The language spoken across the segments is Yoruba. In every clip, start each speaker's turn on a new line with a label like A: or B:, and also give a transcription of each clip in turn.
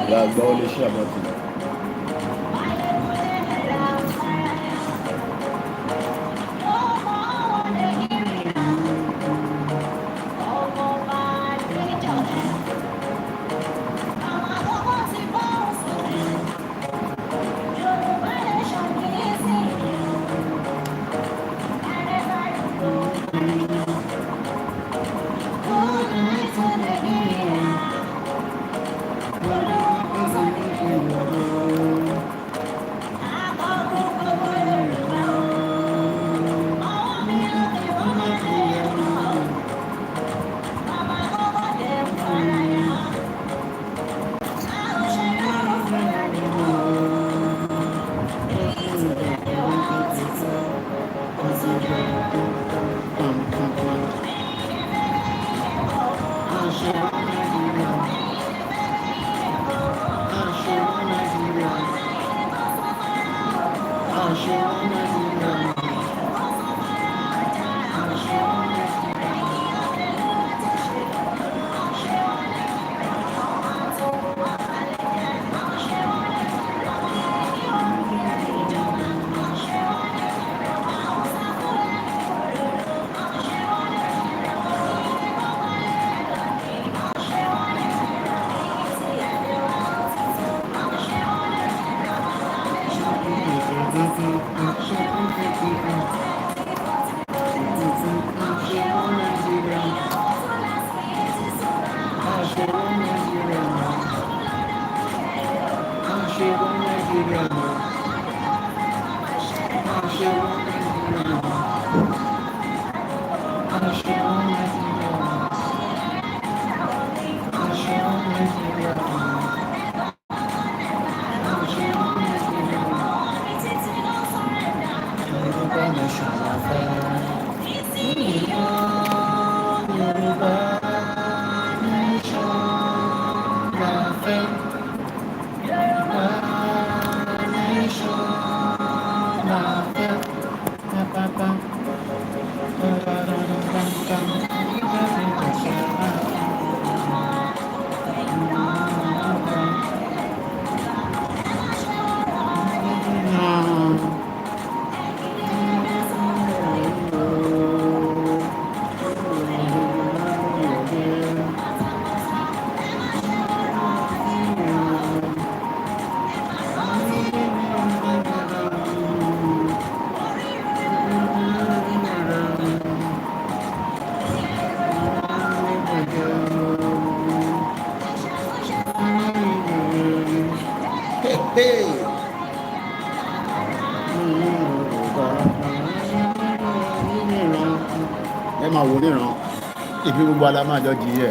A: Yeah, go on the share button. Ẹ máa wò níran ìbí gbogbo alámájọ jì yẹ.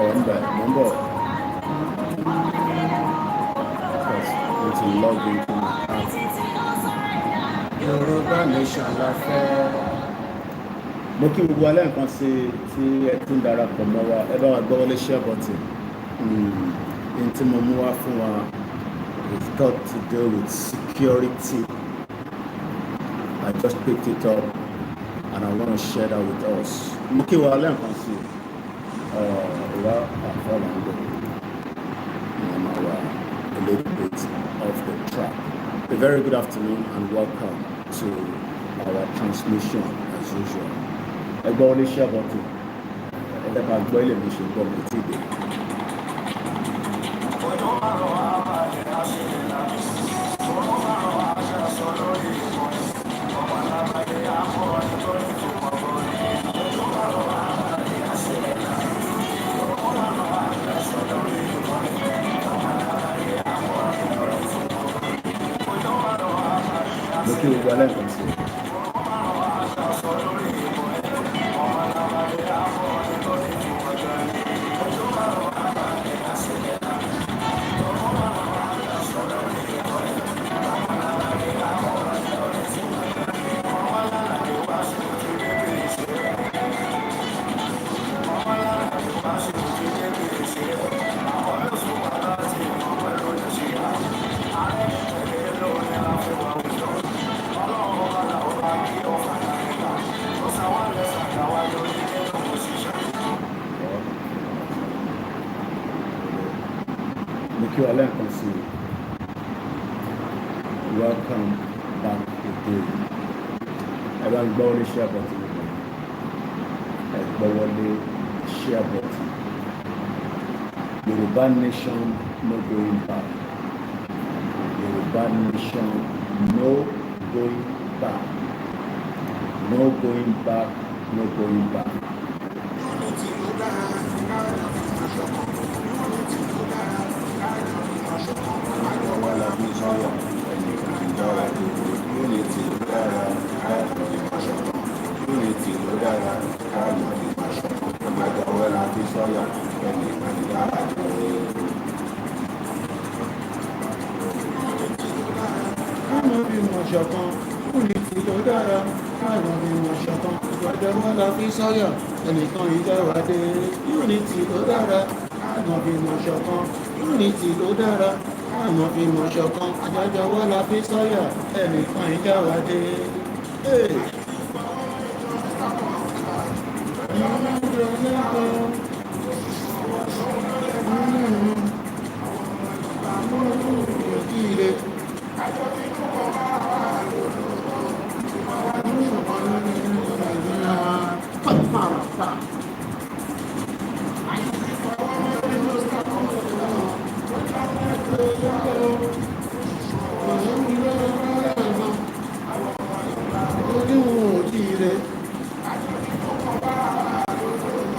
A: sọ̀rọ̀ ńbẹ̀ mò ń bọ̀ mo ti log into my app. Yorùbá nation la fẹ́. Mo kí gbogbo alẹ́ nǹkan sí tí ẹ tún darapọ̀ mọ́ wa ẹ bá wa gbọ́ wọlé share button. N tí mo mú wá fún wa it's got to do with security. I just picked it up and I want to share that with us. Mo kí wa alẹ́ nǹkan sí ìwà àfọlàndó and our a little bit off the track. A very good afternoon and welcome to our transmission as usual. Ẹgbẹ́ wọlé share button. Ẹ̀dẹ́gbà gbọ́ ilé mi ṣe gbọ́ mi tí dé. Mo kí gbogbo alẹ́ nǹkan sí. Welcome back again. Everyone gbọ́ wọlé share button. Gbọ́ wọlé share button. Yorùbá nation no going back. Yorùbá nation no going back. No going back. No going back. Ẹnìkan ìjọba dé unity ló dára àmọ́ fi mọ̀ ṣọ̀kan unity ló dára àmọ́ fi mọ̀ ṣọ̀kan àjọjọ wọ́n la fi sọ́yà ẹnìkan ìjọba dé.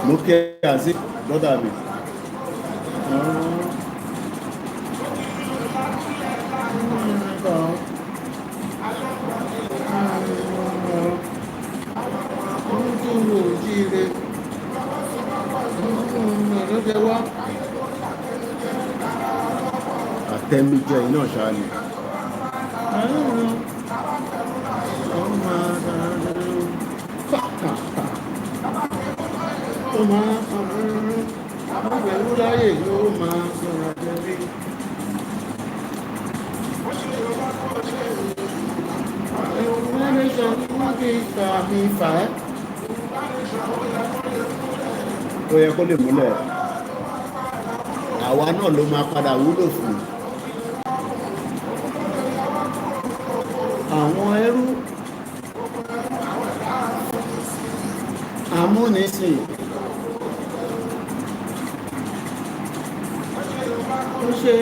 A: Mo kẹ́ àzí brọ́dà mi. Àtẹ̀míjẹ iná ṣáà ni. Láyé yóò máa sọ̀rọ̀ jẹ́rí. Ìwọ̀nmẹ́lẹ́sọ̀ ní wọ́n kí ìta mi fà á. Ó yẹ kó lè múlẹ̀. Àwa náà ló máa padà wúlò fún. Àwọn ẹrú amúnisìn. Ṣe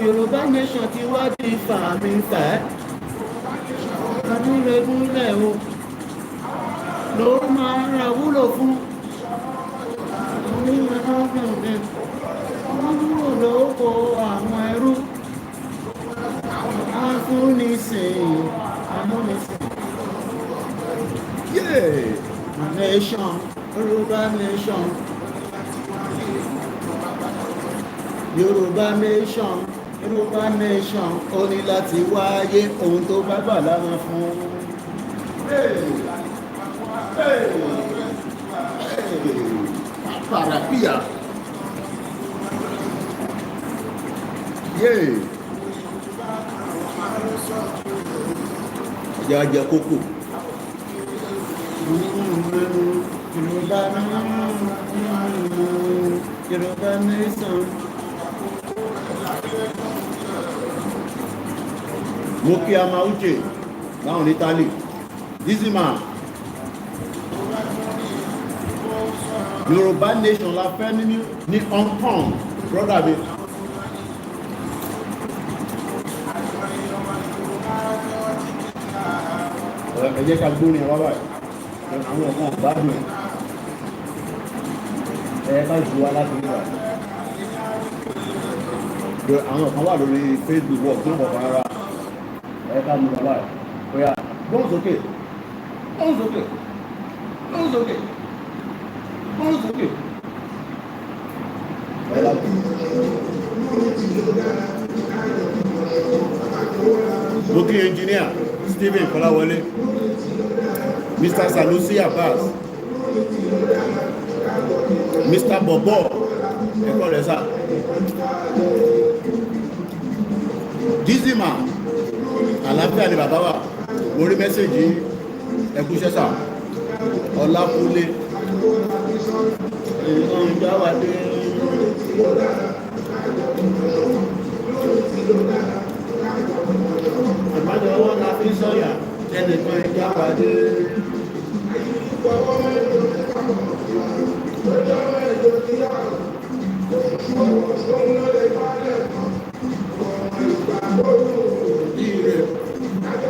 A: Yorùbá nation ti wá di fàmì fẹ́ adúlẹ̀gúnlẹ̀ o ló máa ra wúlò fún wúlò lóko àwọn ẹrú afúnisìn amúnisìn nation Yorùbá nation Yorùbá nation, Yorùbá nation, ó ní láti wáyé ohun tó bá gbà láwọn fún. Parapia. Ìyá jẹ kókò. Yorùbá nation. Mo kí a máa ń jẹ láwọn ní Italy. Dizzy man. Yorùbá nation la fẹ́ ní Hong Kong, brother mi. Ẹ jẹ́ ká gbórin ẹ̀ wá báyìí. Àwọn ọ̀kan gbádùn ẹ̀. Ẹ bá jù wá láti nígbà. Àwọn ọ̀kan wà lórí Facebook wọ̀ tó ń bọ̀ fara. Ẹ ká mú bàbá ẹ̀. Bóyá gbóhùn sókè. Gbóhùn sókè. Gbóhùn sókè. Gbóhùn sókè. Ẹ láti. Booking engineer Stephen Kọ́láwọlé, Mr. Sanusi Abbas, Mr. Bobo ẹ̀kọ́ rẹ̀ sá, Dizzy man àlàáfíà ni bàbá wa, orí mẹ́sẹ̀jì ẹkúṣẹ́ sá, Ọlákúnlé ìjáwádé ìpàdé ọwọ́ la fi sọ́yà ẹnìkan ìjáwádé.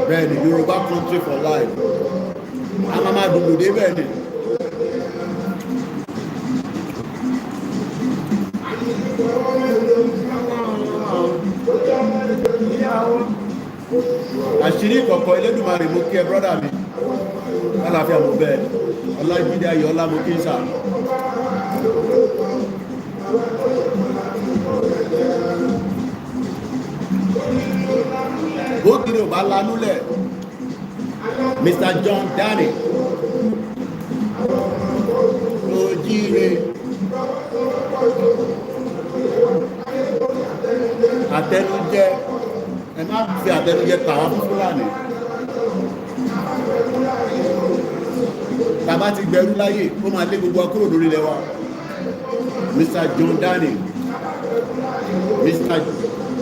A: Bẹ́ẹ̀ni Yorùbá country for life. A máa máa dùgbò dé bẹ́ẹ̀ni. Àṣírí ìkọ̀kọ̀ Elédùmarè mo kí ẹ brọ́dà mi. Àlàáfíà mo bẹ́ẹ̀. Ọlájídé Ayọ̀ ọlá mo kí ń sà. Bókìrì ò bá lanúlẹ̀. Mr. John Danny. Ojíire. Àtẹnujẹ. Ẹ má fi àtẹnujẹ tàwọn fún Fúlàní. Tàbá ti gbẹrú láyè, ó máa lé gbogbo akúrò lórí lẹ́wà. Mr. John Danny.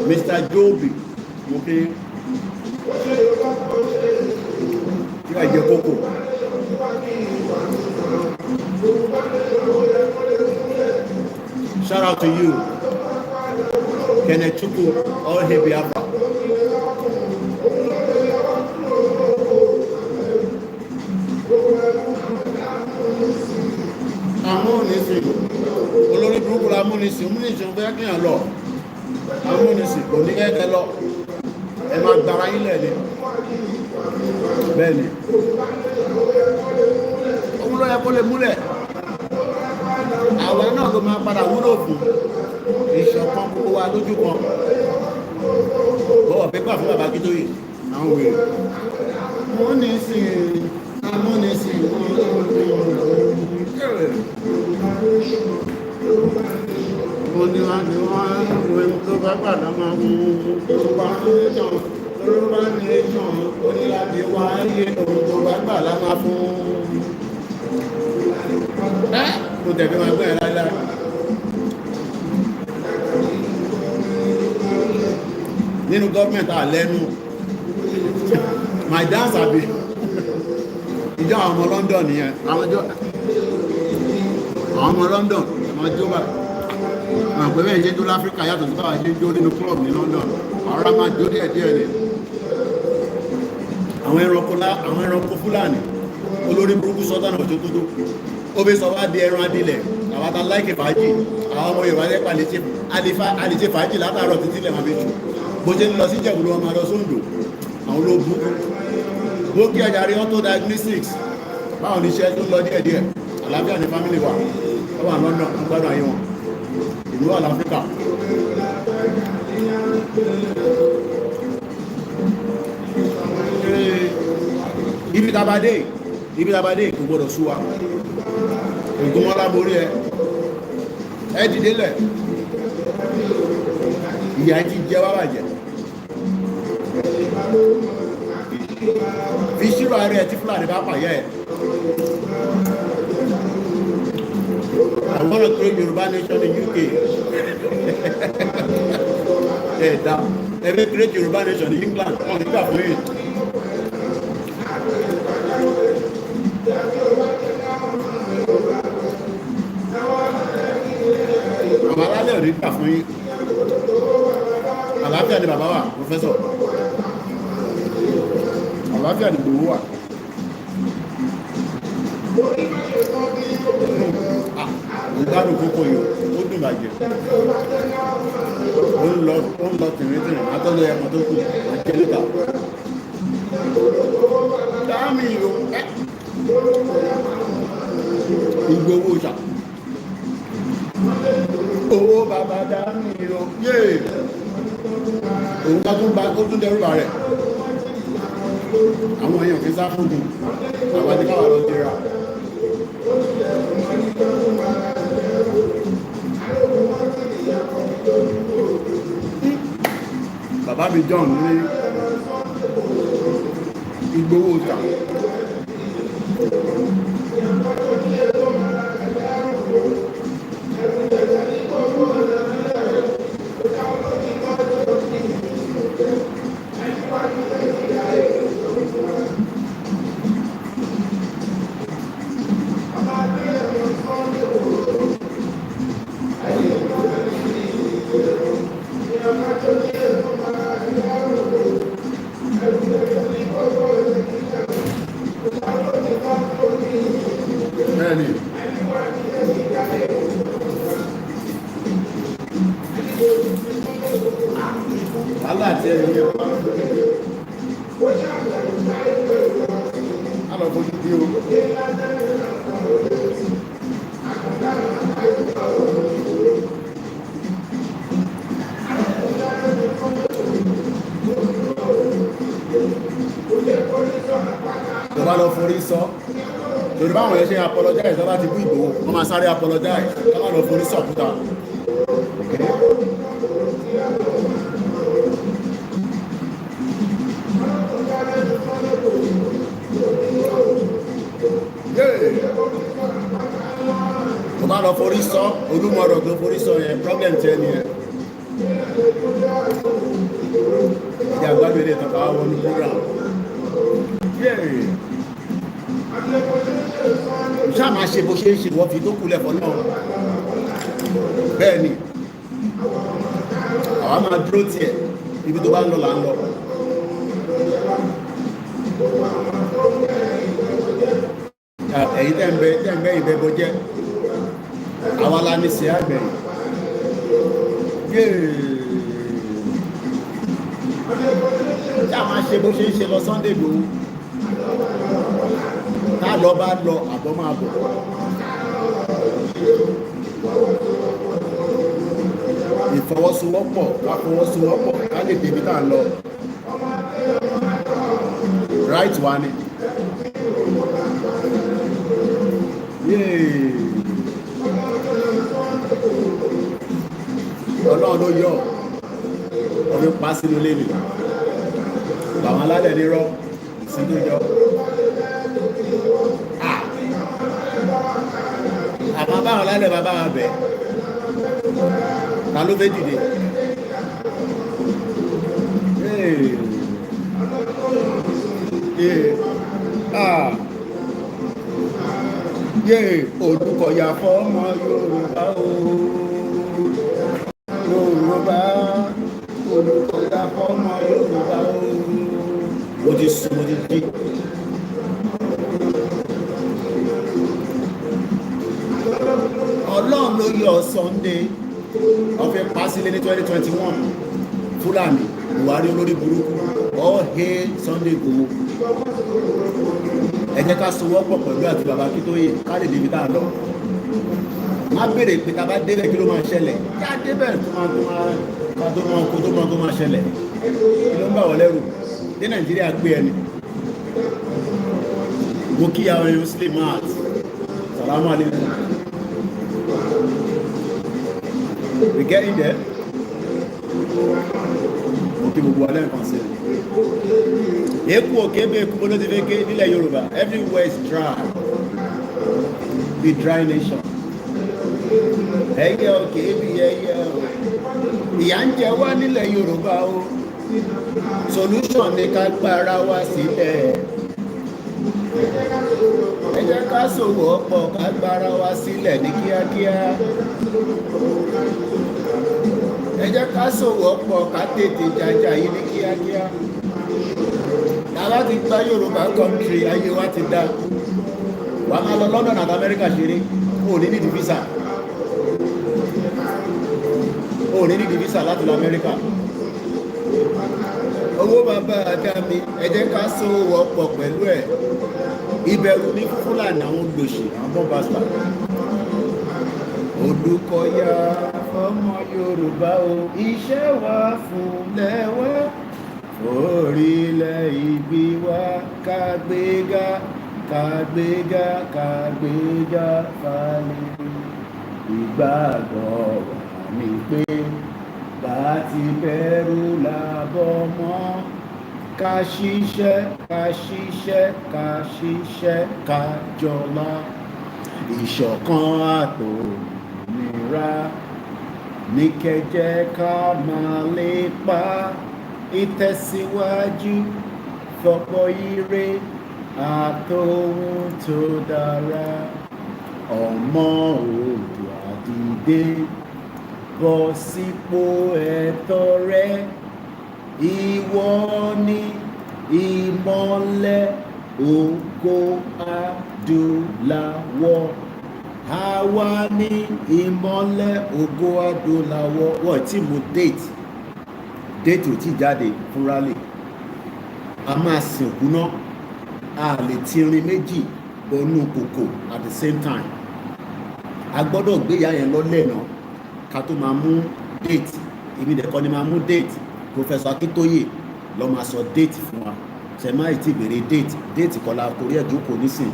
A: Mr. Joby. Okay. Yóò jẹ kókò. Shout out to you. Kenneth Chukwu, all hail Biafra. Amúnisìn, olórí burúkú la múnisìn, múnisìn bẹ́ẹ̀ kí yàn lọ. Amúnisìn kò ní kẹ́kẹ́ lọ. Ẹ máa gbára yín lẹ̀ ni. Bẹ́ẹ̀ni. Òun ló yẹ kó lè múlẹ̀. Àwa náà ló máa padà wúlò fún ìṣọ̀kan gbogbo wa lójú kan. Bọ́ọ̀ pépà fún bàbá Akíntóyè. Àwọn wèrè. Amúnisìn, amúnisìn. Wọ́n tó bá padà máa mú Yorùbá nation, Yorùbá nation, ó ní láti wáyé ohun tó bá gbà lámá fún. Mo tẹ̀lé máa gbé ẹ̀ láíláí. Nínú gọ́ọ̀mẹ̀ntì àlẹ́nu, my dance àbí ìjọ àwọn ọmọ London nìyẹn, àwọn ọmọ London, àwọn jọba. Àwọn pẹ̀lú ẹ̀ṣẹ́ tó láfíríkà yàtọ̀ sí báwa ṣe jó nínú club ní London. Àwọn ará máa jó díẹ̀ díẹ̀ ni. Àwọn ẹranko Fúlàní olórí burúkú sọ́tàn ọ̀ṣọ́ tó tó. Ó bí sọ wá di ẹran adilẹ̀. Àwọn ata láìkè fàájì. Àwọn ọmọ Yorùbá lẹ́pà àlèṣe fàájì látàárọ̀ títí lẹ̀ máa fi jù. Bó ṣe ń lọ sí Ìjẹ̀bú ló máa lọ sóńdò. Àwọn ológun. Bó kí ọjà rí auto diagnostics. Báwọn oníṣẹ́ tó ń lọ díẹ̀ díẹ̀. Àlàáfíà ní fámìlì wa. Ó wà London, ń gbádùn ayé wọn. ìlú wà láfíríkà. Ibi tabadé kò gbọdọ̀ sú wa. Ògúnmọ́lá borí ẹ dìde lẹ̀, ìyà ti jẹ wá bàjẹ́. Fi ṣírò ara ẹ tí Fúlàní bá pàyà ẹ. I want to create Yoruba nation in UK. Ẹ̀dá ẹ̀fẹ́ create Yoruba nation in England. Wọ́n nígbà fún yìí. Àwọn alálẹ̀ rí gbà fún yín. Àlàáfíà ni bàbá wa, Professor. Àlàáfíà ni gbòòwò wà. Ìgbádùn kókó yìí, ó dùn bàjẹ́. Ó ń lọ tìrìntìrìn, àtọ́lọ́ ẹ̀mọ́ tó kù, àjẹ́lẹ́ta. Dáàmì ìlú Ìgbòho ṣà. Owó bàbá dáàmì ìlú yéè. Òun ká tún dẹrù bà rẹ̀. Àwọn èèyàn fi sá fún un. Àwọn adìkáwà lọ jẹ́ra. Bàbá mi John ní Ìgbòho ṣà. Yorùbá àwọn ẹ̀ṣẹ́ apologize lọ́wọ́ ti bú Ìgbòho wọ́n máa sáré apologize lọ́wọ́ lọ forí sọ̀kúta. Mo bá lọ forí sọ Olúmọ̀rọ̀ tó forí sọ yẹn problem tẹ́ ni ẹ̀. Ìjà àgbàdo ilé ìtàn káwọ́ wọnú program. Ṣá máa ṣe bó ṣe ń ṣe wọ́n fi tó kú lẹ́fọ́ náà. Bẹ́ẹ̀ ni àwa máa dúró tiẹ̀ ibi tó bá ń lọ là ń lọ. Ẹ̀yin tẹ́ ń bẹ ìbẹ́ bọ jẹ́ àwa la ní ṣe àgbẹ̀ ṣá máa ṣe bó ṣe ń ṣe lọ Sunday Igboho. Ká lọ bá lọ àbọ̀ máa bọ̀. Ìfọwọ́sowọ́pọ̀ ká fọwọ́sowọ́pọ̀ ká lè débi tá à ń lọ. Right wa ni. Ọlọ́run ló yọ ọdún pa sínú lẹ́nu. Àwọn alálẹ̀ ní rọ́ sínú yọ. Àmọ́ báwọn lálẹ́ bàbá wa bẹ̀ ta ló fẹ́ dìde. Olùkọ̀yà fọ́mọ Yorùbá o Yorùbá olùkọ̀yà fọ́mọ Yorùbá o. Mo ti sùn mo ti jí. Ọlọ́run ló yọ Sunday ọ̀fẹ́ pàṣílẹ̀ ní 2021 Fúlàní Buhari olórí burúkú all hail Sunday Igboho. Ẹ jẹ́ ká sowọ́pọ̀ pẹ̀lú àti bàbá Akíntóyè ká lè débi tá a lọ. má béèrè pé tá bá débẹ̀ kí ló máa ṣẹlẹ̀ kí á débẹ̀ tó máa ṣẹlẹ̀ kí ló ń bà wọ́n lẹ́rù dé Nàìjíríà gbé ẹni mo kí àwọn èèyàn sílẹ̀ máa salamu alaikum we getting there òkè gbogbo alẹ́ nǹkan sí èkó òkè bí èkó bó ló ti fẹ́ ké nílẹ̀ Yorùbá everywhere is dry the dry nation ẹyẹ òkè bí ẹyẹ ìyà ń jẹ wá nílẹ̀ Yorùbá o solution ni ká gbára wá sílẹ̀ ẹ jẹ́ ká sòwò ọ̀pọ̀ ká gbára wá sílẹ̀ ní kíákíá ẹ jẹ́ ká sòwò ọ̀pọ̀ ká tètè jàjà yìí ní kíákíá tàbá ti gba Yorùbá country ayé wa ti dá wà á lọ London àti America ṣeré ó ní nídìí visa láti lọ America owó bàbá àdá mi ẹ jẹ́ ká sòwò ọ̀pọ̀ pẹ̀lú ẹ̀ ìbẹ̀rù ní Fúlàní àwọn gbòṣì àwọn bọ́mbàṣà Olùkọ́yà fọ́mọ Yorùbá o iṣẹ́ wa fún lẹ́wọ́ orílẹ̀ ibi wa kàgbéga falẹ̀ ìgbàgbọ́ wà ní pé bá ti bẹ̀rù làbọ̀ mọ́ ká ṣiṣẹ́ ká jọlá ìṣọ̀kan àtòmìnira ní kẹjẹ ká máa lépa ìtẹ̀síwájú fọ́pọ̀ ire àtòhun tó dára ọmọ Oòduà dìde bọ́ sípò ẹ̀tọ́ rẹ ìwọ ni ìmọ́lẹ̀ ògo adúláwọ̀ àwa ní ìmọ́lẹ̀ ògo adúláwọ̀ wọ́n tí mo date ò tí jáde fún rally a máa sìnkú náà a lè ti rin méjì bọnú kòkò at the same time a gbọ́dọ̀ gbéyà yẹn lọ́lẹ̀ náà ká tó máa mú date èmi dẹ̀kọ́ ni máa mú date Professor Akíntóyè lọ máa sọ date fún wa ṣe máa ti bèrè date kọlá torí ẹ̀jú kò nísìn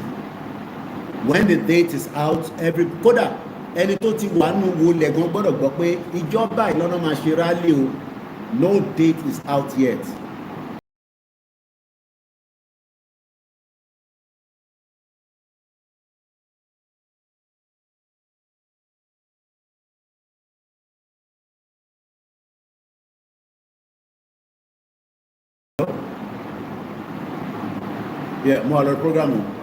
A: when the date is out every kódà ẹni tó ti wà nù wo lẹ́gàn gbọ́dọ̀ gbọ́ pé ìjọba ìlọ́nà máa ṣe rally o no date is out yet. Yeah, more alert program.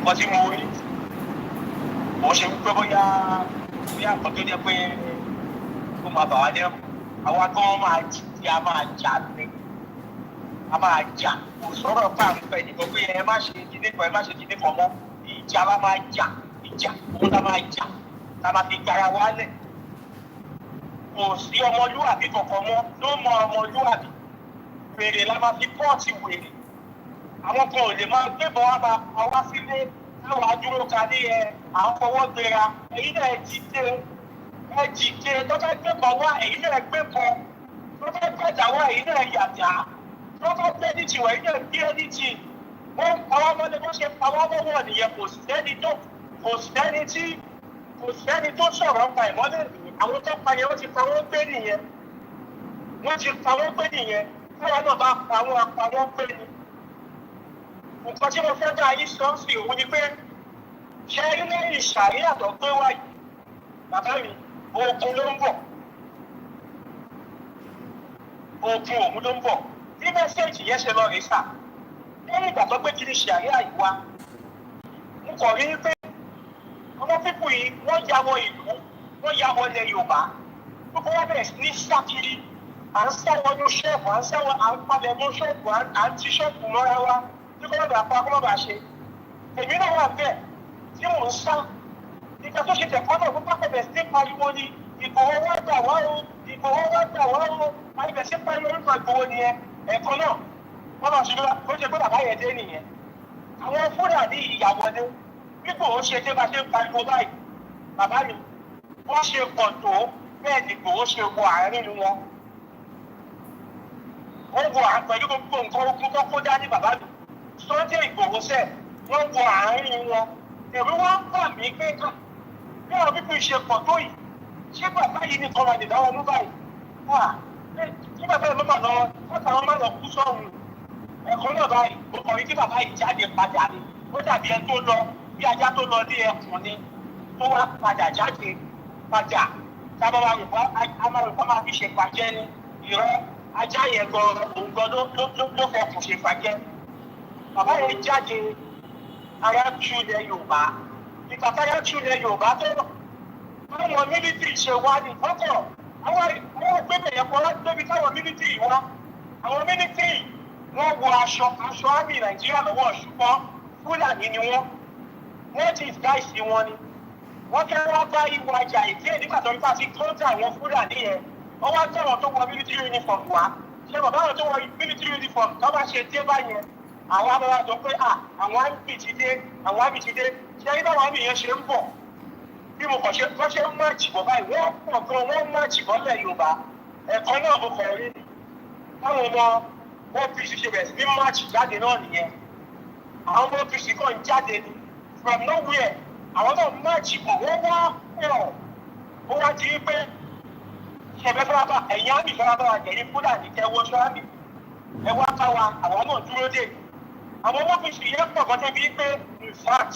B: Nǹkan tí mo rí mo ṣe wípé bóyá nǹkan tó jẹ́ pé kó máa bà wá dẹ́rù àwa gan máa jí tí a máa jà ní a máa jà kò sọ̀rọ̀ pàǹpẹ́ nìkan pé ẹ má ṣe kíní kan mọ́ ìjà la máa jà ìjà òun la máa jà la máa fi gbára wálẹ̀ kò sí ọmọlúwàbí kankan mọ́ ló mọ ọmọlúwàbí wèrè la máa fi pọ́ọ̀tì wèrè àwọn kan ò lè máa gbébọn wá máa pa wá sílé láwọn adúró ka ní à ń fọwọ́ gbéra èyí náà ẹ jìde tó fẹ́ gbébọn wá èyí náà gbébọn tó fẹ́ gbẹ̀dà wá èyí náà yàtà tó fẹ́ gbé ní tiwọ̀ èyí náà gbé ní tì wọ́n pa wá mọ́lẹ̀ bó ṣe pa wá mọ́wọ́ nìyẹn kò sẹ́ni tó sọ̀rọ̀ pa ìmọ́lẹ̀ àwọn tó pa yẹn wọ́n ti pa wọ́n gbé nìyẹn káwọn náà bá pa wọ́n gbé ni. Nǹkan tí mo fẹ́ bá yín sọ sí òun ni pé ṣe ilé ìṣàrí àtọ̀ pé wáyé bàbá mi ogun ló ń bọ̀ òun ló ń bọ̀ bí mẹ́sẹ̀jì yẹn ṣe lọ rí sà lẹ́yìn ìgbà tó gbé kí ní ṣàrí àyíwá n kò rí pé àwọn pípù yìí wọ́n ya wọ ìlú wọ́n ya wọ ilẹ̀ Yorùbá gbogbo wọn bẹ̀rẹ̀ sí ní sákiri à ń sáwọ́ ní ṣọ́ọ̀bù à ń palẹ̀ mọ́ ṣọ́ọ̀bù à ń ti ṣọ́ọ̀bù mọ́ra wa tí kò lọ́dọ̀ àpá kọ́mọ́ bá ṣe èmi náà wà bẹ́ẹ̀ tí mò ń sá ìgbà tó ṣe tẹ̀kọ́ náà gbogbo àpẹẹrẹ sí pariwo ni Ìgbòho wá gbà wá o Ìgbòho wá gbà wá o àìbẹ̀ sí pariwo nípa Ìgbòho nìyẹn ẹ̀kọ́ náà wọ́n lọ ṣe bó ṣe gbé bàbá yẹn dé nìyẹn àwọn Fúlàní ìyàwọlé Ìgbòho ṣe dé bá ṣe ń pariwo báyìí bàbá mi wọ́n ṣe pọ̀ tó bẹ́ẹ̀ ni Ìgbòho ṣe wọ àárín wọn wọ́n wọ pẹ̀lú gbogbo nǹkan ogun tó kó dání bàbá mi Sunday Ìgbòho sẹ̀ wọ́n wọ àárín wọn èrò wọn bà mí pé ká bí àwọn pípín ṣe pọ̀ tó yìí ṣé bàbá yìí ní kọ́ra lè dáwọn mú báyìí kí bàbá yìí mọ́mọ́ lọ kọ́ta wọn má lọ kú sọ́run ẹ̀kọ́ náà báyìí mo kọ̀ rí kí bàbá yìí jáde padà ni ó dàbí ẹ tó lọ bí ajá tó lọ ní ẹkùn ni tó wá padà jáde padà tábà wà rò bá máa fi ṣe pàjẹ́ ni ìrọ́ ajá yẹn gan òun gan ló fẹ́ kù ṣe pàjẹ́ bàbá yẹn jáde ara tú ilẹ̀ Yorùbá nípa táyà tú ilẹ̀ Yorùbá tó àwọn mílítì ṣe wá ní ọkọ̀ àwọn gbẹ̀bẹ̀ yẹn kọ́ láti débi táwọn mílítì wá àwọn mílítì wọ́n wọ aṣọ àmì Nàìjíríà lọ́wọ́ ṣùgbọ́n Fúlàní ni wọ́n ti dáìsí wọn ni wọ́n fẹ́ wá bá ìwọ ajá ìdí ẹ̀ nígbà tó ń bá ti kọ́ńtà àwọn Fúlàní yẹn wọ́n wá tẹ̀wọ̀n tó wọ mílítì uniform wá ṣé bàbá wọn tó wọ mílítì uniform tó bá ṣe dé báyẹn àwọn abẹ́wà sọ pé àwọn àmì ti dé ṣé ibà wọn àmì yẹn ṣe ń bọ̀ bí mo kàn ṣe wọ́n ṣe ń máàjì bọ̀ báyìí wọ́n pọ̀ gan wọ́n máàjì bọ̀ lẹ̀ Yorùbá ẹ̀kọ́ náà mo kàn rí táwọn ọmọ OPC ṣe bẹ̀rẹ̀ sí ní máàjì jáde náà nìyẹn àwọn ọmọ OPC kàn ń jáde ní from nowhere àwọn náà máàjì bọ̀ wọ́n wá pọ̀ ó wá di pé ṣẹ̀fẹ̀ fúnra ẹ̀yìn àmì fúnra bá wa jẹ̀yìn Fúlàní kẹwọ́ sọ́ọ́mì ẹ wá ká wa àwọn náà dúró dé àwọn ọmọ OPC yẹn pọ̀ gan débi pé in fact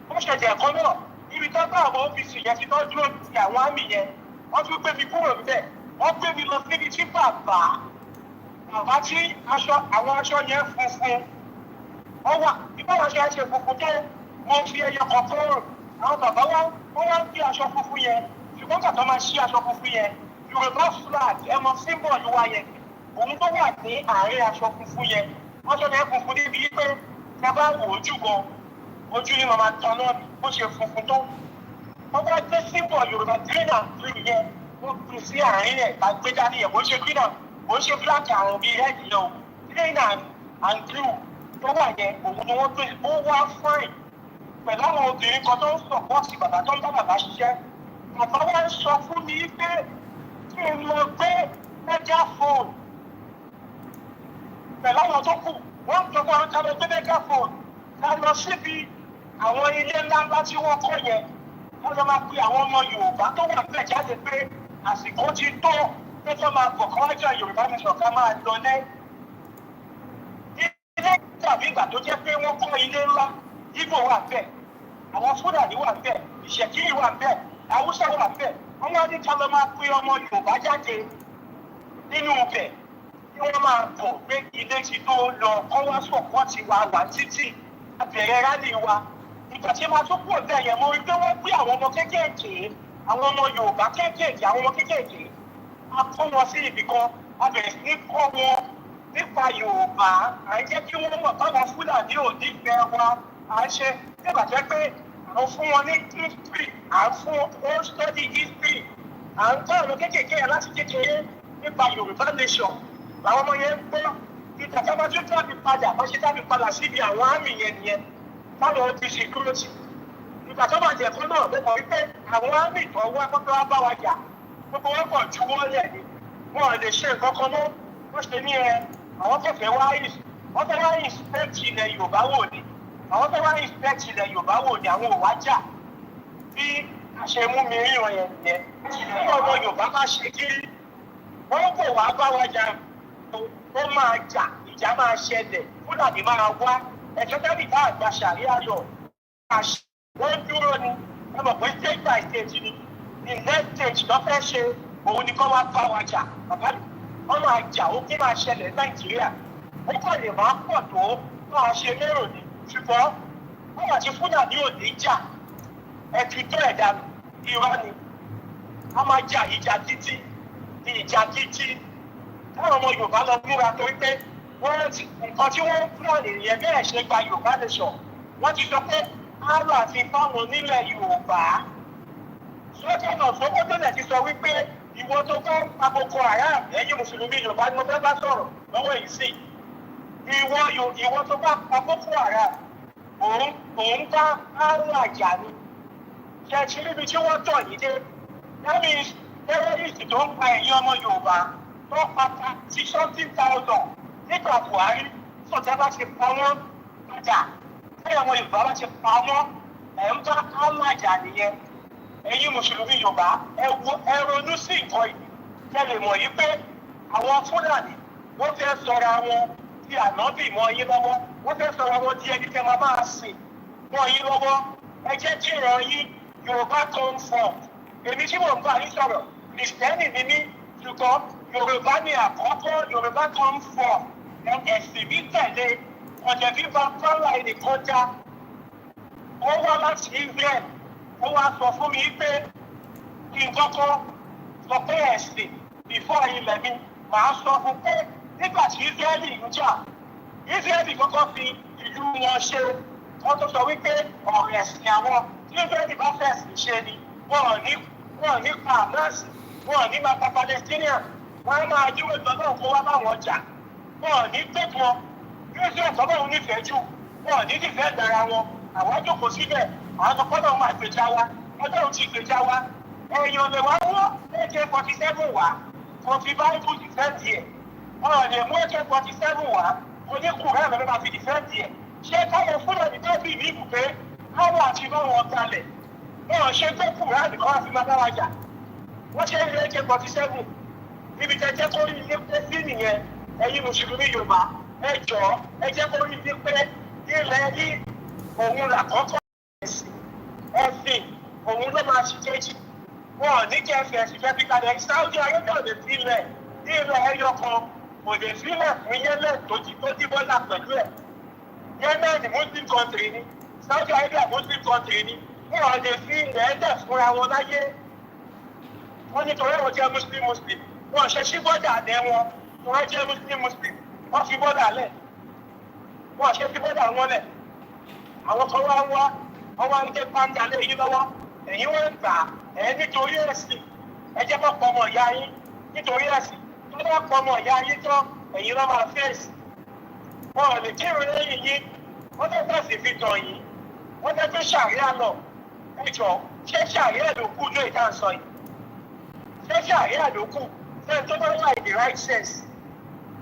B: ó ṣẹ̀jẹ̀ ẹ̀kọ́ náà ibi tó bá àwọn ọ́fíìsì yẹn ti tọ́jú ti àwọn àmì yẹn wọ́n tún gbé mi kúrò níbẹ̀ wọ́n gbé mi lọ síbi tí bàbá tí àwọn aṣọ yẹn funfun wọ́n wà nígbà wọn ṣe funfun tó wọ́n fi ẹyọ kọ̀ọ̀kan rò àwọn bàbá wọ́n wá ń gbé aṣọ funfun yẹn ṣùgbọ́n kàtọ́ máa ṣí aṣọ funfun yẹn Yorùbá flag ẹmọ símbọ̀ ló wá yẹn òun tó wà ní àárín aṣọ funfun yẹn aṣọ yẹn funfun débi pé tí a bá wò ojú gan ojú ni màmá tán náà bó ṣe funfun tó wọ́n bá gbé símbọ̀ Yorùbá green and blue yẹn wọ́n gbé sí àárín ẹ̀ bá gbé dání yẹn bó ṣe green and bó ṣe black àrùn bíi red yẹn o green and blue tó wà yẹn òun ni wọ́n gbé ó wá fine pẹ̀lú àwọn obìnrin kan tó ń sọ̀pọ̀tì bàbá tó ń bá bàbá ṣiṣẹ́ bàbá wa ń sọ fún mi pé kí n lọ gbé megaphone pẹ̀lú àwọn tó kù wọ́n ń gbọ́ wọn ká lọ gbé megaphone ká lọ síbi àwọn ilé ńláńlá tí wọ́n kọ́ yẹn wọ́n lọ máa pe àwọn ọmọ Yorùbá tó wà bẹ́ẹ̀ jáde pé àsìkò ti tó pé tó máa bọ̀ kọ́wájà Yorùbá nation ká máa lọlé. Ilé tàbí ìgbà tó jẹ́ pé wọ́n kọ́ ilé ńlá Ìgbò wà bẹ́ẹ̀ àwọn Fúlàní wà bẹ́ẹ̀ Ìṣẹ̀kírì wà bẹ́ẹ̀ Haúsá wà bẹ́ẹ̀ wọ́n wá ní ká lọ máa pe ọmọ Yorùbá jáde nínú ibẹ̀ kí wọ́n máa bọ̀ pé ilé ti tó lọ kọ́ wá sọ̀kọ́ ti wà títì abẹ̀rẹ̀ rálì wa ìgbà tí máa tún pọ̀ bẹ́ẹ̀ yẹn mo rí pé wọ́n gbé àwọn ọmọ kéékèèké àwọn ọmọ Yorùbá kéékèèké àwọn ọmọ kéékèèké a kọ́ wọn sí ibì kan a bẹ̀rẹ̀ sí ní kọ́ wọn nípa Yorùbá à ń jẹ́ kí wọ́n mọ̀ báwọn Fúlàní ò ní fẹ́ wa à ń ṣe nígbà tó pé à ń fún wọn ní history à ń fún wọn study history à ń kọ́ àwọn kéékèèké yẹn láti kékeré nípa Yorùbá nation làwọn ọmọ yẹn ń gbọ́ ìtàkàbá tó dábì padà wọ́n ṣe dábì padà síbi àwọn àmì yẹn nìyẹn táwọn ti ṣe dúró tì ìgbà tó máa jẹ̀kọ́ náà mo mọ̀ wípé àwọn àmì tó wá kó tó wá bá wa jà gbogbo wọn kàn ju wọ́n lẹ̀ ni wọn ò lè ṣe nǹkan kan náà wọ́n ṣe ní àwọn fẹ́fẹ́ wọ́n fẹ́ wá inspect ilẹ̀ Yorùbá wò ni àwọn fẹ́ wá inspect ilẹ̀ Yorùbá wò ni àwọn ò wá jà bí àṣemú mi ríran yẹn nìyẹn bí ọmọ Yorùbá má ṣe kiri wọ́n kò wá bá wa jà ó máa jà ìjà máa ṣẹlẹ̀ Fúlàní máa wá ẹ̀jọ́ tẹ́lẹ̀ bá àgbà ṣàríà lọ wọ́n dúró ni ẹ mọ̀ pé stage by stage ni the next stage lọ́ fẹ́ ṣe òun ni kọ́ wá bá wa jà bàbá mi wọ́n máa jà ó kí máa ṣẹlẹ̀ Nàìjíríà ó kàn lè máa pọ̀ tó máa ṣe lérò ni ṣùgbọ́n wọ́n àti Fúlàní ò ní jà ẹ̀tútù ẹ̀dá irọ́ ni a máa jà ìjà títí táwọn ọmọ Yorùbá lọ múra torí pé nǹkan tí wọ́n ń pọ̀ nìyẹn bẹ́ẹ̀ ṣe gba Yorùbá nation wọ́n ti sọ pé àárọ̀ àti fáwọn nílẹ̀ Yorùbá sọ́kànnà Sókótó ti sọ wípé ìwọ tó bá pa Boko Haram ẹ̀yin mùsùlùmí Yorùbá ni mo fẹ́ bá sọ̀rọ̀ lọ́wọ́ yìí sí ìwọ tó bá pa Boko Haram òun bá àárọ̀ àjà ni ṣẹ̀ṣì níbi tí wọ́n tọ̀ yìí dé that means terrorist tó ń pa ẹ̀yin ọmọ Yorùbá tó pa 60,000 nígbà Buhari sọ̀tẹ́ bá ti pa wọ́n padà ẹ̀yin ọmọ Yorùbá bá ti pa wọ́n ẹ̀ ń bá àárọ̀ àjà nìyẹn ẹ̀yin mùsùlùmí Yorùbá ẹ ronú sí nǹkan yìí tẹ́lẹ̀ mọ̀ yìí pé àwọn Fúlàní wọ́n fẹ́ sọra wọn di ànábì mọ́ yín lọ́wọ́ wọ́n fẹ́ sọra wọn di ẹni tẹ́ máa sìn mọ́ yín lọ́wọ́ ẹ jẹ́ kí ìran yín Yorùbá come forth èmi tí mò ń bá yín sọ̀rọ̀ Kìrìsìtẹ́nì ni mí ṣùgbọ́n Yorùbá ni àkọ́kọ́ Yorùbá come forth ẹ̀sìn mi tẹ̀lé ọ̀jẹ̀ bíbá fáwọn ẹnìkan já ó wá láti Israel ó wá sọ fún mi pé kí n kọ́kọ́ sọ pé ẹ̀sìn before ilẹ̀ mi màá sọ fún pé nígbà tí Israeli ń jà Israeli kọ́kọ́ fi ìlú wọn ṣe wọ́n tó sọ wípé ọ̀rọ̀ ẹ̀sìn àwọn tí Israeli bá fẹ̀sìn ṣe ni wọ́n ní pa Hamas wọ́n ní máa pa Palestinian wọ́n á máa yíwèé gbọ́dọ̀ kó wá báwọn jà wọ́n ní gbẹ̀gbọ́n Israel tọ́gbọ́n òun nífẹ̀ẹ́ jù wọ́n ní nífẹ̀ẹ́ dára wọn àwọn jókòó síbẹ̀ àwọn tó kọ́nà máa gbèjà wa ọjọ́ ti gbèjà wa èèyàn lè wá wọ́ AK-47 wá kò fi báyìí dìfẹ́ǹdì ẹ̀ ọ̀rọ̀ lè mú AK-47 wá oníkùnrin àmì máa fi dìfẹ́ǹdì ẹ̀ ṣé káwọn Fúlàní tó bì ní ibùgbé káwọn àti bá wọn kalẹ̀ wọ́n ṣe tó kùnrin àmì kan wá fi máa dára jà wọ́n ṣe ń rí AK-47 níbi tẹ́jẹ́ kó rí ilé pé sí nìyẹn ẹ̀yin mùsùlùmí Yorùbá ẹ jọ̀ọ́ ẹ jẹ́ kó rí ilé pé ilẹ̀ yìí òun làkọ́kọ́ ẹ̀sìn òun ló máa ṣe kéjì wọn ní kí ẹ̀sìn ẹ̀sìn fẹ́ fi kalẹ̀ Saudi Arabia lè sílẹ̀ ní ilẹ̀ ẹyọ kan kò lè sílẹ̀ fún Yemen tó dìbọ́là pẹ̀lú ẹ̀ Yemen Muslim country ni Saudi Arabia Muslim country ni wọn lè fi ilẹ̀ ẹ̀dẹ̀ fúnra wọn láyé wọn nítorí wọn jẹ́ Muslim wọn ṣe sí bọ́dà lẹ́ wọn wọn jẹ́ Muslim wọn fi bọ́dà lẹ̀ wọn ṣe fi bọ́dà wọn lẹ̀ àwọn kan wá ọwọ́ ń jẹ́ pàǹdà lé yín lọ́wọ́ ẹ̀yin wọ́n ń gbà ẹ̀ nítorí ẹ̀sìn ẹ jẹ́ kó pọ̀ ọmọ ìyá yín nítorí ẹ̀sìn tó bá pọ̀ ọmọ ìyá yín tán ẹ̀yin lọ́ máa fèsì wọn ò lè kírun lẹ́yìn yín wọ́n tẹ́ fẹ́sì fi tàn yín wọ́n tẹ́ fẹ́ ṣàríà lọ ẹ jọ ṣé ṣàríà ló kù lóye tá à ń sọ yìí ṣé ṣàríà ló kù ṣé tó bá wà in the right sense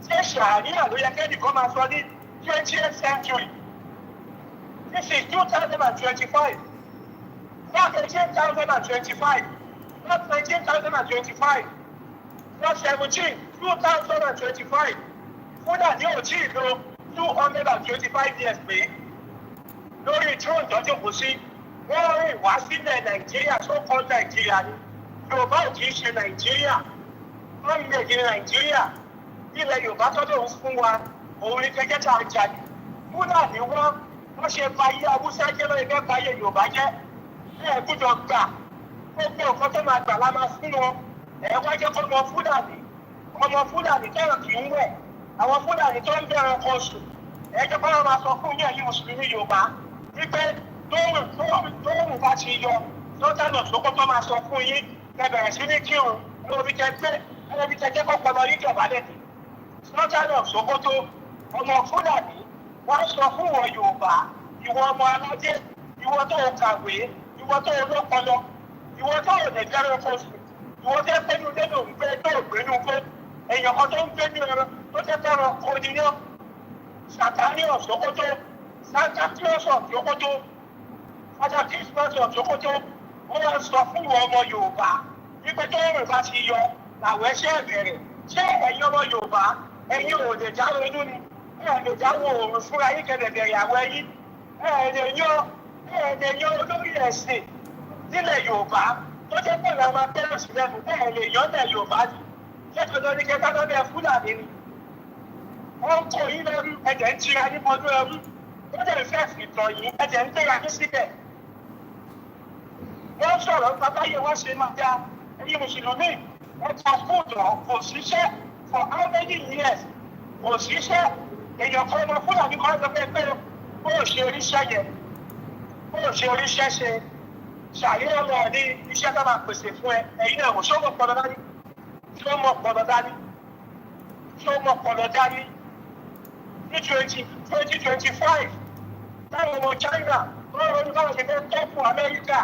B: ṣé ṣàríà ló yẹ kẹ́nìkan máa sọ ní 20th century. This is 2025. Not 18,025. Not 19,025. Not 17. 2025. Fúnà ní òtí ìlú 225 years pé lórí throne ìtọ́jú kò sí wọ́n rìn wá sílẹ̀ Nàìjíríà tó kọ́ Nàìjíríà ni Yorùbá ò kì í ṣe Nàìjíríà wọ́n ń lè ní Nàìjíríà ilẹ̀ Yorùbá tọ́jú fún wa òun ní kẹ́kẹ́ tá a jà ní Fúnà ní wọ́n ṣe fa iye Haúsá jẹ́ lórí fẹ́ fa iye Yorùbá jẹ́ ẹ̀ gbúdọ̀ gbà gbogbo nǹkan tó máa gbà la máa fún wọn ẹ̀ wá jẹ́ kó ọmọ Fúlàní kẹ́rọ̀ kì í wẹ̀ àwọn Fúlàní tó ń bẹ̀rẹ̀ ọkọ̀ oṣù ẹ̀ jẹ́ kó wọ́n máa sọ fún yẹn yìí mùsùlùmí Yorùbá wípé tóòrùn bá ti yọ tó tẹ̀nà Sókótó máa sọ fún yín ẹ bẹ̀rẹ̀ sí ní kírun lórí jẹ́ kó pọ̀lọ yín jọba lẹ́tì sọ́tẹ̀nà Sókótó ọmọ Fúlàní wọ́n sọ fún wọn Yorùbá ìwọ ọmọ aládé ìwọ tó kàwé ìwọ tó lọ́pọlọ ìwọ tó lè bẹ̀rẹ̀ ọkọ̀ oṣù ìwọ tó gbẹ́nu lẹ́nu òǹgbẹ tó gbẹ́nu gbé èèyàn kan tó ń gbé ní ọ̀rọ̀ tó tẹ́ fẹ́ràn oníyàn Sàtánì of Sókótó Santa Claus of Sókótó Father Christmas of Sókótó wọ́n wá sọ fún ìwọ ọmọ Yorùbá wípé tó rìn bá ti yọ làwọn ẹṣẹ́ bẹ̀rẹ̀ ṣé ẹ̀yin ọmọ Yorùbá ẹ̀yin ò lè já ronú ni ẹ̀ lè jáwọ́ òòrùn fúnra yín kẹ̀lẹ̀dẹ̀ ìyàwó ẹ̀yìn ẹ̀ lè yan olórí ẹ̀sìn nílẹ̀ Yorùbá tó jẹ́ pé ìlànà máa tẹ́lẹ̀ sí lẹ́nu ẹ̀ lè yan lẹ̀ Yorùbá ni ṣètò lórí kẹta lọ́dẹ Fúlàní ni wọ́n ń kó yín lẹ́rú ẹ̀jẹ̀ ń tira yín mọ́nú ẹrú ó dẹ̀ fẹ́ fi tàn yín ẹ̀jẹ̀ ń tẹ̀ra yín síbẹ̀ wọ́n sọ̀rọ̀ bàbá yẹn wọ́n ṣe máa dá ẹ̀yin mùsùlùmí ẹ̀ka fúdù kò ṣiṣẹ́ for how many years kò ṣiṣẹ́ èèyàn kan ọmọ fúlàní kan lọ pé ó ṣe oríṣẹ́ yẹn ó ṣe oríṣẹ́ ṣe ṣàyẹ̀wò ọmọ ní iṣẹ́ tó máa pèsè fún ẹ̀yin náà kò ṣọ́mọ̀ pọ̀lọ́ dání ṣọ́mọ̀ pọ̀lọ́ dání ṣọ́mọ̀ pọ̀lọ́ dání ní 2025 táwọn ọmọ China wọ́n ronú báwọn ṣe fẹ́ tọ́pù Amẹ́ríkà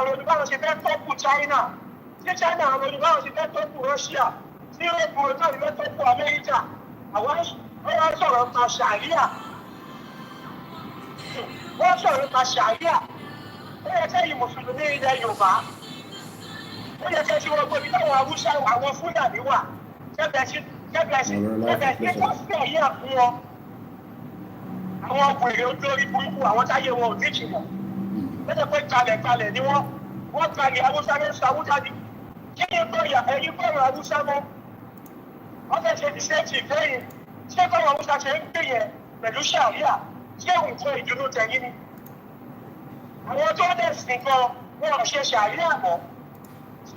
B: ronú báwọn ṣe fẹ́ tọ́pù China tí China ronú báwọn ṣe fẹ́ tọ́pù Russia tí Europe ronú báwọn ṣe fẹ́ tọ́pù Amẹ́ríkà àwọn wọ́n sọ̀rọ̀ nípa ṣàríà wọ́n sọ̀rọ̀ nípa ṣàríà ó yẹ kẹ́yìn mùsùlùmí ilẹ̀ Yorùbá ó yẹ kẹ́ tí wọ́n gbé ibi táwọn Haúsá àwọn Fúlàní wà kẹ́bẹ̀ẹ́ sí kọ́sìtẹ̀ yíyà fún wọn àwọn ọkùnrin olórí burúkú àwọn táyé wọn ò ní jìnnà lọ́jọ́ pé kalẹ̀ ni wọ́n kalẹ̀ Haúsá ní Haúsá ní kí ni gbọ́yà ẹ̀yìn bọ́ọ̀rọ̀ Haúsá mọ́ wọ́n fẹ́ ṣe ti ṣéètì ìfẹ́yìn ṣé bọ́ọ̀rọ̀ Haúsá ṣe ń gbé yẹn pẹ̀lú ṣàríà ṣé òun fún ìdùnnú tẹ̀yìn ni àwọn tó dẹ̀ sí gan wọn ò ṣe ṣàríà mọ́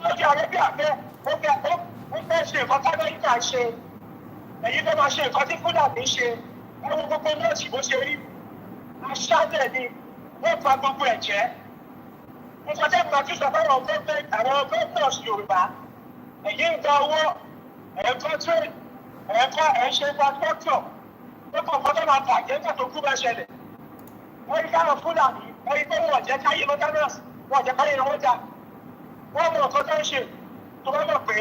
B: lọ́jọ́ Arabia fẹ́ ó fẹ́ ṣe nǹkan tábẹ́yìntà ṣe èyí tó máa ṣe nǹkan tí Fúlàní ṣe ẹwọ́n gbogbo nọ́ọ̀sì bó ṣe rí aṣáájẹ̀ ni wọ́n fa gbogbo ẹ̀ jẹ́ nǹkan tẹ́ máa tún sọ fáwọn àwọn gọ́ọ̀nọ̀sì Yorùbá èyí ń gba owó ẹ̀kọ́ trade ẹ̀kọ́ ẹ̀ṣẹ̀ infrastructure lọ́kọ̀ nǹkan tó máa bàjẹ́ nígbà tó kú bá ṣẹlẹ̀ wọ́n rí káwọn Fúlàní ẹ̀rí pé wọ́n jẹ́ káyé mọ́tánọ́ọ̀sì wọ́n jẹ́ káyé wọn dà wọ́n mọ nǹkan tó ń ṣe tó bá mọ̀ pé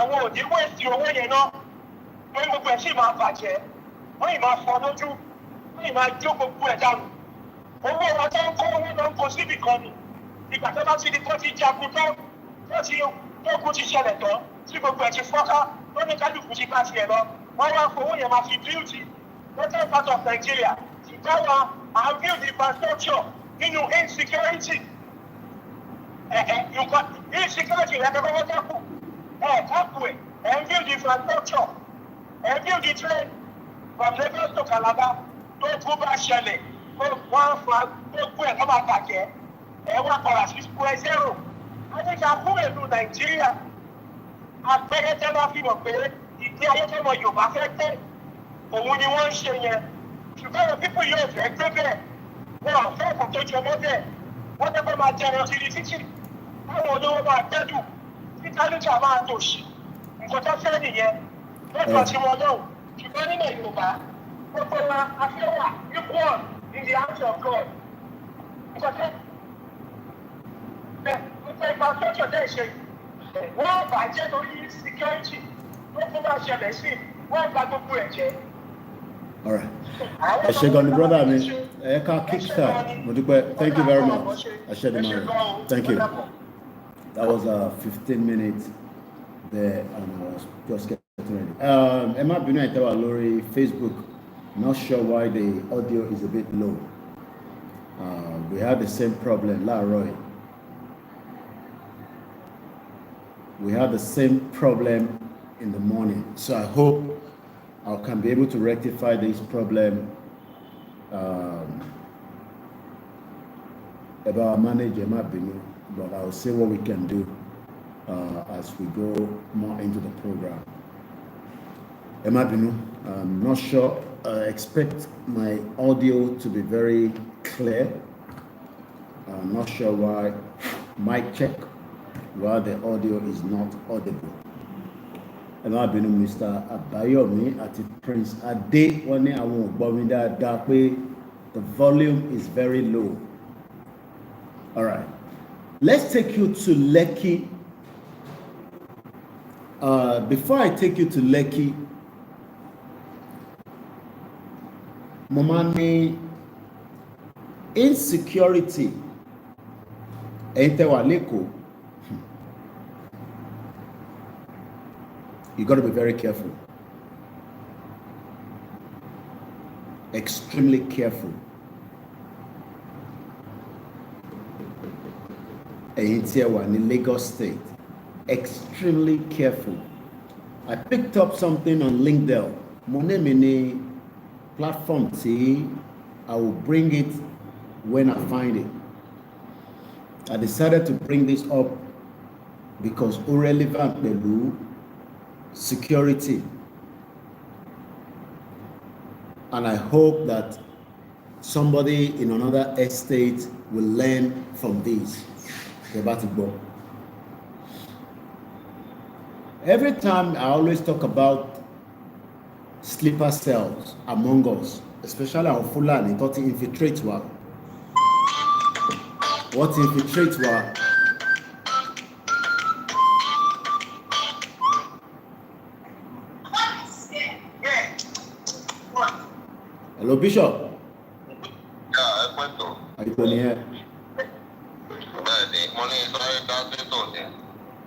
B: àwọn òní wẹ̀sì owó yẹn náà wọ́n gbogbo ẹ̀ sì máa bàjẹ́ wọ́n yìí máa fọ́ lójú wọ́n yìí máa jó gbogbo ẹ̀ dànù owó wọn tó ń kó owó lọ ń kó síbì kan ni ìgbà tó bá ti di tó ti jagun tán tó kú ti ṣẹlẹ̀ tán tí gbogbo ẹ̀ ti fọ́ká tó ní kálukú ti bá tiẹ̀ lọ wọ́n wá fowó yẹn máa fi bíútì northern part of Nigeria ti dáwà à ń build infrastructure nínú insecurity insecurity rẹ̀ kẹ́kọ̀ọ́ wọ́n dákù kápù ẹ̀ ń build infrastructure ẹ̀ ń build train from Lagos to Calabar tó kú bá ṣẹlẹ̀ wọ́n fa gbogbo ẹ̀ kọ́ máa bàjẹ́ ẹ̀ wá padà sí square zero adéjà fún ìlú Nàìjíríà àpẹẹrẹ tẹ́ bá fi mọ̀ pé ìdí ayé tọ́mọ Yorùbá fẹ́ tẹ́ òun ni wọ́n ń ṣe yẹn ṣùgbọ́n àwọn pípọ̀ yóò fẹ́ gbé bẹ́ẹ̀ wọn ò fẹ́ kò tó jọmọ́ bẹ́ẹ̀ wọ́n tẹ́ fẹ́ máa jẹun kiri títì táwọn olówó máa tẹ́dù tí kálíjà máa tòṣì nǹkan tó fẹ́ nìyẹn lọ́jọ́ tí wọ́n lọ́wọ́ ṣùgbọ́n nílẹ̀ Yorùbá gbogbo wa afẹ́wà equal in the hands of God nǹkan tó gbogbo infrastructure dẹ́ ṣe wọ́n bàjẹ́ lórí security tó kún bá ṣẹlẹ̀ sí wọ́n gba gbogbo ẹ̀ jẹ́.
A: All right. I shake on the brother, man. Eka kickstart. Thank you very much. I share the man. Thank you. That was 15 minutes there, and I was just getting ready. Emma Binu Itewa Lori, Facebook. Not sure why the audio is a bit low. We had the same problem, La Roy. We had the same problem in the morning. So I hope I can be able to rectify this problem about manager Mabinu, but I'll see what we can do as we go more into the program. Mabinu, I'm not sure. I expect my audio to be very clear. I'm not sure why. Mic check while the audio is not audible. And I've been Mr. Abayomi at Prince Ade. One day I won't bother that way. The volume is very low. All right. Let's take you to Lekki. Before I take you to Lekki, Momani, insecurity. You got to be very careful. Extremely careful. In Lagos State. Extremely careful. I picked up something on LinkedIn. Monemini platform. See, I will bring it when I find it. I decided to bring this up because it's relevant pẹ̀lú security, and I hope that somebody in another estate will learn from this. Every time I always talk about sleeper cells among us, especially our Fulani, what infiltrates wa. What infiltrates wa. Hello, Bishop. Are you going here?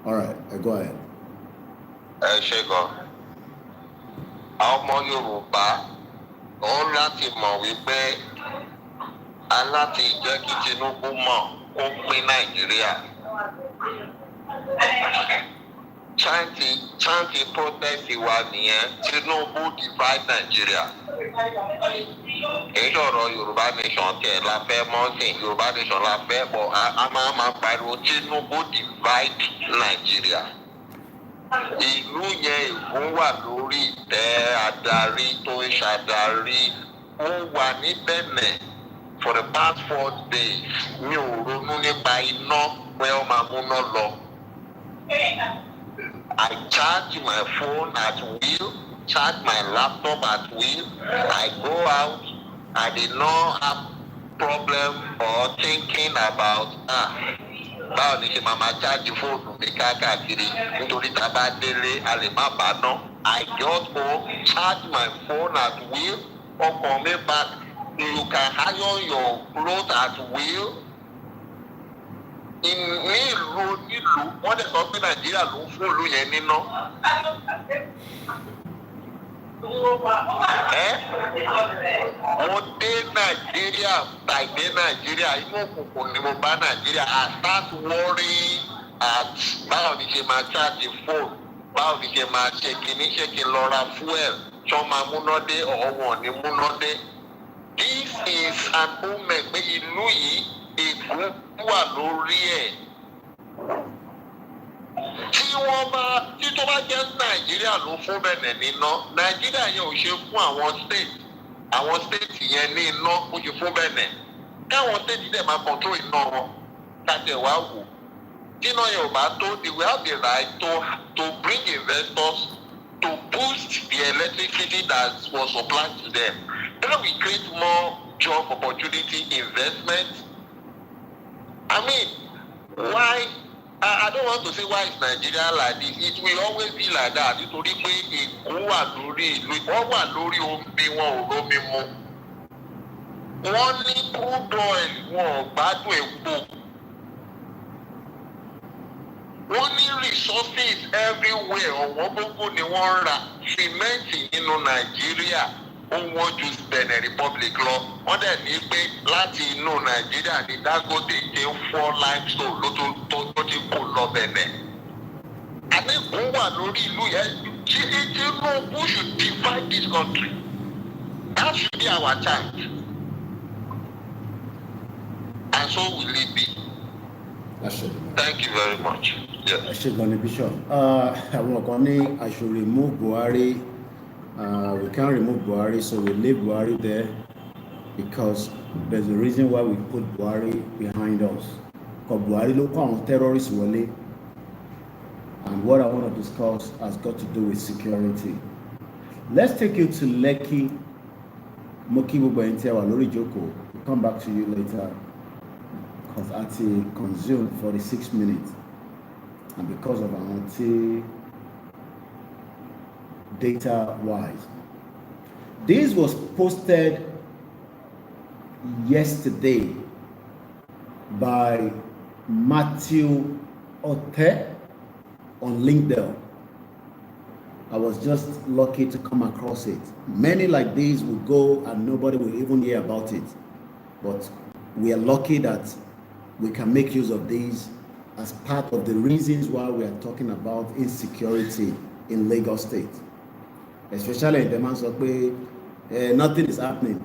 A: All right, go ahead.
C: Ọmọ Yorùbá ó láti mọ̀ wípé aláti jẹ́ kí Tinubu mọ̀ kó pín Nàìjíríà. Chanti protest wa nìyẹn, Tinubu divide Nàìjíríà. Èyí ọ̀rọ̀ Yorùbá nation tẹ̀ la fẹ́ mọ́ sí Yorùbá nation la fẹ́ bọ̀ a máa pariwo Tinubu divide Nàìjíríà. Ìlú yẹn ìfún wà lórí ìtẹ́ adarí tó ń ṣàdarí ó wà ní Benin for the past 4 days. Mi ò ronú nípa iná pé ó máa múná lọ. I charge my phone at will, charge my laptop at will. I go out, I did not have problem or thinking about báwo ni ṣe máa máa ṣáàjì fóònù mi káàkiri nítorí tá a bá délé a lè má bàá ná. I just go charge my phone at will. Ọkàn mi bá you can iron your clothes at will. Ní ìlú nílùú wọ́n dẹ̀ sọ pé Nàìjíríà ló ń fún ìlú yẹn níná. Mo dé Nàìjíríà tàìdé Nàìjíríà inú òkùnkùn ni mo bá Nàìjíríà. I start worrying at báwo ni ṣe máa charge phone, báwo ni ṣe máa ṣe kìíní ṣe kí n lọ ra fuel tí wọ́n máa múná dé ọ̀wọ́n ní múná dé. This is an omen pé ìlú yìí ègún wà lórí ẹ̀. Tí tó bá jẹ́ Nàìjíríà ló fún Benin níná, Nàìjíríà yẹn ò ṣe fún àwọn state yẹn ní iná ó ṣe fún Benin. Káwọn state dẹ̀ máa control iná wọn kájẹ̀ wá wò. Tí iná yẹn ò bá tó, they will have the right to bring investors to boost the electricity that was supplied to them. Then we create more job opportunity, investment. I mean, why? I don't want to say why is Nigeria like this. It will always be like that. Nítorí pé ègún wà lórí ìlú, wọ́n wà lórí omi wọn ò rómi mu. Wọ́n ní crude oil wọn ò gbádùn epo. Wọ́n ní resources everywhere ọ̀wọ́n gbogbo ni wọ́n ń ra. Sìmẹ́ǹtì nínú Nàìjíríà ó wọ́n ju Benin Republic lọ. Wọ́n dẹ̀ ní pé láti inú Nàìjíríà ní Dangote ti ń fọ́ limestone ló tó ti kó lọ Benin. Àdéhùn wà lórí ìlú yẹn. Tinubu should divide this country. That should be our chance. And so will it be. Thank you very much.
A: I should go to Bishop. Àwọn kan ní I should remove Buhari. We can't remove Buhari, so we leave Buhari there because there's a reason why we put Buhari behind us. Because Buhari ló kó àwọn terrorists wọlé. And what I want to discuss has got to do with security. Let's take you to Lekki. Moki gbogbo ẹni tí ẹ wà lórí ìjókòó. We'll come back to you later because I consumed 46 minutes. And because of our data wise. This was posted yesterday by Matthew Ote on LinkedIn. I was just lucky to come across it. Many like these will go and nobody will even hear about it. But we are lucky that we can make use of these as part of the reasons why we are talking about insecurity in Lagos State. Especially in the months of where nothing is happening.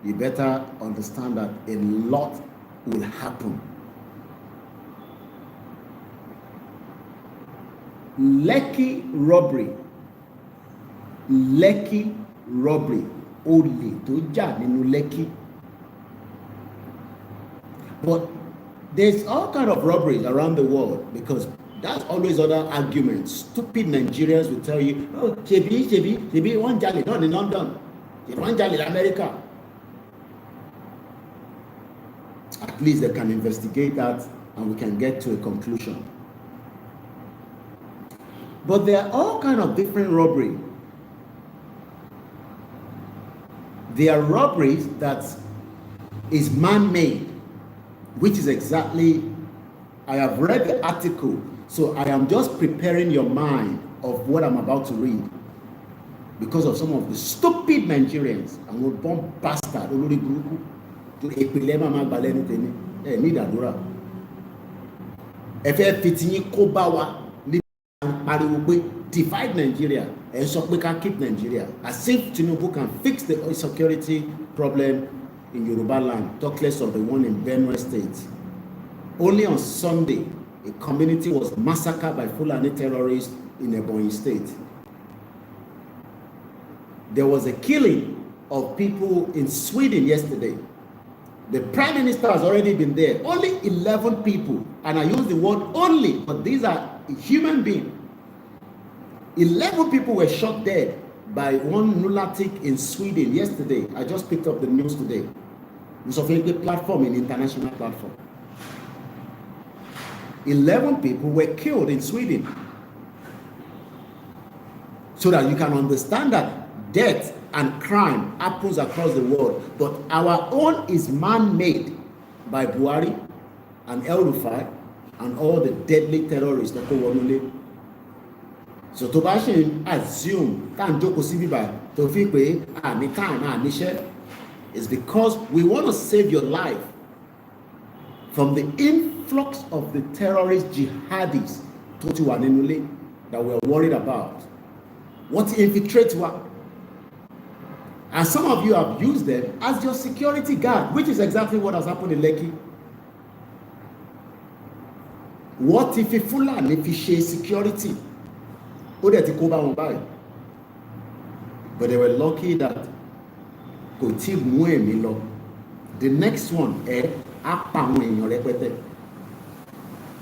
A: You better understand that a lot will happen. Lekki Robbery. Lekki Robbery. Olè tó jà nínú Lekki. But there's all kind of robberies around the world because that's always other arguments. Stupid Nigerians will tell you, oh, Shebi, one jolly, not in London. One jolly in America. At least they can investigate that and we can get to a conclusion. But there are all kind of different robbery. There are robberies that is man-made, which is exactly, I have read the article, so I am just preparing your mind of what I'm about to read because of some of the stupid Nigerians and will bomb bastard olórí burúkú to èpèlè máa gbà lẹ́nu tèmi ní ìdádúrà ẹ fẹ́ fi tiyín kó bá wa ní pariwo pé divide Nigeria ẹ sọ pé ká keep Nigeria as if Tinubu can fix the insecurity problem in Yoruba land, talk less of the one in Benue State. Only on Sunday, a community was massacred by Fulani terrorists in Ebonyi State. There was a killing of people in Sweden yesterday. The Prime Minister has already been there. Only 11 people, and I use the word only, but these are human beings. 11 people were shot dead by one lunatic in Sweden yesterday. I just picked up the news today. It's of a platform, an international platform. 11 people were killed in Sweden. So that you can understand that death and crime happens across the world. But our own is man-made by Buhari and El-Rufai and all the deadly terrorists that go on. So to assume is because we want to save your life from the influx of the terrorist jihadis that we're worried about. What infiltrate what? And some of you have used them as your security guard, which is exactly what has happened in Lekki. What if a Fulani fish security? But they were lucky that the next one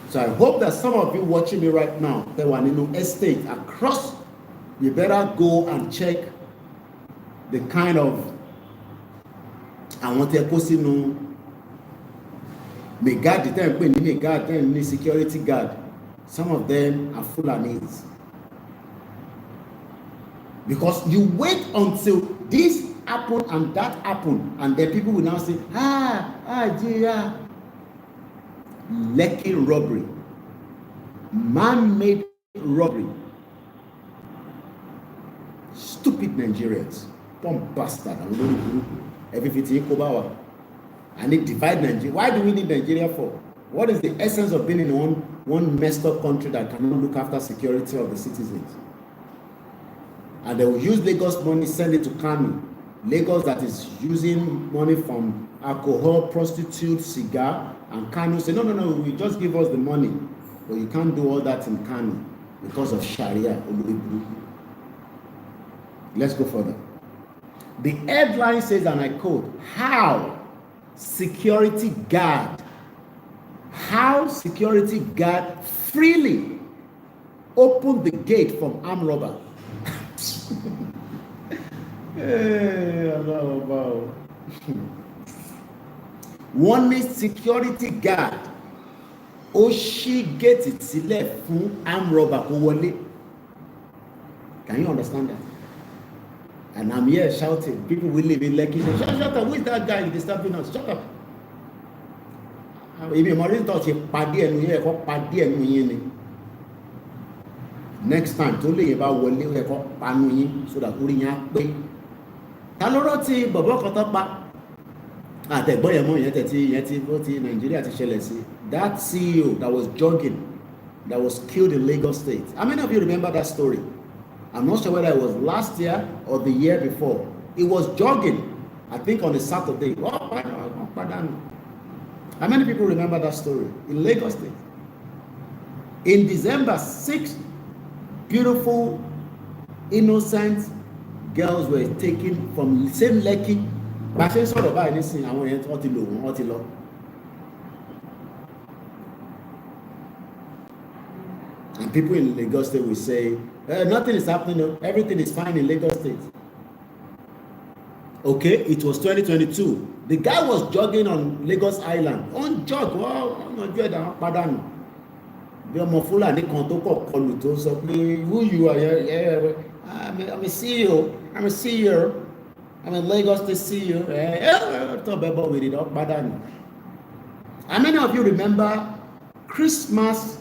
A: so I hope that some of you watching me right now, there were no estate across, you better go and check the kind of security guard. Some of them are Fulanis. Because you wait until this happen and that happen, and then people will now say, yeah. Lekki robbery, man-made robbery. Stupid Nigerians, bomb bastard, everything Kobawa. And they divide Nigeria. Why do we need Nigeria for? What is the essence of being in one messed up country that cannot look after security of the citizens? And they will use Lagos money, send it to Kano. Lagos that is using money from alcohol, prostitutes, cigar, and Kano say, no, you just give us the money. But you can't do all that in Kano because of Sharia. Let's go further. The headline says, and I quote, how security guard freely opened the gate from armed robber. One is security guard. She gets it sílẹ̀ fún armed robber kó wọlé. Can you understand that? And I'm here shouting. People will live in Lekki. Shut up! Who is that guy disturbing us? Shut up! If you're thought you paddy and next time, tó lè bá wọlé ó yẹ kó panu yín so that orí yín á pé. Ta ló rántí bọ̀bọ̀ kan tó pa? Àtẹ̀gbọ́n yẹn mọ́ yẹn ti Nàìjíríà ti ṣẹlẹ̀ sí. That CEO that was jogging, that was killed in Lagos State. How many of you remember that story? I'm not sure whether it was last year or the year before. It was jogging, I think on a Saturday. How many people remember that story? In Lagos State. In December 6th, beautiful, innocent girls were taken from same Lekki. But she sort of buy anything. I want to what low. And people in Lagos State will say, nothing is happening. No. Everything is fine in Lagos State. Okay, it was 2022. The guy was jogging on Lagos Island. On jog, wow, no good. Pardon. Bí ọmọ Fúlàní kan tó kọ̀ kọlù tó sọ pé who you are, yeah, I'm a CEO. I'm a CEO. I'm a Lagos State CEO. Talk about with it. Pardon. How many of you remember Christmas?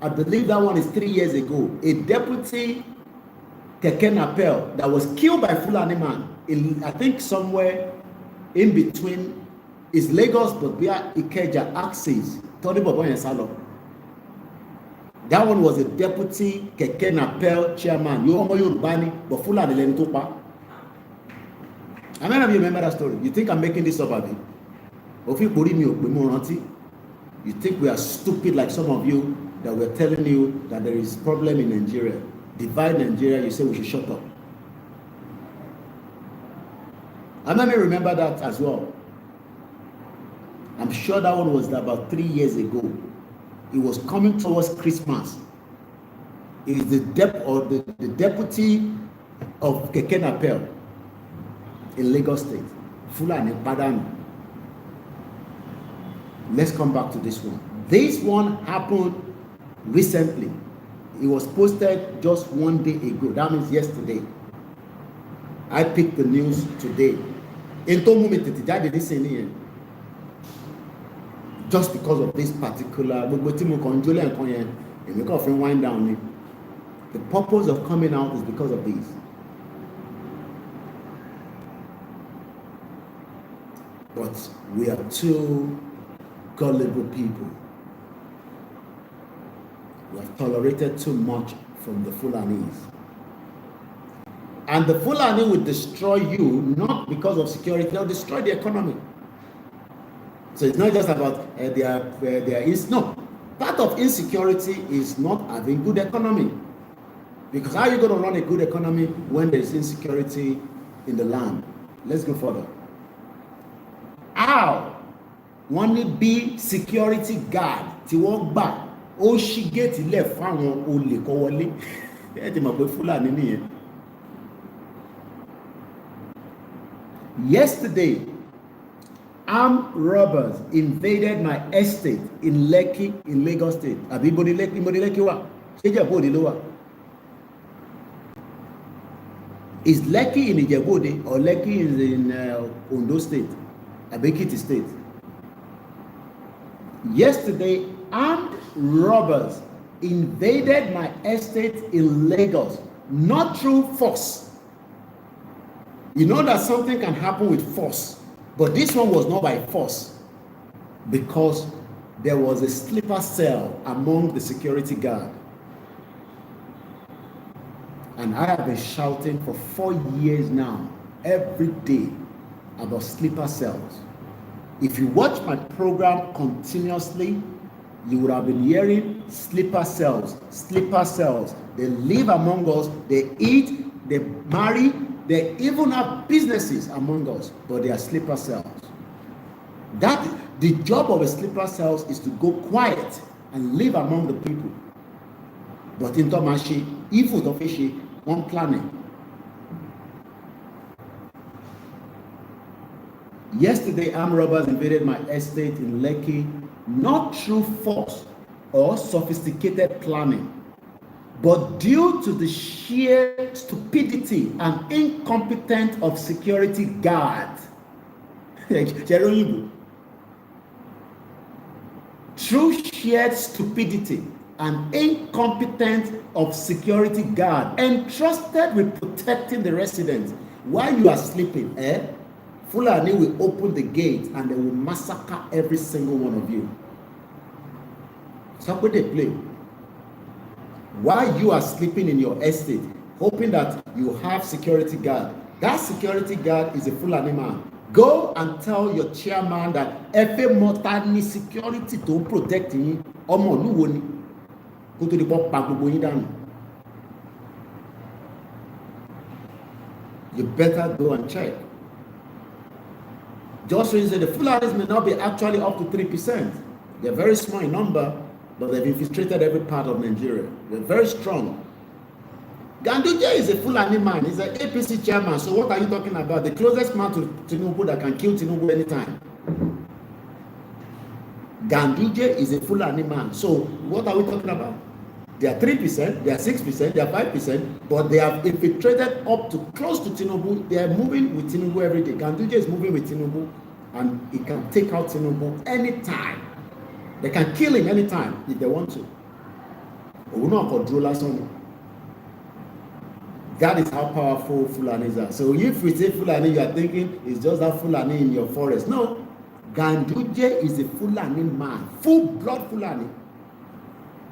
A: I believe that one is 3 years ago. A deputy Keke Napel that was killed by Fulani man in, I think, somewhere in between is Lagos, but where Ikeja axis. Tony Bobo and Salo. That one was a deputy Keke Napel chairman. You almost Yorubani, but Fulani Leni Topa. How many of you remember that story? You think I'm making this up, Abi? You think we are stupid like some of you that we're telling you that there is problem in Nigeria. Divide Nigeria, you say we should shut up. How many remember that as well? I'm sure that one was about 3 years ago. It was coming towards Christmas. It is the deputy of Keke Napel in Lagos State. Fulani Padang. Let's come back to this one. This one happened recently. It was posted just 1 day ago. That means yesterday. I picked the news today. Just because of this particular, wind down. The purpose of coming out is because of this. But we are too gullible people. We have tolerated too much from the Fulanis. And the Fulani will destroy you not because of security, they'll destroy the economy. So it's not just about no. Part of insecurity is not having good economy. Because how are you going to run a good economy when there is insecurity in the land? Let's go further. How? Only be security guard to walk back. Oh, she get left fáwọn olè kó wọlé. Ẹ ti mọ̀ pé Fúlàní nìyẹn. Yesterday, armed robbers invaded my estate in Lekki, in Lagos State. Àbí ibo ni Lekki wà? Ṣé Ìjẹ̀bú-Òde ló wà? Is Lekki in Ìjẹ̀bú-Òde or Lekki is in Ondo State? Àbí Ekiti State? Yesterday, armed robbers invaded my estate in Lagos, not through force. You know that something can happen with force, but this one was not by force because there was a sleeper cell among the security guard. And I have been shouting for 4 years now, every day, about sleeper cells. If you watch my program continuously, you would have been hearing sleeper cells, sleeper cells. They live among us, they eat, they marry, they even have businesses among us, but they are sleeper cells. The job of a sleeper cell is to go quiet and live among the people. But in Tomashi, if of one planet. Yesterday, armed robbers invaded my estate in Lekki, not through force or sophisticated planning, but due to the sheer stupidity and incompetence of security guards. Through sheer stupidity and incompetence of security guard entrusted with protecting the residents while you are sleeping, Fulani will open the gate and they will massacre every single one of you. So what they play? While you are sleeping in your estate, hoping that you have security guard, that security guard is a Fulani man. Go and tell your chairman that every mortal security to protect you. you better go and check. Just so you say the Fulanis may not be actually up to 3%. They're very small in number, but they've infiltrated every part of Nigeria. They're very strong. Ganduje is a Fulani man. He's an APC chairman. So what are you talking about? The closest man to Tinubu that can kill Tinubu anytime. Ganduje is a Fulani man. So what are we talking about? They are 3%, they are 6%, they are 5%, but they have infiltrated up to close to Tinubu. They are moving with Tinubu every day. Ganduje is moving with Tinubu, and he can take out Tinubu anytime. They can kill him anytime if they want to. That is how powerful Fulanis are. So if we say Fulani, you are thinking it's just that Fulani in your forest. No, Ganduje is a Fulani man, full-blood Fulani,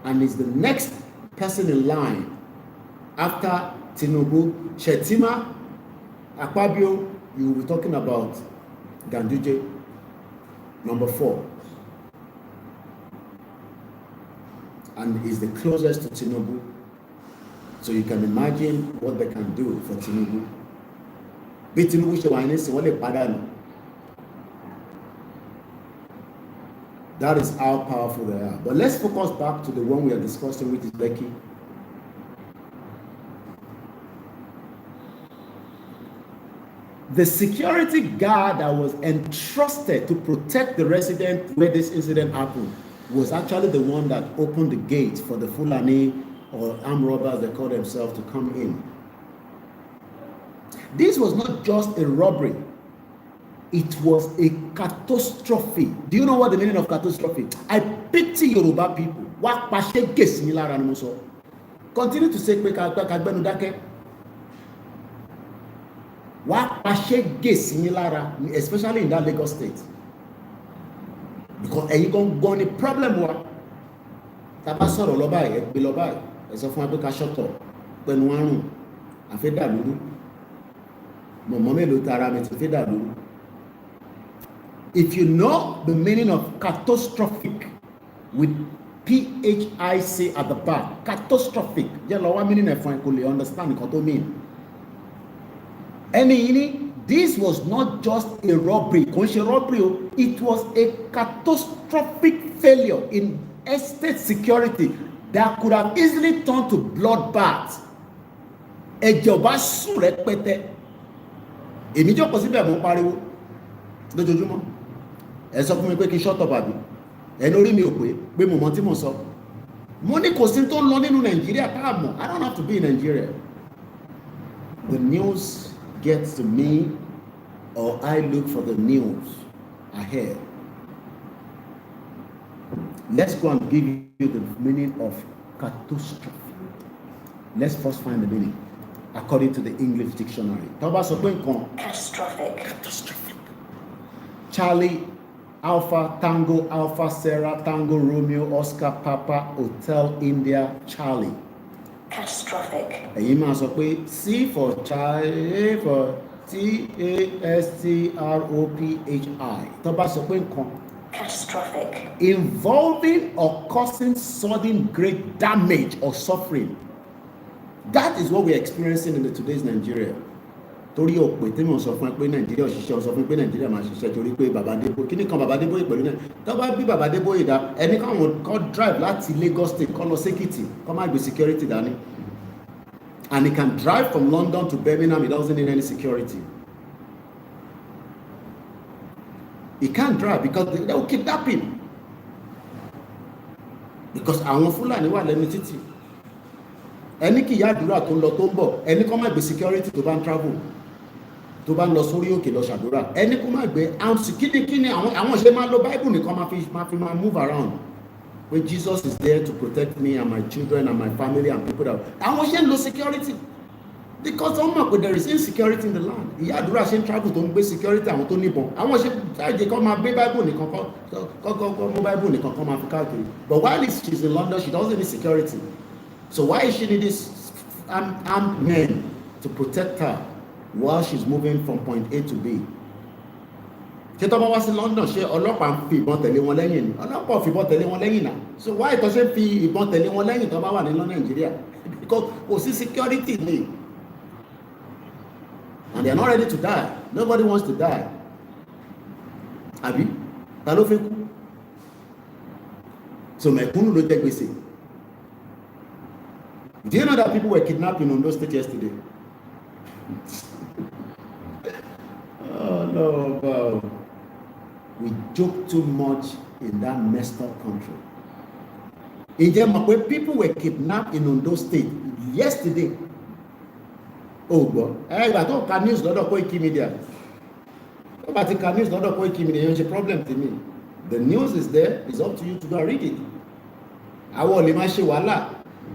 A: and is the next person in line after Tinubu. Shetima, Akpabio, you will be talking about Ganduje, number 4. And is the closest to Tinubu. So you can imagine what they can do for Tinubu. Bí Tinubu ṣe wà ní ìsìn wọ́n lè pàdánù. That is how powerful they are. But let's focus back to the one we are discussing, which is Lekki. The security guard that was entrusted to protect the resident where this incident happened was actually the one that opened the gate for the Fulani or armed robbers, they call themselves, to come in. This was not just a robbery. It was a catastrophe. Do you know what the meaning of catastrophe? I pity Yoruba people. Continue to say, especially in that Lagos state. Because you going to go any problem wa. Tabasoro lobai, bilobai. Ẹ̀sọ́ fún abẹ́ka ṣọ́tọ̀ pẹ̀lú àrùn àfẹ́dàlúrú mọ̀mọ́ mélòó tara mi ti fẹ́dàlúrú. If you know the meaning of catastrophic with PHIC at the back, catastrophic, jẹ́ lọ́wọ́ meaning ẹ̀fọn kò lè understand nǹkan tó mean. This was not just a robbery, kò ń ṣe robbery, it was a catastrophic failure in estate security that could have easily turned to bloodbath. Ẹ̀jọba sùn rẹpẹtẹ. Èmi jókòó síbẹ̀ mo pariwo lójoojúmọ́. Ẹ sọ fún mi pé kí n shut up àbí. Ẹ lórí mi ò pé mo mọ tí mo sọ. Mo ní kò sí tó ń lọ nínú Nàìjíríà tá a mọ̀. I don't have to be in Nigeria. The news gets to me, or I look for the news ahead. Let's go and give you the meaning of catastrophe. Let's first find the meaning according to the English dictionary. Catastrophic. Charlie, Alpha, Tango, Alpha, Sarah, Tango, Romeo, Oscar, Papa, Hotel, India, Charlie.
D: Catastrophic.
A: Èyí máa sọ pé C for Charlie, A for TASTROPHI. Tó bá sọ pé nǹkan
D: catastrophic,
A: involving or causing sudden great damage or suffering. That is what we are experiencing in today's Nigeria. Torí òpè tí mo sọ fún ẹ pé Nàìjíríà òṣìṣẹ́ sọ fún pé Nàìjíríà máa ṣiṣẹ́ torí pé Baba Adébóyè kíní kan Baba Adébóyè pẹ̀lú náà tó bá bí Baba Adébóyè dá ẹni káwọn kan drive láti Lagos State kọ́ lọ sékìtì kọ́ má gbé security dání, and he can drive from London to Birmingham, he doesn't need any security. He can't drive because they will kidnap him. Because àwọn Fúlàní wà lẹ́nu títì. Ẹni kì í yàdúrà tó ń lọ tó ń bọ̀, ẹni kọ́ má gbé security tó bá ń travel, tó bá ń lọ sórí òkè lọ ṣàdúrà, ẹni kọ́ má gbé kíni àwọn ṣe máa lo Bible nìkan máa move around. When Jesus is there to protect me and my children and my family and people that àwọn ṣe ń lo security. Because there is insecurity in the land. Ìyá àdúrà ṣe ń travel tó ń gbé security àwọn tó níbọn. Àwọn ṣe ṣáàjì kan máa gbé Bible nìkan kọ́ mú Bible nìkan kan máa fi káàkiri. But while she's in London, she doesn't need security. So why is she need this armed men to protect her while she's moving from point A to B? Ṣé tó bá wá sí London ṣé ọlọ́pàá ń fi ìbọn tẹ̀lé wọn lẹ́yìn ni? Ọlọ́pàá ò fi ìbọn tẹ̀lé wọn lẹ́yìn náà. So why tó ṣe fi ìbọn tẹ̀lé wọn lẹ́yìn tó bá wà ní Nàìjíríà? Because kò sí security ni. and they are not ready to die. Nobody wants to die. Abi, ta ló fẹ́ kú? So mẹ̀kúnnù ló jẹ gbèsè. Do you know that people were kidnapped in Ondo State yesterday? Oh no, wow. We joke too much in that messed up country. When people were kidnapped in Ondo State yesterday. Oh God, I don't can news lọ́dọ̀ Koikimedia. But the can news lọ́dọ̀ Koikimedia, it's a problem to me. The news is there, it's up to you to go and read it.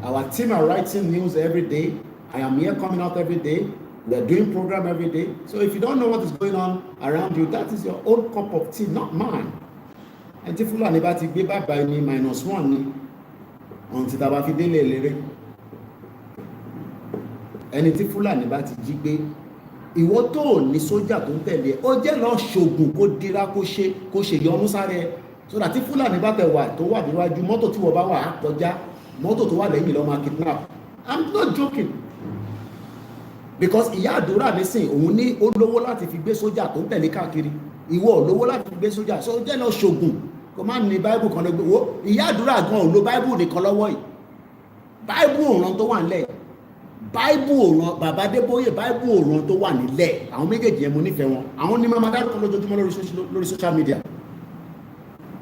A: Our team are writing news every day. I am here coming out every day. We are doing program every day. So if you don't know what is going on around you, that is your own cup of tea, not mine. And if Fulani bá ti gbé bàbá ni -1 ni, until tá bá fi délé eléré. Ẹni tí Fulani bá ti jí gbé, ìwọ tó ní sójà tó ń tẹ̀lé, ó jẹ́ lọ ṣògùn kó dira kó ṣe yọnu sáré. So that if Fulani bá tẹ̀ wà tó wà níwájú, mọ́tò tí wọ́n bá wà á kọjá, mọ́tò tó wà lẹ́yìn ló máa kidnap. I'm not joking. Because ìyá àdúrà nísìn òun ní ó lówó láti fi gbé sójà tó ń tẹ̀lé káàkiri, ìwọ ò lówó láti fi gbé sójà, so jẹ́ lọ ṣògùn kó má ní báíbù kan lọ́gbẹ̀ wo ìyá àdúrà gan ò lo báíbù nìkan lọ́wọ́ yìí, báíbù òràn tó wà nílẹ̀, báíbù òràn bàbá Adébóyè, báíbù òràn tó wà nílẹ̀, àwọn méjèèjì yẹn mo nífẹ̀ẹ́ wọn, àwọn ní máa dárúkọ lójoojúmọ́ lórí social media,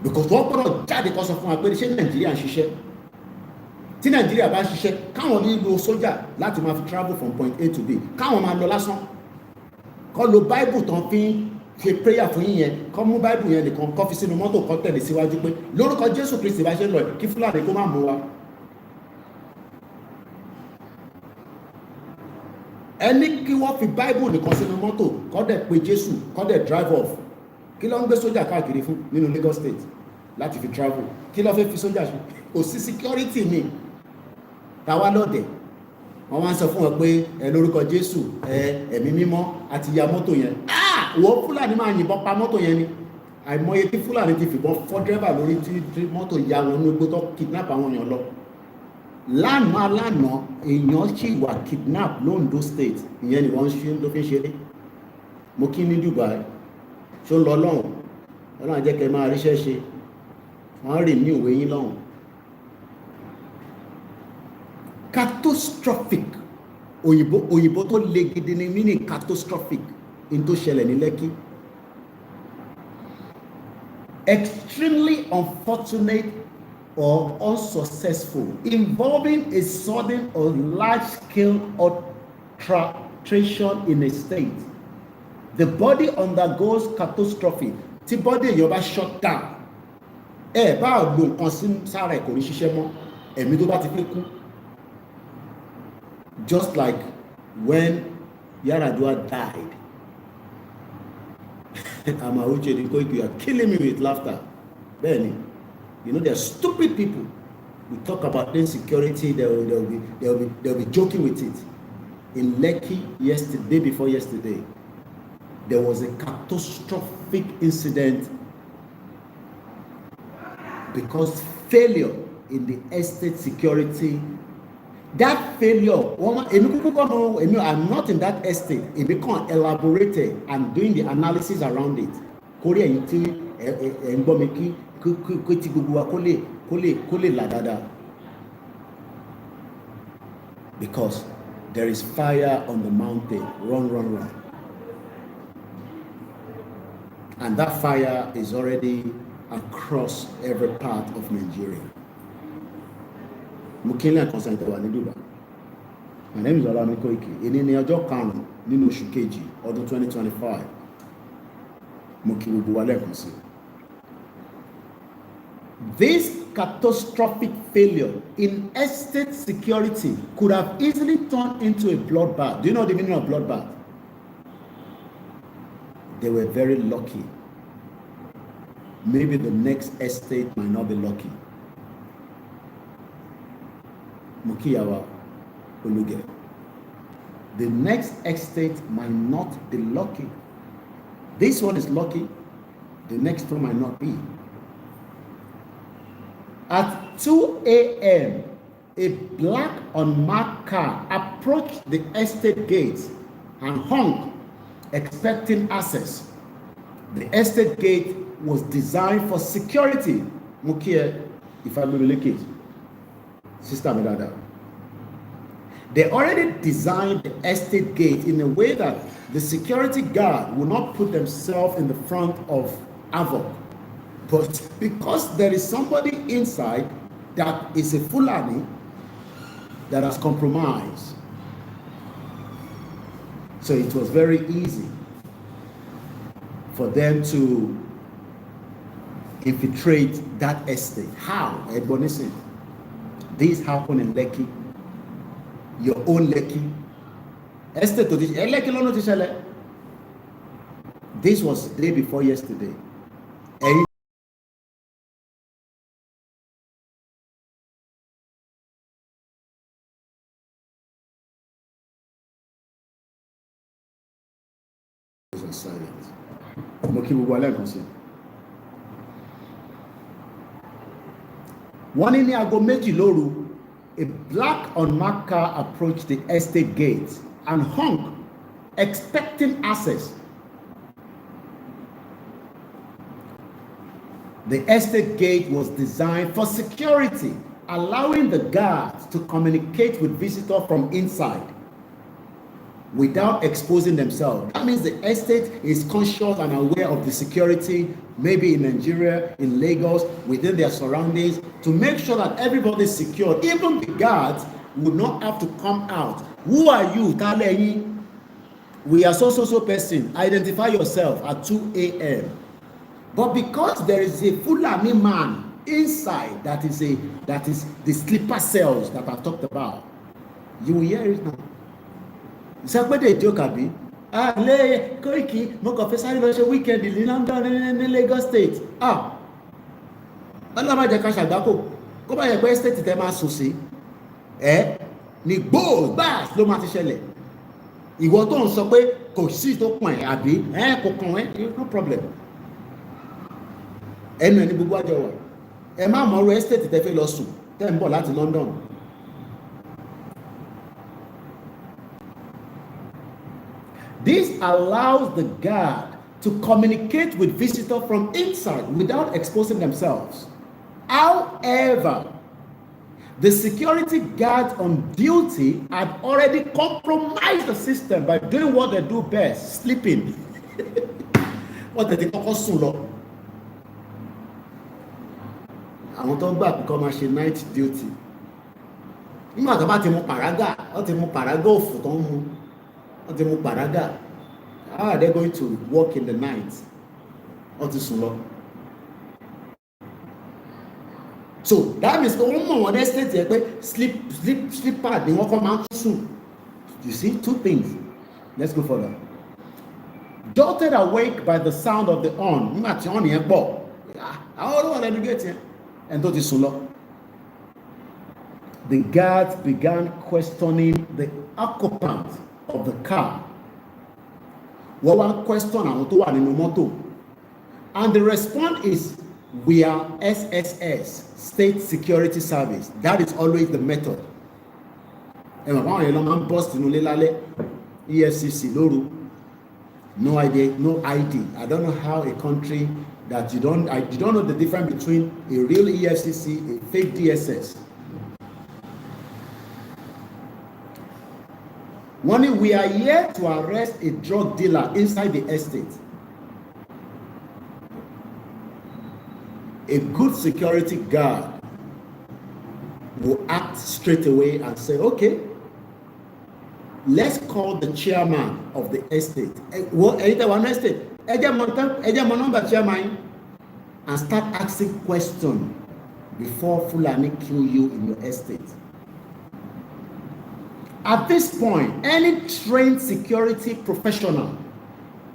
A: because wọ́n gbọ́dọ̀ jáde kó sọ fún wa pé ṣé Nàìjíríà ń ṣiṣẹ́, tí Nàìjíríà bá ṣiṣẹ́ káwọn nílò sójà láti máa fi travel from point A to B, káwọn máa lọ lásán, kọ́ lo báíbù tán fi ṣe prayer fún yín yẹn, kọ́ mú báíbù yẹn nìkan kọ́ fi sínú mọ́tò kọ́ tẹ̀lé síwájú pé lórúkọ Jésù Kristi bá ṣe ń lọ kí Fúlàní kó má mú wa. Ẹni kí wọ́n fi báíbù nìkan sínú mọ́tò kọ́ dẹ̀ pé Jésù kọ́ dẹ̀ drive off, kí ló ń gbé sójà káàkiri fún nínú Lagos State láti fi travel, kí ló fẹ́ fi sójà ṣe? Kò sí security ni tàwa lọ́dẹ̀. Wọ́n wá ń sọ fún wọn pé lórúkọ Jésù ẹ̀mí mímọ́ àti ya mọ́tò yẹn. Wọ́n Fúlàní máa yìnbọn pa mọ́tò yẹn ni. Àìmọye tí Fúlàní ti fìbọn fọ́ dírẹ́bà lórí tí mọ́tò ya wọn ní igbó tó kidnap àwọn èèyàn lọ. Lánàá èèyàn sì wà kidnap l'Ondo State, ìyẹn ni wọ́n ṣe ló fi ń ṣeré. Mo kí ní Dubai ṣó lọ lọ́hùn, Ọlọ́run jẹ́ kẹ́ máa ríṣẹ́ ṣe, wọ́n rìn ní òwe yín lọ́hùn. Catastrophic òyìnbó tó le gidi ni meaning catastrophic in tó ṣẹlẹ̀ ní Lekki. Extremely unfortunate or unsuccessful, involving a sudden or large-scale alteration in a state. The body undergoes catastrophe. Tí body èèyàn bá shut down, bá lo nǹkan sí sára ẹ̀ kò ní ṣiṣẹ́ mọ́, ẹ̀mí tó bá ti fẹ́ kú. Just like when Yaradua died. Amaruche de Koiki, you are killing me with laughter. Benny, you know, there are stupid people. We talk about insecurity, they'll be joking with it. In Lekki day before yesterday, there was a catastrophic incident because failure in the estate security. That failure, I'm not in that estate. It become elaborated and doing the analysis around it. Because there is fire on the mountain. Run. And that fire is already across every part of Nigeria. Mukile consent wa ní Dubai. My name is OLAYOMI KOIKI. Èní ní ọjọ́ 5 nínú oṣù kejì ọdún 2025. Mo kí gbogbo wa lẹ́ẹ̀kan sí. This catastrophic failure in estate security could have easily turned into a bloodbath. Do you know the meaning of bloodbath? They were very lucky. Maybe the next estate might not be lucky. Mukiyawa Oluge. The next estate might not be lucky. This one is lucky, the next one might not be. At 2 a.m., a black unmarked car approached the estate gates and honked expecting access. The estate gate was designed for security. Mukie, if I look it, Sister Medada. They already designed the estate gate in a way that the security guard will not put themselves in the front of havoc. But because there is somebody inside that is a Fulani that has compromised, so it was very easy for them to infiltrate that estate. How? Ebonisi. This happened in Lekki. Your own Lekki. Estate to this. Lekki. This was the day before yesterday. Silent. One in aago méjì lóru, a black unmarked car approached the estate gate and honked, expecting access. The estate gate was designed for security, allowing the guards to communicate with visitors from inside without exposing themselves. That means the estate is conscious and aware of the security, maybe in Nigeria, in Lagos, within their surroundings, to make sure that everybody is secure. Even the guards would not have to come out. Who are you? We are so person. Identify yourself at 2 a.m. But because there is a Fulani man inside that is the sleeper cells that I've talked about, you will hear it now. Ìsàpẹ́dẹ̀ ìjókà bí lé Koiki mo kàn fẹ́ sáré lọ ṣe weekend ní London ní Lagos State. Ọlọ́mọdé ká ṣàgbákò kó bá yẹ pé state tẹ máa sùn sí ní gbáàs ló máa ti ṣẹlẹ̀. Ìwọ tó ń sọ pé kò sí tó pọ̀ ẹ̀ àbí kò kàn no problem. Ẹnu ẹni gbogbo àjọ wà. Ẹ má mọ̀ ọ̀rọ̀ estate tẹ fẹ́ lọ sùn tẹ́ ń bọ̀ láti London. This allows the guard to communicate with visitors from inside without exposing themselves. However, the security guards on duty had already compromised the system by doing what they do best, sleeping. What did they call solo? Àwọn tó gbà kó máa ṣe night duty. Nígbà tó bá ti mú pàrágà, ó ti mú pàrágà òfò tó ń mú. How are they going to work in the night? So that means one estate sleep pad, they won't come out soon. You see, two things. Let's go further. Jolted awake by the sound of the horn. I don't want to get here. And that is so. The guards began questioning the occupant of the car. One question and the response is, we are SSS, State Security Service. That is always the method. EFCC, no idea, no ID. I don't know how a country that you don't know the difference between a real EFCC, a fake DSS. One, we are here to arrest a drug dealer inside the estate. A good security guard will act straight away and say, okay, let's call the chairman of the estate. Chairman, and start asking questions before Fulani kill you in your estate. At this point, any trained security professional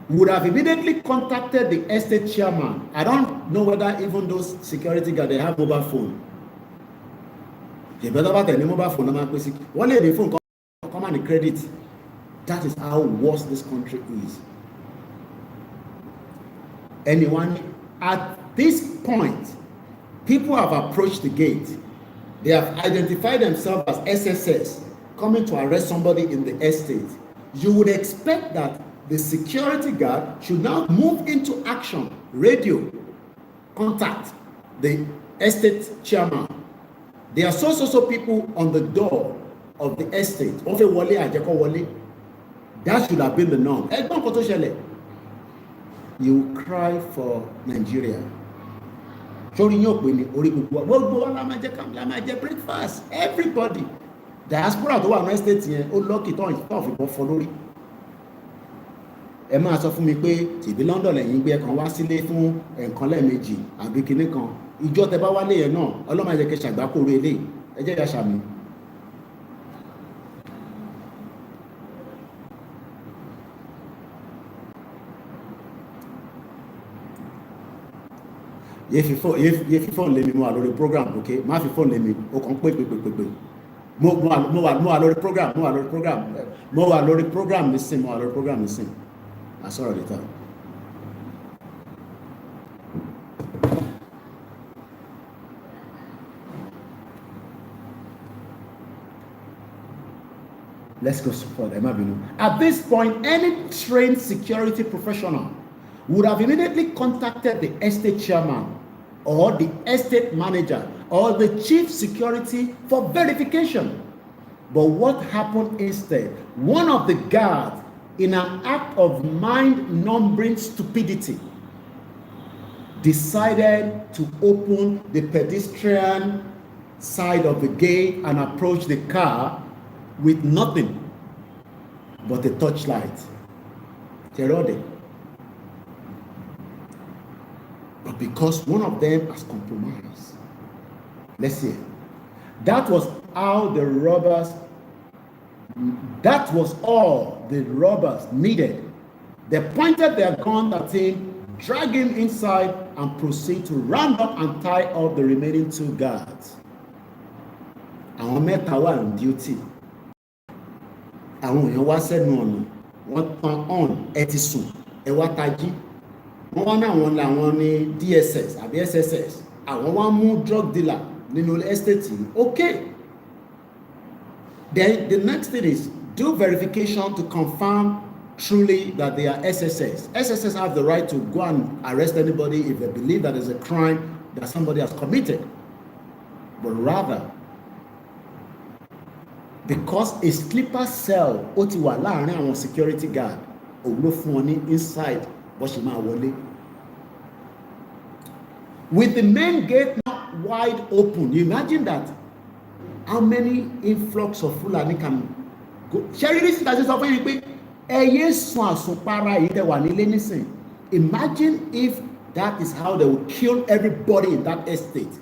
A: would have immediately contacted the estate chairman. I don't know whether even those security guards, they have mobile phone. They better have any mobile phone. One day the phone come and credit. That is how worse this country is. Anyone at this point, people have approached the gate. They have identified themselves as SSS, coming to arrest somebody in the estate. You would expect that the security guard should now move into action, radio, contact the estate chairman. There are so people on the door of the estate. That should have been the norm. You cry for Nigeria. Breakfast. Everybody. Diaspora tó wà ní estate yẹn ó lọ́kì tó ìfìbọn fọ lórí. Ẹ máa sọ fún mi pé tìbí London lẹ́yìn gbé ẹ̀kan wá sílé fún ẹ̀kan lẹ́ẹ̀mejì àbí kinní kan. Ìjọ tẹ bá wálé yẹn náà ọlọ́mọ ẹ̀jẹ̀ kẹsà àgbákòrò eléyìí ẹ jẹ́ ìyá sàmì. Ye fi phone lé mi mo wà lórí program, okay? Má fi phone lé mi o kàn pé mo wà lórí program nísìn. I saw it later. Let's go support them. At this point, any trained security professional would have immediately contacted the estate chairman or the estate manager or the chief security for verification. But what happened instead? One of the guards, in an act of mind-numbing stupidity, decided to open the pedestrian side of the gate and approach the car with nothing but a torchlight. Terode. But because one of them has compromised, let's see. That was all the robbers needed. They pointed their gun at him, drag him inside, and proceed to round up and tie up the remaining two guards. Àwọn mẹ́ta wà on duty. Àwọn èèyàn wá sẹ́nu ọ̀nà, wọ́n tan on, ẹ ti sùn, ẹ wá tají. Wọ́n wá náà wọn làwọn ní DSS àbí SSS. Àwọn wá mú drug dealer nínú estate. Okay. Then the next thing is do verification to confirm truly that they are SSS. SSS have the right to go and arrest anybody if they believe that there's a crime that somebody has committed. But rather, because a sleeper cell ó ti wà láàrin àwọn security guard, òun ló fún wọn ní inside bó ṣe máa wọlé. With the main gate now wide open, you imagine that how many influx of Fulani can go. Sherry, this is sọ fún yín pé ẹyẹ sun àsùnpara yìí tẹ́ wà nílé nísìn. Imagine if that is how they will kill everybody in that estate.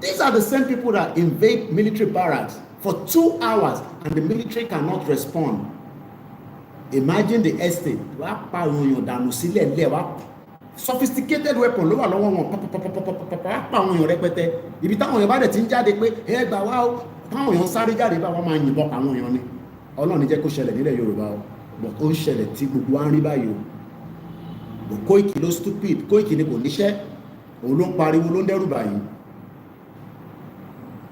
A: These are the same people that invade military barracks for 2 hours and the military cannot respond. Imagine the estate. Wàá pa àwọn èèyàn dànù sílẹ̀ lẹ̀ wá. Sophisticated weapon ló wà lọ́wọ́ wọn. Wàá pa àwọn èèyàn rẹpẹtẹ. Ibi táwọn èèyàn bá dẹ̀ ti ń jáde pé ẹ gbà wá o. Táwọn èèyàn sáré jáde bá wọn máa yìnbọn pa àwọn èèyàn ni. Ọlọ́run ní jẹ́ kó ṣẹlẹ̀ nílẹ̀ Yorùbá o. But ó ń ṣẹlẹ̀ tí gbogbo wa ń rí báyìí o. But Koiki ló stupid. Koiki ni kò níṣẹ́. Òun ló ń pariwo ló ń dẹ́rù báyìí.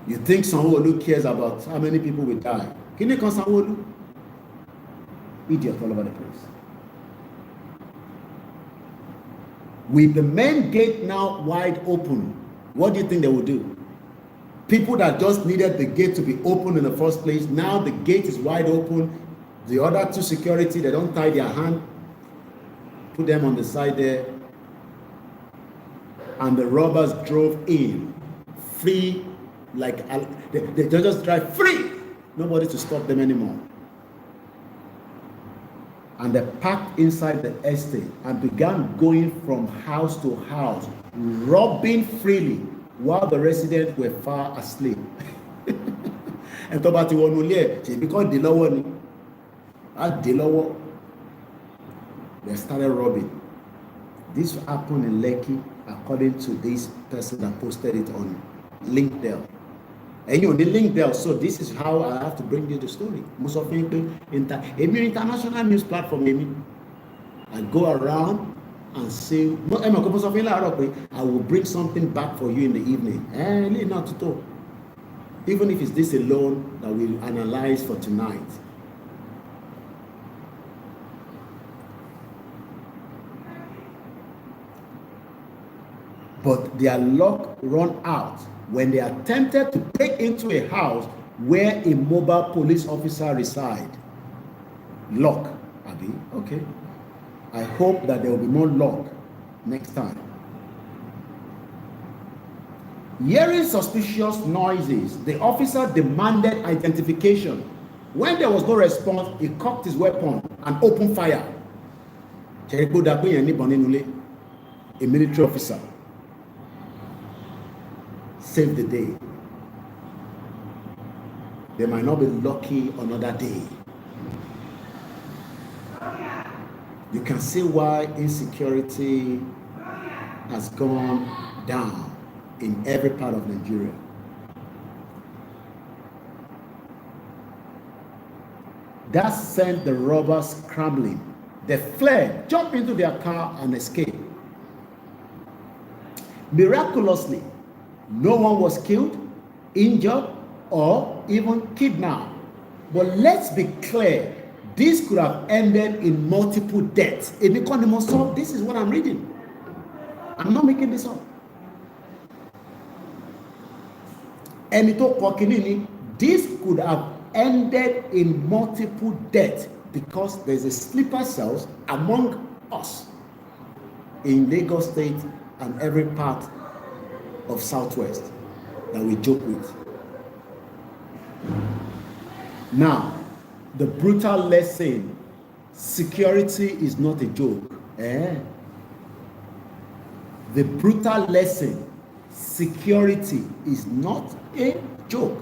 A: You think Sanwo-Olu cares about how many people will die? Kini kan Sanwo-Olu? Idiot all over the place. With the main gate now wide open, what do you think they will do? People that just needed the gate to be open in the first place, now the gate is wide open. The other two security, they don't tie their hand, put them on the side there, and the robbers drove in, free. Like they just drive free, nobody to stop them anymore. And they packed inside the estate and began going from house to house, robbing freely while the residents were far asleep. And tó bá ti wọnú ilé ẹ̀ ṣe bí kò dé lọ́wọ́ ni á dé lọ́wọ́. They started robbing. This happened in Lekki according to this person that posted it on LinkedIn. And you the link there. So this is how I have to bring you the story. Most of you international news platform. I go around and say, I will bring something back for you in the evening. Not to talk. Even if it's this alone that we'll analyze for tonight. but their luck run out when they attempted to break into a house where a mobile police officer reside. Luck, Abi, okay. I hope that there will be more luck next time. Hearing suspicious noises, the officer demanded identification. When there was no response, he cocked his weapon and opened fire. A military officer saved the day. They might not be lucky another day. You can see why insecurity has gone down in every part of Nigeria. That sent the robbers scrambling. They fled, jumped into their car and escaped. Miraculously, no one was killed, injured, or even kidnapped. But let's be clear, this could have ended in multiple deaths. This is what I'm reading. I'm not making this up. This could have ended in multiple deaths because there's a sleeper cells among us in Lagos State and every part of Southwest that we joke with. Now, the brutal lesson: security is not a joke. The brutal lesson: security is not a joke.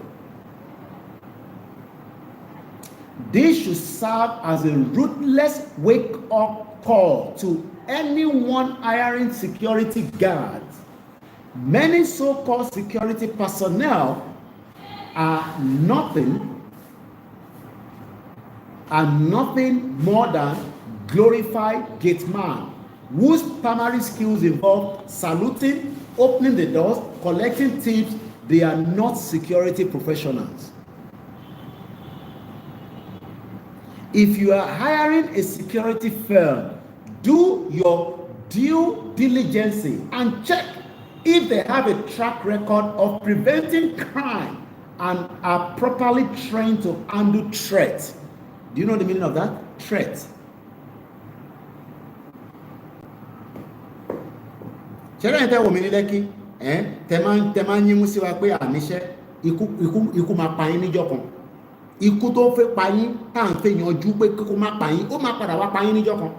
A: This should serve as a ruthless wake-up call to anyone hiring security guards. Many so-called security personnel are nothing more than glorified gate man whose primary skills involve saluting, opening the doors, collecting tips. They are not security professionals. If you are hiring a security firm, do your due diligence and check if they have a track record of preventing crime and are properly trained to handle threats. Do you know the meaning of that? Threat. Ṣẹ́rẹ́ ẹ̀tẹ́ wò mí ní Lẹ́kí, tẹ máa ń yín mú sí wa pé àníṣẹ́ ikú máa pa yín níjọ́ kan. Ikú tó fẹ́ pa yín tá à ń fẹ́ yanjú pé kókó má pa yín, ó máa padà wá pa yín níjọ́ kan.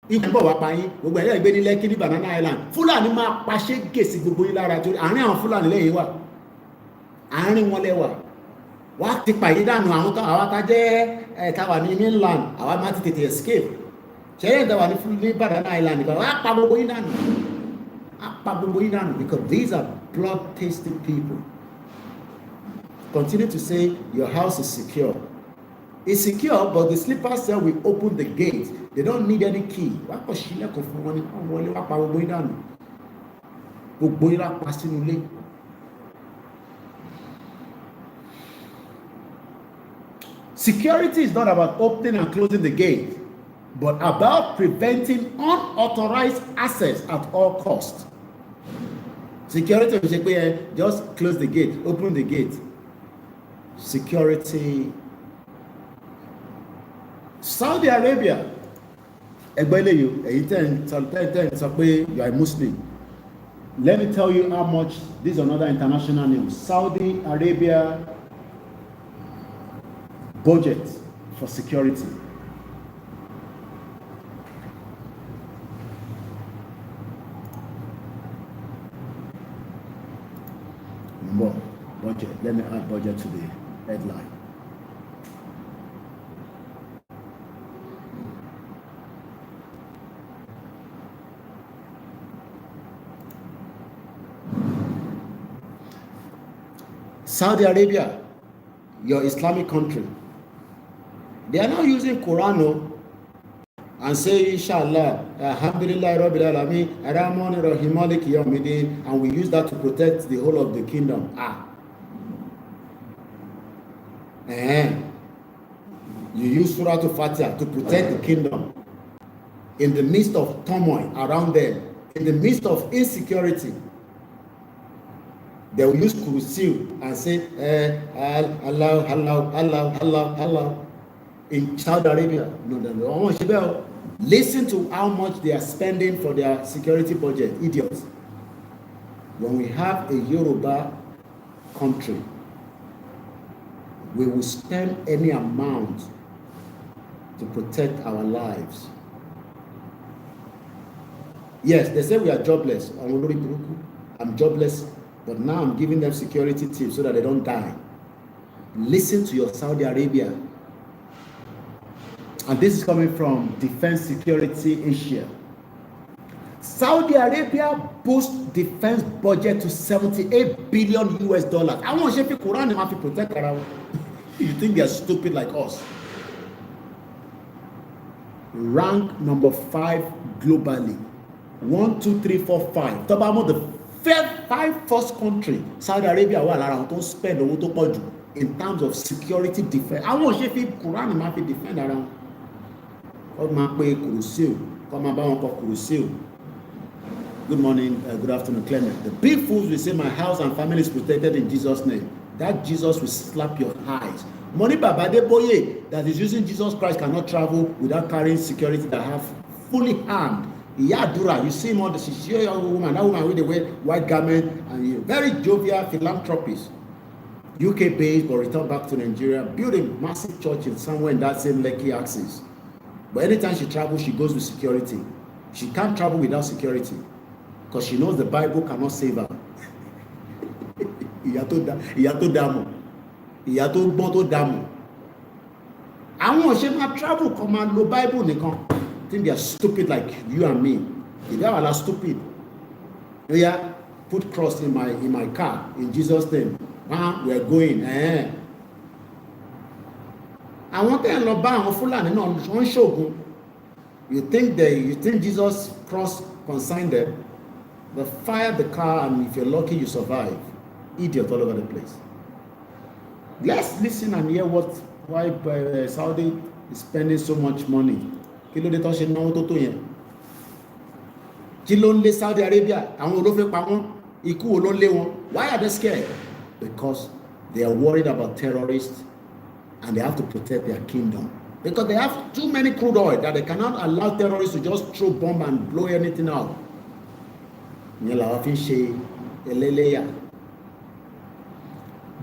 A: Ikú bọ̀ wá pa yín, gbogbo ẹ̀rẹ́ ìgbé ní Lẹ́kí ní Banana Island. Fúlàní máa paṣẹ́ gèsì gbogbo yín lára torí àárín àwọn Fúlàní lẹ́yìn wà. Àárín wọn lẹ́wà. Wá ti pàyé dànù àwọn àwa tá jẹ́ táwa ní mainland, àwa máa ti tètè escape. Ṣẹ́yìn táwa ní Banana Island nìkan, wá pa gbogbo yín dànù. Because these are blood-tasty people. Continue to say your house is secure. It's secure, but the sleeper cell will open the gate. They don't need any key. Security is not about opening and closing the gate, but about preventing unauthorized access at all costs. Security will say, just close the gate, open the gate. Security. Saudi Arabia, you are a Muslim. Let me tell you how much. This is another international news. Saudi Arabia budget for security. More budget. Let me add budget to the headline. Saudi Arabia, your Islamic country, they are now using Quran and say, Inshallah, Alhamdulillah, Rabbil Alamin, Ar-Rahman Ar-Rahim, Maliki Yawmiddin, and we use that to protect the whole of the kingdom. You use Surah Al-Fatiha to protect the kingdom in the midst of turmoil around them. in the midst of insecurity, they will use kursiyu and say, Allah, Allah, Allah, Allah, Allah. In Saudi Arabia, no. Listen to how much they are spending for their security budget, idiots. When we have a Yoruba country, we will spend any amount to protect our lives. Yes, they say we are jobless. I'm jobless, but now I'm giving them security tips so that they don't die. Listen to your Saudi Arabia. And this is coming from Defense Security Asia. Saudi Arabia boosts defense budget to 78 billion US dollars. I want to say Quran and have to protect around. You think they are stupid like us? Rank number 5 globally. 1, 2, 3, 4, 5. Talk about the 5 first country. Saudi Arabia wà lára àwọn tó spend owó tó pọ̀ jù in terms of security defense. I want to say Quran and have to defend around. Good morning, good afternoon, Clement. The big fools will say, my house and family is protected in Jesus' name. That Jesus will slap your eyes. Money Babade Boye that is using Jesus Christ cannot travel without carrying security that have fully armed. Iyadura, you see him on the Sicilian woman, that woman with the white garment, and very jovial philanthropist. UK based but returned back to Nigeria, building massive church in somewhere in that same Lekki axis. But anytime she travels, she goes with security. She can't travel without security because she knows the Bible cannot save her. Ìyà tó dààmú. Ìyà tó gbọ́n tó dààmú. Àwọn ṣe máa travel kò máa lo Bible nìkan. I think they are stupid like you and me. They are stupid. Yeah, put cross in my car in Jesus' name. We are going. Àwọn tẹ́ ń lọ bá àwọn Fúlàní náà wọ́n ṣògùn. You think Jesus cross consigned them? They fire the car and if you're lucky you survive. Idiot all over the place. Let's listen and hear why Saudi is spending so much money. Kí ló dé tó ṣe náwó tó yẹn? Kí ló ń lé Saudi Arabia? Àwọn olófẹ́ pa wọ́n, ikú wo ló ń lé wọn? Why are they scared? Because they are worried about terrorists. And they have to protect their kingdom because they have too many crude oil that they cannot allow terrorists to just throw bomb and blow anything out.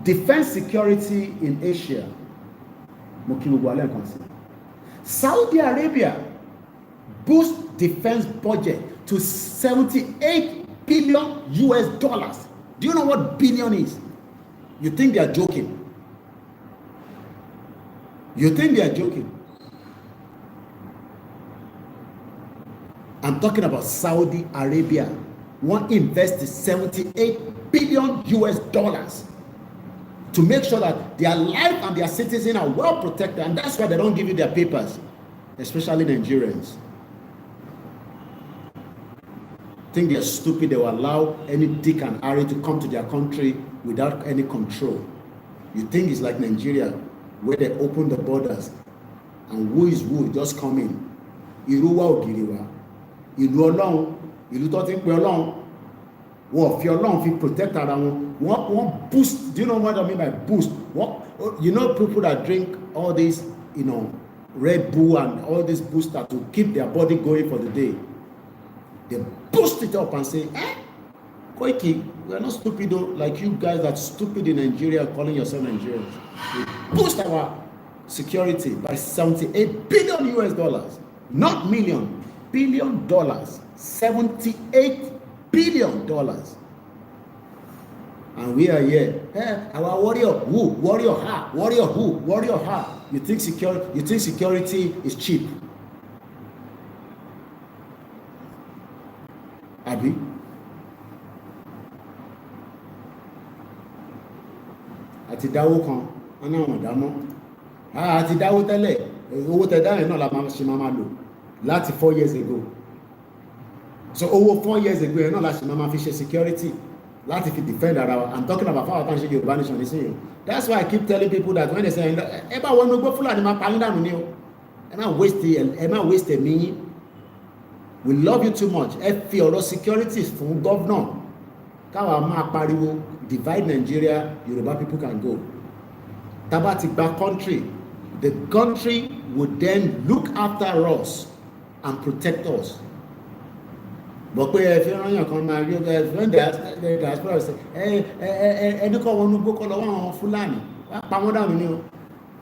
A: Defense security in Asia. Saudi Arabia boosts defense budget to 78 billion US dollars. Do you know what billion is? You think they are joking? You think they are joking? I'm talking about Saudi Arabia. One invested 78 billion US dollars to make sure that their life and their citizens are well protected, and that's why they don't give you their papers, especially Nigerians. Think they're stupid. They will allow any Dick and Harry to come to their country without any control. You think it's like Nigeria, where they open the borders and who is who just come in. Ìlú wa ògiri wa. Ìlú Ọlọ́run, ìlú tó ti ń pe Ọlọ́run. Wọ́n fi Ọlọ́run fi protect ara wọn. Wọ́n boost. Do you know what I mean by boost? You know people that drink all this, Red Bull and all this booster to keep their body going for the day. They boost it up and say, Koiki, we are not stupid though, like you guys that stupid in Nigeria calling yourself Nigerians. We boost our security by 78 billion US dollars, not million, billion dollars, 78 billion dollars. And we are here. Our warrior who, warrior ha, warrior who, warrior ha. You think security is cheap? Abi? Àti dáwó kan, wọ́n náà wọ̀n dámọ́. Àti dáwó tẹ́lẹ̀, owó tẹ́dáyẹ̀ náà la ṣe máa lò láti 4 years ago. So owó 4 years ago yẹn náà la ṣe máa fi ṣe security láti fi defend ara wa. I'm talking about fáwọn àtàǹṣe Yorùbá nation ní sìn yìí. That's why I keep telling people that when they say ẹ bá wọn gbọ́ Fúlàní máa pa yín dànù ni o. Ẹ má waste ẹ̀mí yín. We love you too much. Ẹ fi ọ̀rọ̀ security fún governor. Káwa máa pariwo divide Nigeria, Yoruba people can go. Tábà ti gba country, the country would then look after us and protect us. But pé ẹ fi rányàn kan máa rí ọgbẹ́ when the diaspora say ẹni kọ́ wọnú gbókọ́ lọ́wọ́ àwọn Fúlàní pa wọ́n dànù ní o.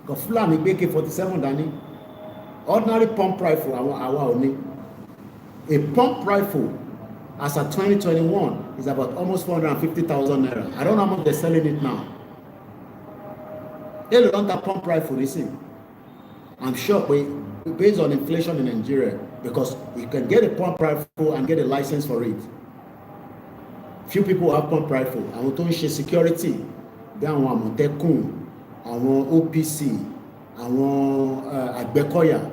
A: Kò Fúlàní gbé AK-47 dání. Ordinary pump rifle àwa ò ní. A pump rifle as of 2021 is about almost 450,000 naira. I don't know how much they're selling it now. They don't have pump rifle, listen. I'm sure based on inflation in Nigeria, because you can get a pump rifle and get a license for it. Few people have pump rifle. Àwọn tó ń ṣe security, bí àwọn Àmọ̀tẹ́kùn, àwọn OPC, àwọn Àgbẹ̀kọ̀yà.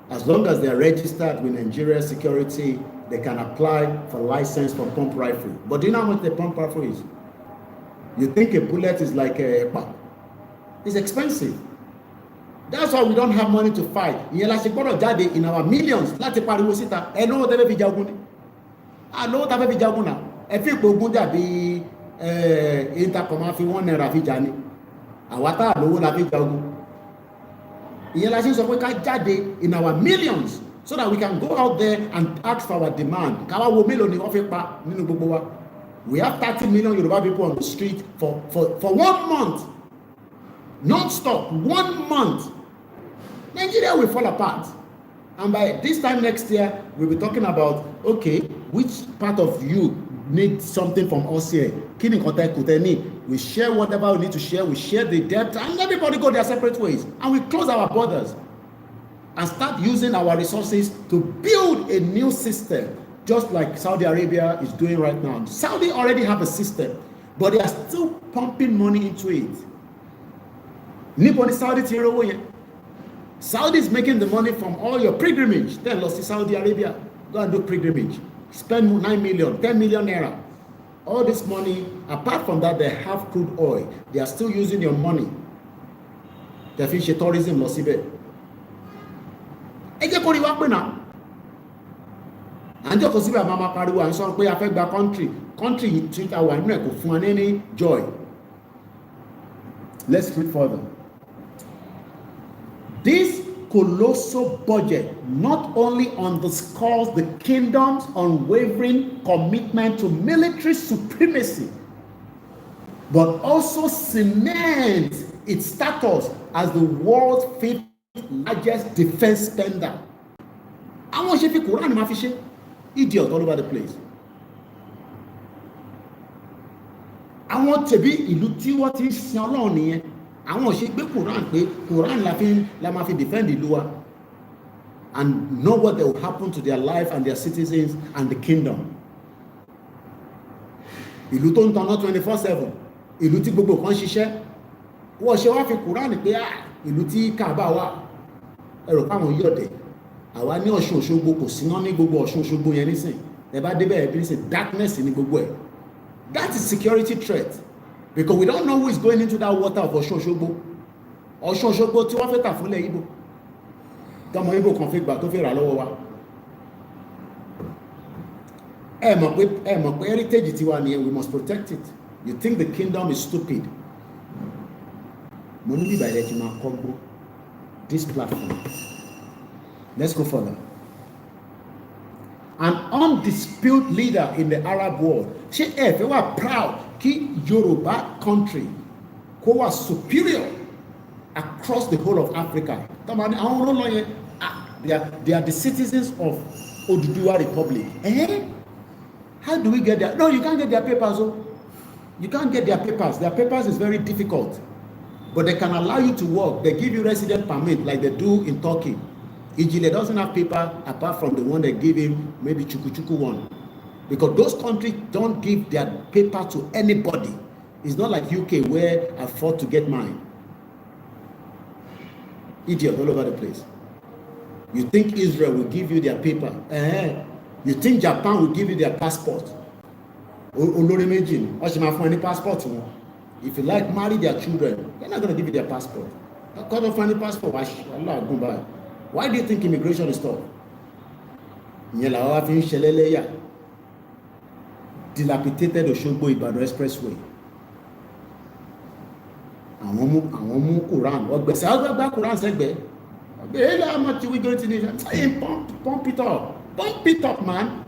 A: As long as they are registered with Nigeria security, they can apply for license for pump rifle. But do you know how much the pump rifle is? You think a bullet is like a pump? It's expensive. That's why we don't have money to fight. Ìyẹn la ṣe gbọ́dọ̀ jáde in our millions láti pariwo síta. Ẹ lówó tẹ́fẹ́ fi jagun ni. Lówó tẹ́fẹ́ fi jagun náà. Ẹ fi ipò ogun dàbí intercom máa fi £1 fi jà ni. Àwa tá lówó la fi jagun. Ìyẹn la ṣe sọ pé ká jáde in our millions so that we can go out there and ask for our demand. Káwá wo mélòó ni wọ́n fi pa nínú gbogbo wa. We have 30 million Yoruba people on the street for 1 month. Non-stop, 1 month. Nigeria will fall apart. And by this time next year, we'll be talking about, okay, which part of you need something from us here? We share whatever we need to share. We share the debt, and everybody go their separate ways. And we close our borders and start using our resources to build a new system, just like Saudi Arabia is doing right now. Saudi already have a system, but they are still pumping money into it. Nobody Saudi Tirowoye. Saudi is making the money from all your pilgrimage. Then lost to Saudi Arabia. Go and do pilgrimage. Spend 9 million, 10 million naira. All this money, apart from that, they have crude oil. They are still using your money. They finish tourism lost it. Ẹ jẹ́ kó rí wá pé náà. Àǹjọ́ kò síbẹ̀ máa pariwo à ń sọ pé a fẹ́ gba country yìí tí a wà nínú ẹ̀ kò fún wa ní joy. Let's read further. This colossal budget not only underscores the kingdom's unwavering commitment to military supremacy, but also cements its status as the world's fifth largest defense spender. Àwọn ṣe fi Quran máa fi ṣe idiot all over the place. Àwọn tẹ̀bí ìlú tí wọ́n ti ń sin Ọlọ́run nìyẹn. Àwọn ṣe gbé Quran pé Quran la máa fi defend ìlú wa, and know what will happen to their life and their citizens and the kingdom. Ìlú tó ń tanná 24/7, ìlú tí gbogbo kan ṣiṣẹ́. Wọ́n ṣe wá fi Quran pé ìlú tí Kaaba wà, ẹ̀rọ káwọn yọ̀dẹ̀. Àwa ní Ọ̀ṣun Òṣogbo kò síná ní gbogbo Ọ̀ṣun Òṣogbo yẹn nísìn. Ẹ bá débẹ̀ ẹ̀ bí nísìn darkness ní gbogbo ẹ̀. That is security threat. Because we don't know who is going into that water of Ọ̀ṣun Òṣogbo. Ọ̀ṣun Òṣogbo tí wọ́n fẹ́ tà fúnlẹ̀ Igbo. Tọmọ Igbo kan fi gbà tó fi rà lọ́wọ́ wa. Ẹ mọ̀ pé heritage tiwa nìyẹn, we must protect it. You think the kingdom is stupid? Mo ní bíbá ilẹ̀ tí máa kọ́ gbó. This platform. Let's go further. An undisputed leader in the Arab world. Ṣé ẹ fẹ́ wà proud kí Yorùbá country kó wà superior across the whole of Africa? Tọ́mọ ní àwọn olóńgbò yẹn, they are the citizens of Oduduwa Republic. How do we get there? No, you can't get their papers. Oh. You can't get their papers. Their papers is very difficult. But they can allow you to work. They give you resident permit like they do in Turkey. Ijile doesn't have paper apart from the one they give him, maybe Chukuchuku one. Because those countries don't give their paper to anybody. It's not like UK where I fought to get mine. Idiot all over the place. You think Israel will give you their paper? You think Japan will give you their passport? Olórí méjì ni, wọ́n ṣe máa fún ẹni passport wọn. If you like marry their children, they're not going to give you their passport. Cut off any passport. Why do you think immigration is tough? ìyẹn làwọn wá fi ń ṣẹlẹ́lẹ́yà dilapidated Òṣogbo Ìbàdàn expressway. àwọn mú Quran ọgbẹ̀sẹ̀ agbágbá Quran sẹ́gbẹ̀ẹ́ ọgbẹ̀ how much we going to need? Hey, pump it up man,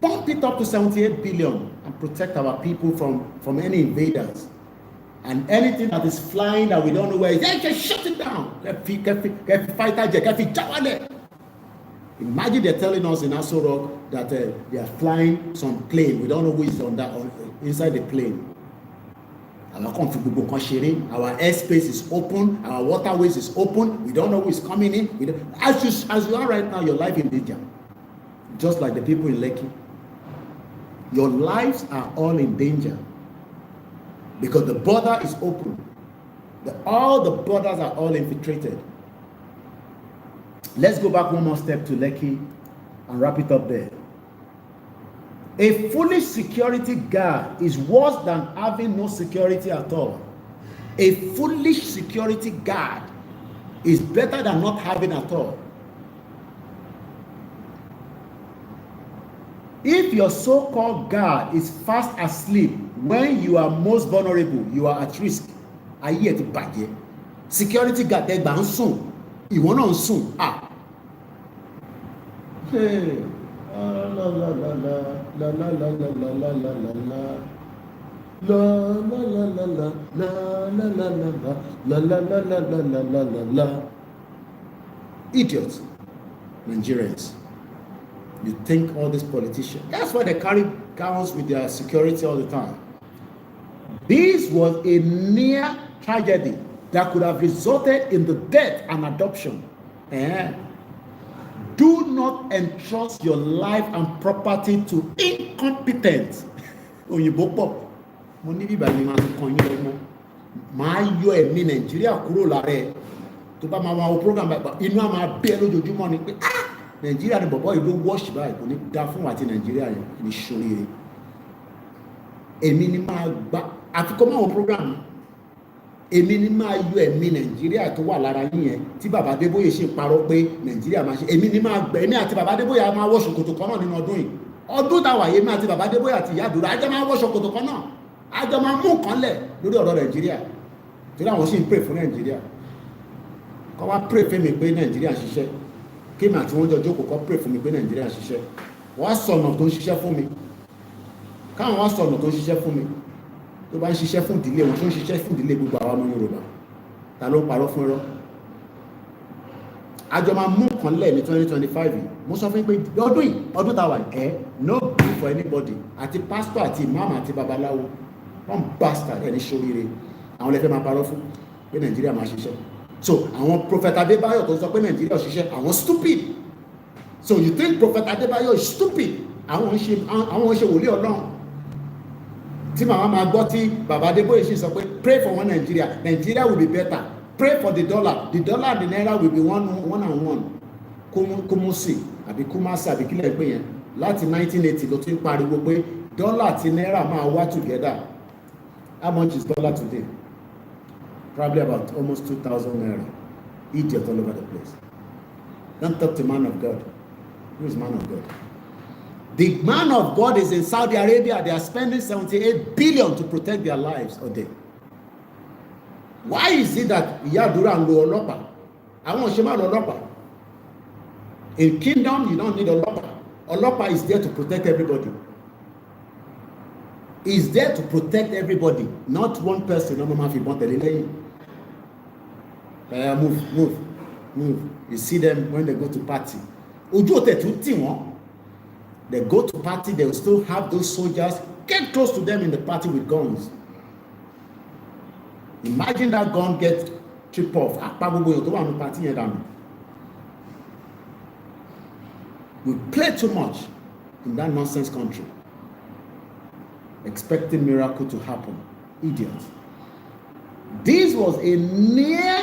A: pump it up to 78 billion and protect our people from any invaders and anything that is flying that we don't know where it is. Just shut it down. Fighter jet. Imagine they're telling us in Aso Rock that they are flying some plane. We don't know who is inside the plane. Our airspace is open. Our waterways is open. We don't know who is coming in. As you are right now, your life in danger. Just like the people in Lekki. Your lives are all in danger. Because the border is open. All the borders are all infiltrated. Let's go back one more step to Lekki and wrap it up there. A foolish security guard is worse than having no security at all. A foolish security guard is better than not having at all. If your so-called guard is fast asleep when you are most vulnerable, you are at risk. Ayé ẹ ti bàjẹ́. Security guard ẹ gbà ń sùn, ìwọ náà ń sùn. Idiots, Nigerians. You think all these politicians, that's why they carry gowns with their security all the time. This was a near tragedy that could have resulted in the death and adoption. Do not entrust your life and property to incompetent. Òyìnbó pọ̀, mo ní bíbá ni máa ń kan yín lọ́mọ. Máa yọ ẹ̀mí Nàìjíríà kúrò lára ẹ̀. Tó bá máa wá wo program báyìí, inú á máa bí ẹ lójoojúmọ́ ni pé Nàìjíríà ni bọ̀bọ́ ìlú wọ́ọ̀ṣì báyìí kò ní dá fún àti Nàìjíríà yẹn ní ṣoríire. Èmi ni máa gbá àfikún máa wo program. Èmi ni máa yọ ẹ̀mí Nàìjíríà tó wà lára yín yẹn tí bàbá Adébóyè ṣe parọ́ pé Nàìjíríà máa ṣe. Èmi ni máa gbẹ èmi àti bàbá Adébóyè á máa wọ ṣòkòtò kan náà nínú ọdún yìí. Ọdún táwa yìí èmi àti bàbá Adébóyè àti ìyá àdúrà àjọ máa wọ ṣòkòtò kan náà. Àjọ máa mú nǹkan lẹ̀ lórí ọ̀rọ̀ Nàìjíríà. Torí àwọn sì ń pray fún Nàìjíríà. Kọ́ wá pray fún mi pé Nàìjíríà ń ṣiṣẹ́. Kémi àti wọ́n jọ jókòó kọ́ pray fún mi pé Nàìjíríà ń ṣiṣẹ́. Wọ́n á sọ̀nà tó ń ṣiṣẹ́ fún mi. Káwọn wá sọ̀nà tó ń ṣiṣẹ́ fún mi. Tó bá ń ṣiṣẹ́ fún ìdílé wọn tó ń ṣiṣẹ́ fún ìdílé gbogbo àwọn ọmọ Yorùbá. Ta ló ń parọ́ fún irọ́? Àjọ máa mú nǹkan lẹ̀ ní 2025 yìí. Mo sọ fún yín pé ọdún tàwa no good for anybody. Àti pastor àti imam àti babaláwo. Wọ́n bastard ẹni ṣoríire. Àwọn lè fẹ́ máa parọ́ fún pé Nàìjíríà máa ṣiṣẹ́. So àwọn Prophet Adébáyọ̀ tó sọ pé Nàìjíríà ṣiṣẹ́, àwọn stupid. So you think Prophet Adébáyọ̀ is stupid? Àwọn ń ṣe wòlíì Ọlọ́run. Tí màmá máa gbọ́ tí bàbá Adébóyè ṣe sọ pé pray for one Nigeria will be better. Pray for the dollar and the naira will be one and one. Kumusi àbí Kumasi àbí kílẹ̀ pé yẹn láti 1980 ló ti ń pariwo pé dollar àti naira máa wá together. How much is dollar today? Probably about almost 2,000 naira. Idiot all over the place. Don't talk to man of God. Who is man of God? The man of God is in Saudi Arabia. They are spending 78 billion to protect their lives a day. Why is it that Iyadura and lo ọlọ́pàá? Àwọn òṣèlú máa lo ọlọ́pàá. In kingdom, you don't need ọlọ́pàá. Ọlọ́pàá is there to protect everybody. Is there to protect everybody, not one person. No man fi bọn tẹ̀lé lẹ́yìn. Move. You see them when they go to party. Ojú òtẹ̀ tún tì wọ́n. They go to party, they will still have those soldiers get close to them in the party with guns. Imagine that gun get tripped off. Party. We play too much in that nonsense country, expecting miracle to happen. Idiots. This was a near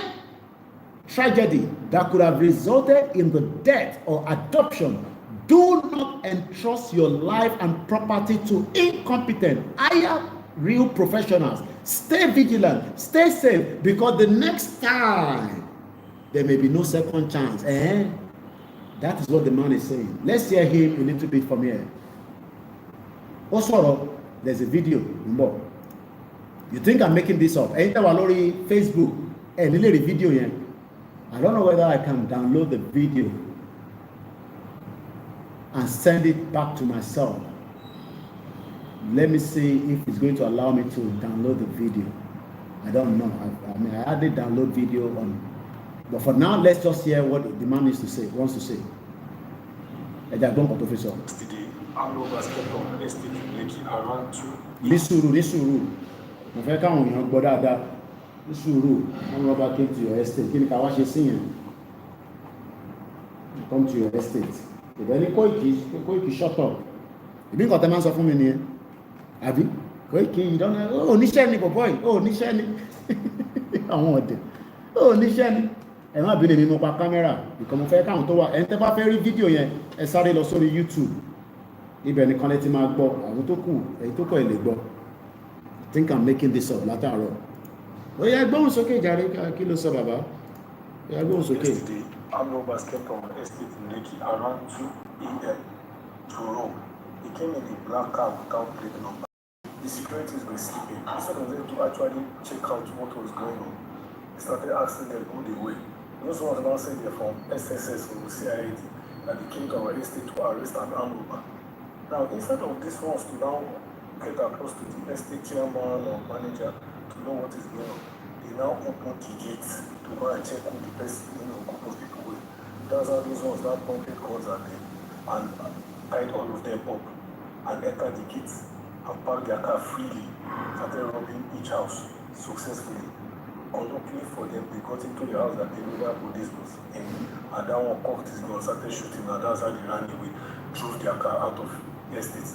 A: tragedy that could have resulted in the death or adoption. Do not entrust your life and property to incompetent. Hire real professionals. Stay vigilant. Stay safe, because the next time there may be no second chance. That is what the man is saying. Let's hear him a little bit from here. Also, there's a video. You think I'm making this up? Enter Walori Facebook and the video here. I don't know whether I can download the video and send it back to myself. Let me see if it's going to allow me to download the video. I don't know. I mean, I added download video on. But for now, let's just hear what the man wants to say.
E: Yesterday, Amlo basketball estate in Lekki around 2.
A: Nisuru. Mo fẹ́ káwọn èèyàn gbọ́ dáadáa. Nisuru, Amlo back came to your estate. Kí ni ká wá ṣe sí yẹn? Come to your estate. Ìbẹ̀ni Koiki shut up. Ìbí nǹkan tẹ́ máa ń sọ fún mi nìyẹn. Àbí? Koiki ìdáná. Oníṣẹ́ ni bọ̀bọ̀ yìí. Oníṣẹ́ ni. Àwọn ọ̀dẹ̀. Oníṣẹ́ ni. Ẹ má bínú mi mo pa kámẹ́rà ìkọ̀ mo fẹ́ káwọn tó wà ẹni tẹ́ bá fẹ́ rí fídíò yẹn ẹ sáré lọ sórí YouTube ibẹ̀ nìkan lẹ ti máa gbọ́ àwọn tó kù èyí tó kọ̀ ẹ̀ lè gbọ́. I think I'm making this up látàárọ̀. Ó yẹ gbóhùn sókè jàre kí ló sọ bàbá? Ó yẹ gbóhùn sókè.
E: Yesterday, Amlo basketball estate in Lekki around 2 a.m. to Rome. He came in a black car without plate number. The securities were sleeping. Instead of them to actually check out what was going on, he started asking them who they were. Those ones now said they're from SSS or CID, that they came to our estate to arrest an armed robber. Now, instead of these ones to now get across to the estate chairman or manager to know what is going on, they now open the gates to go and check who the person, group of people were. That's how these ones now pointed guns at them and tied all of them up and entered the gates and parked their car freely, started robbing each house successfully. Unluckily for them, they got into the house that they knew that police was in, and that one cocked his gun, started shooting, and that's how they ran away, drove their car out of the estate.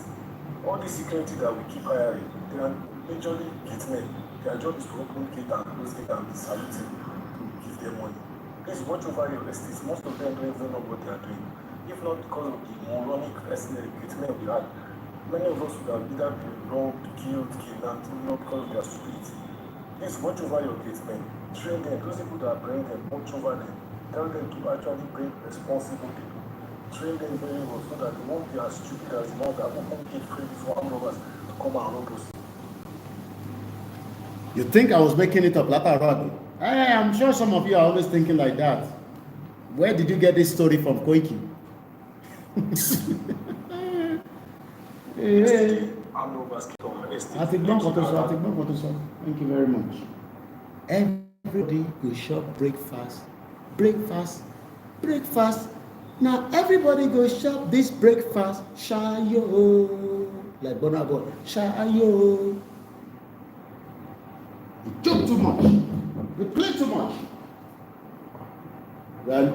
E: All the security that we keep hiring, they are majorly gatemen. Their job is to open gate and close gate and be saluting to give them money. Please watch over your estates. Most of them don't even know what they are doing. If not because of the moronic gatemen we had, many of us would have either been robbed, killed, kidnapped, not because of their stupidity. Please watch over your gatemen. Train them. Those people that bring them, watch over them. Tell them to actually bring responsible people. Train them very well so that they won't be as stupid as the ones that open gate free for armed robbers to come and rob us.
A: You think I was making it up, Latarado? I'm sure some of you are always thinking like that. Where did you get this story from, Koiki? Hey. Thank you very much. Everybody will shop breakfast. Now everybody go shop this breakfast. Shayo, like Bonago. Shayo. You joke too much. You play too much.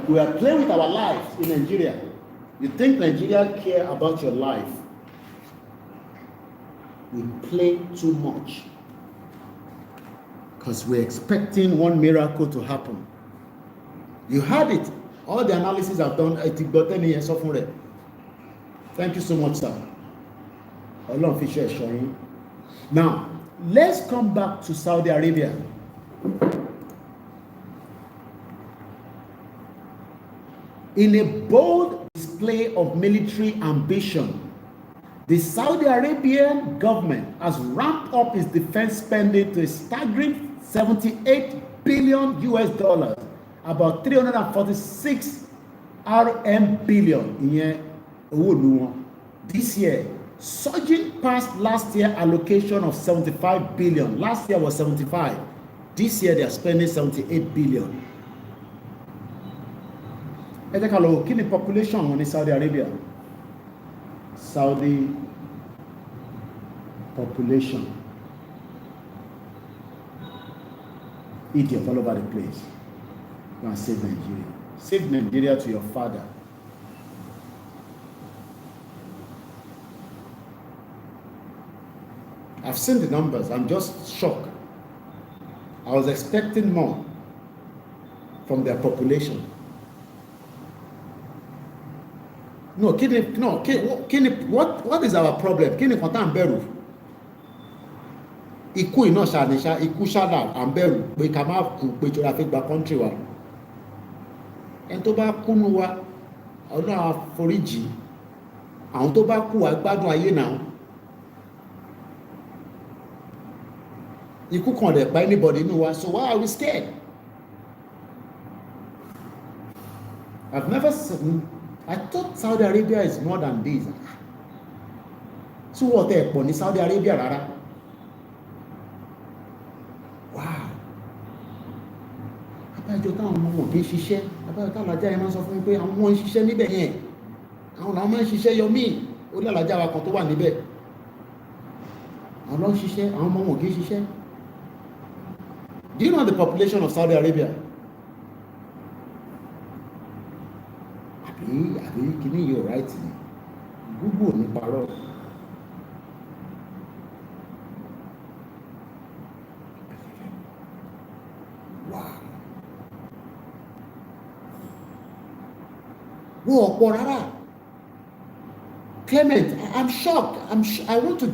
A: We are playing with our lives in Nigeria. You think Nigeria care about your life? We play too much because we're expecting one miracle to happen. You had it. All the analysis I've done, I think got 10 years of it. Thank you so much, sir. Olorun fi ṣe ẹ̀ṣọ́ yín. Now, let's come back to Saudi Arabia. In a bold display of military ambition, the Saudi Arabian government has ramped up its defense spending to a staggering $78 billion, about 346 billion this year, surging past last year's allocation of 75 billion. Last year was 75. This year they are spending 78 billion. Kí ni population wọn ní Saudi Arabia? Saudi population, idiot all over the place. Go and save Nigeria. Save Nigeria to your father. I've seen the numbers. I'm just shocked. I was expecting more from their population. No, what is our problem? Kí ni kan tá ń bẹ̀rù? Ikú iná ṣàníṣá, ikú ṣáda à ń bẹ̀rù pé ká má kú pé jọra fi gba country wa. Ẹni tó bá kúnnú wa, ọlọ́run àforíjì àwọn tó bá kú wá gbádùn ayé náà. Ikú kan dẹ̀ pa anybody nínú wa, so why are we scared? I've never seen, I thought Saudi Arabia is more than this. Tí wọ́n tẹ̀ pọ̀ ní Saudi Arabia rárá. Wow. Abájọ táwọn ọmọ wọn kì í ṣiṣẹ́, abájọ táwọn alájà yẹn máa ń sọ fún mi pé àwọn ọmọ ń ṣiṣẹ́ níbẹ̀ yẹn. Àwọn làwọn máa ń ṣiṣẹ́ yọmí, ó ní alájà wa kan tó wà níbẹ̀. Àwọn lọ ń ṣiṣẹ́, àwọn ọmọ wọn kì í ṣiṣẹ́. Do you know the population of Saudi Arabia? Àbí kìíní yìí ò ráìtì ni. Google ò ní parọ́. Wow. Wọ́n ọ̀pọ̀ rárá. Clement, I'm shocked. I want to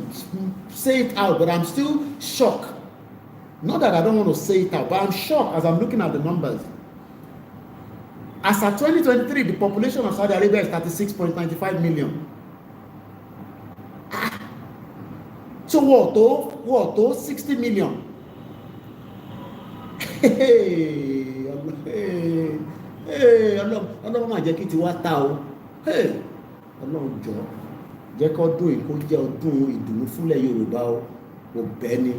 A: say it out, but I'm still shocked. Not that I don't want to say it out, but I'm shocked as I'm looking at the numbers. As of 2023, the population of Saudi Arabia is 36.95 million. So what to 60 million? Ọlọ́run máa jẹ́ kí tiwa ta o. Ọlọ́run jọ̀ọ́ jẹ́ kó ọdún yìí kó jẹ́ ọdún ìdùnnú fúnlẹ̀ Yorùbá o. Kò bẹ́ẹ̀ ni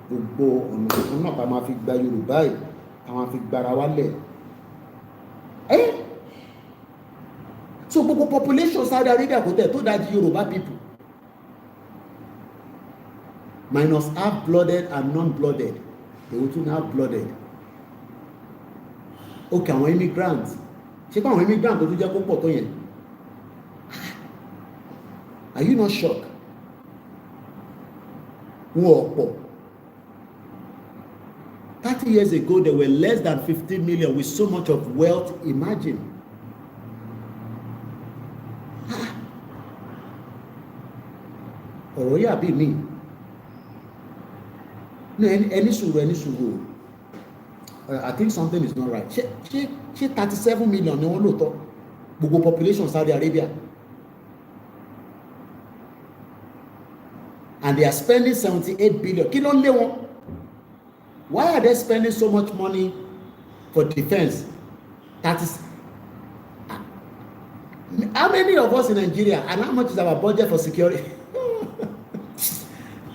A: gbogbo ọ̀nà tuntun náà ká máa fi gba Yorùbá yìí ká máa fi gbára wálẹ̀. So gbogbo population Saudi Arabia kò tẹ̀ tó dájú Yorùbá people minus half-blooded and non-blooded. They will tún half-blooded. Okay, àwọn immigrants ṣé pé àwọn immigrants tó tún jẹ́ kó pọ̀ tó yẹn? Are you not shocked? Wọ́n ọ̀pọ̀. 30 years ago, there were less than 15 million with so much of wealth. Imagine. Ọ̀rọ̀ yà bí mi. No, any sùúrù. I think something is not right. Ṣé 37 million ni wọ́n lóòótọ́? Gbogbo population Saudi Arabia. And they are spending 78 billion. Kí ló ń lé wọn? Why are they spending so much money for defense? That is, how many of us in Nigeria, and how much is our budget for security?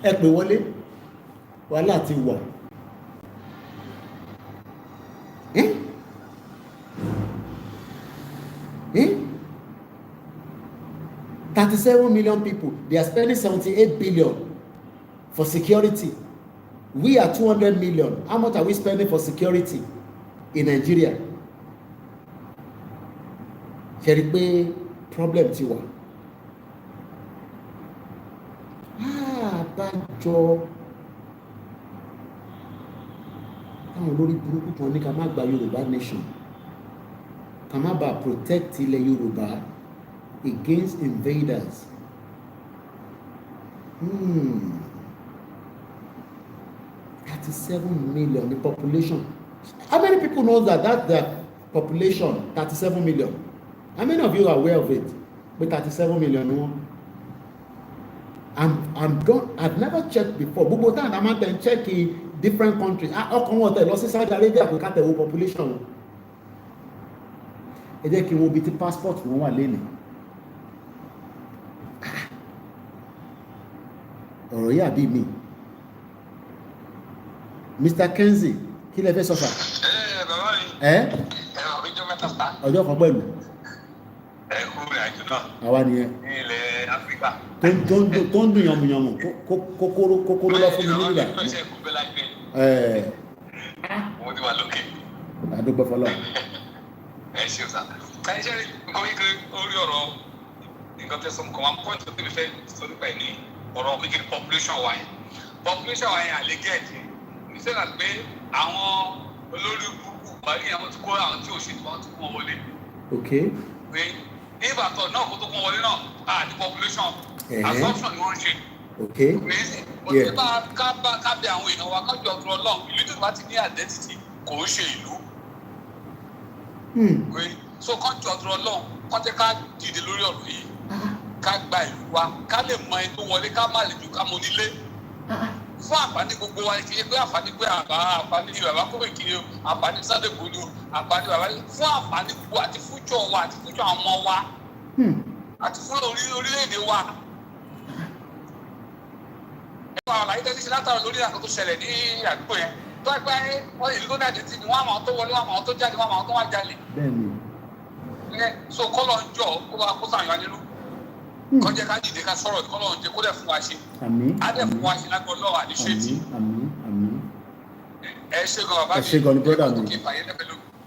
A: Ẹ pè wọlé, wàhálà ti wà. 37 million people, they are spending 78 billion for security. We are 200 million. How much are we spending for security in Nigeria? Ṣé rí pé problem ti wà? Àbájọ àwọn olórí burúkú kan ní ká má gba Yorùbá nation, ká má bàa protect ilẹ̀ Yorùbá against invaders. 37 million, the population. How many people know that that's the population, 37 million? How many of you are aware of it? But 37 million, no? I've never checked before. Gbogbo time I'm out and check in different countries. Ọkàn wọn tẹ̀ lọ sí Saudi Arabia kò ká tẹ̀wọ́ population. Ẹ jẹ́ kí n wo bí ti passport wọn wà lẹ́nu. Ọ̀rọ̀ yà bí mi. Mr. Kenzie, kí lẹ fẹ́ sọ fà?
C: Bàbá mi. Ọjọ́ mẹ́ta sá.
A: Ọjọ́ kan pẹ̀lú.
C: Kú rẹ̀ àjò náà.
A: Àwa nìyẹn.
C: Ní ilẹ̀ Áfíríkà.
A: Tó ń dùn yànmùyànmù kókóró lọ fún mi nígbà.
C: Mo ti wà lókè.
A: Àdúgbò fọlọ́.
C: Ẹ ṣe ọ̀sán. Ẹ ṣe nǹkan kékeré orí ọ̀rọ̀ nǹkan tẹ̀sán kan wá pọ́ìntì tó tẹ̀lé fẹ́ sọ nípa ẹ̀ ní ọ̀rọ̀ kékeré population wa yẹn. Population wa yẹn àlégẹ́ẹ̀dì. Níṣẹ́ là pé àwọn olórí burúkú parí àwọn tí kó àwọn tí ò ṣe tí wọ́n ti kó wọn wọlé.
A: Okay.
C: Pé ìbàtọ̀ náà kó tó kó wọlé náà àti population assumption ni wọ́n ń ṣe.
A: Okay.
C: Òtí bá ká bẹ àwọn èèyàn wa kájọ ọdún ọlọ́run ìlú tó bá ti ní identity kò ń ṣe ìlú. So kájọ ọdún ọlọ́run
F: kọ́ jẹ́ ká dìde lórí ọ̀rọ̀ yìí ká gba ìlú wa ká lè mọ ẹni tó wọlé ká má lè ju ká mọ nílé fún àǹfààní gbogbo wa kì í pé àǹfààní pé àǹfààní bàbá Koiki o àǹfààní Sunday Igboho àǹfààní bàbá fún àǹfààní gbogbo àti fújọ wa àti fújọ àwọn ọmọ wa àti fún orílẹ̀-èdè wa. ẹ̀fọ́ àwọn àlàyé tẹ́tí sí látara lórí àkókò ṣẹlẹ̀ ní àdúgbò yẹn tó ẹgbẹ́ wọ́n ìlú náà dé ti ní wọ́n àwọn tó wọlé wọ́n àwọn tó jáde wọ́n àwọn tó wá jalè. so kọ́lọ̀ ń jọ kó wa kó sàyàn nínú kọjá ká dìde ká sọ̀rọ̀ kọ́lọ̀ ń jẹ kó dẹ̀ fún wa ṣe á dẹ̀ fún wa ṣe lágbó lọ́wọ́ àdíṣe tí ẹ ṣe gan bàbá mi
A: ẹ ṣe gan ni brọ́dà mi.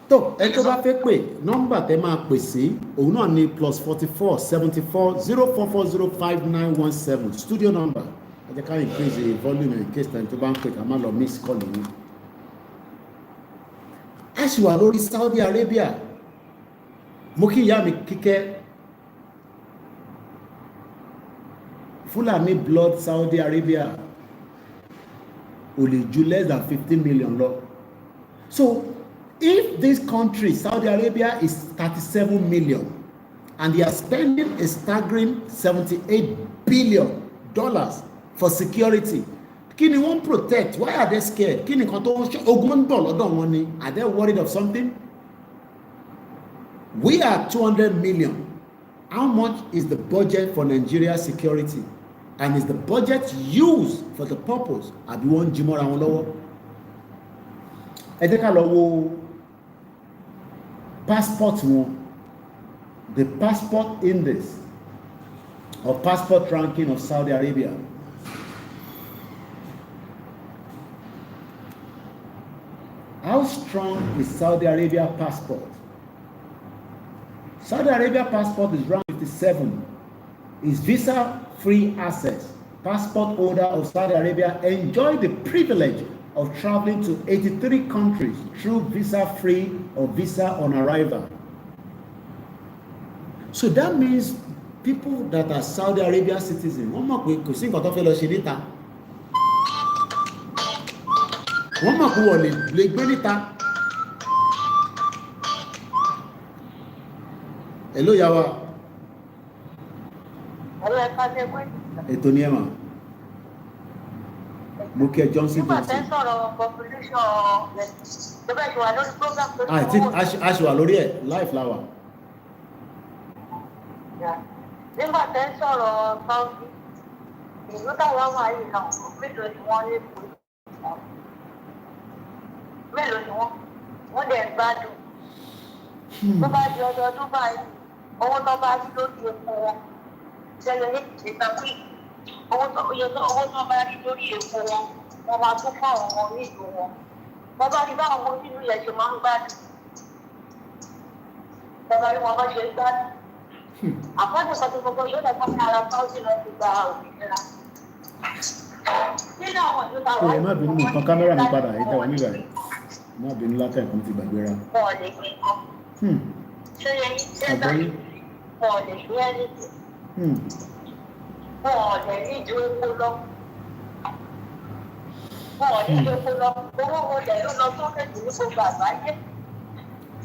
A: tó ẹ tó bá fẹ́ pè nọ́mbà tẹ́ máa pè sí òun náà ni +44 74 044 05917 studio number ẹ jẹ́ ká increase the volume in case tẹ̀ tó bá ń pè ká má lọ miss call yìí. a ṣì wà lórí Saudi Arabia mo kí ìyá mi Kíkẹ́ Fulani blood Saudi Arabia ò lè ju less than 15 million lọ. So if this country Saudi Arabia is 37 million and they are spending a staggering $78 billion for security, kí ni wọ́n protect? Why are they scared? Kí ni nǹkan tó ń ṣe ogun ń bọ̀ lọ́dọ̀ wọn ni? Are they worried of something? We are 200 million. How much is the budget for Nigeria security? And is the budget used for the purpose? Àbí wọ́n jí mọ́ra wọn lọ́wọ́? Ẹ jẹ́ ká lọ wo passport wọn, the passport index or passport ranking of Saudi Arabia. How strong is Saudi Arabia passport? Saudi Arabia passport is rank 57. Is visa-free access. Passport holder of Saudi Arabia enjoy the privilege of traveling to 83 countries through visa-free or visa on arrival. So that means people that are Saudi Arabia citizens, wọ́n mọ̀ pé kò sí nǹkan tó fẹ́ lọ ṣe níta. Wọ́n mọ̀ pé wọ́n lè gbé níta. Hello yawa. Ètò ní ẹ̀mà. Mo kí ẹ Johnson Johnson. A ṣe wà lórí ẹ̀ live láwà.
G: Nígbà tẹ́ ń sọ̀rọ̀ Saudi, ìlú táwọn wà yìí náà, mélòó ni wọ́n lè kú? Mélòó ni wọ́n dẹ̀ gbádùn? Tó bá di ọdọọdún báyìí, owó tó bá rí lórí epo wọn, ṣẹlẹ̀ ní ìtàkùn owó tó bá rí lórí epo wọn, wọ́n máa tún fún àwọn ọmọ nílùú wọn. Wọ́n bá rí báwọn ọmọ nínú yẹn ṣe máa ń gbádùn. Bàbá rí wọn bá ṣe gbádùn. Àpọ́jù kan tó gbogbo yóò lẹ́kọ̀ọ́ ní ara Saudi lọ ti gba òmìnira. Nínú àwọn ìlú táwọn
A: ẹ má bínú nǹkan kámẹ́rà mi padà èyí tẹ́wà nígbà yìí. Má bínú látẹ̀ nǹkan ti gbàgbéra.
G: Wọ́n lè gbé nǹkan. Ṣé yẹn ní ṣẹ́gbà yìí? Wọ́n lè gbé ẹni tì. Wọ́n lè ní ìdú epo lọ. Wọ́n lè ní epo lọ. Owó wo lẹ̀ ló lọ sókè jù ní gbogbo àgbáyé.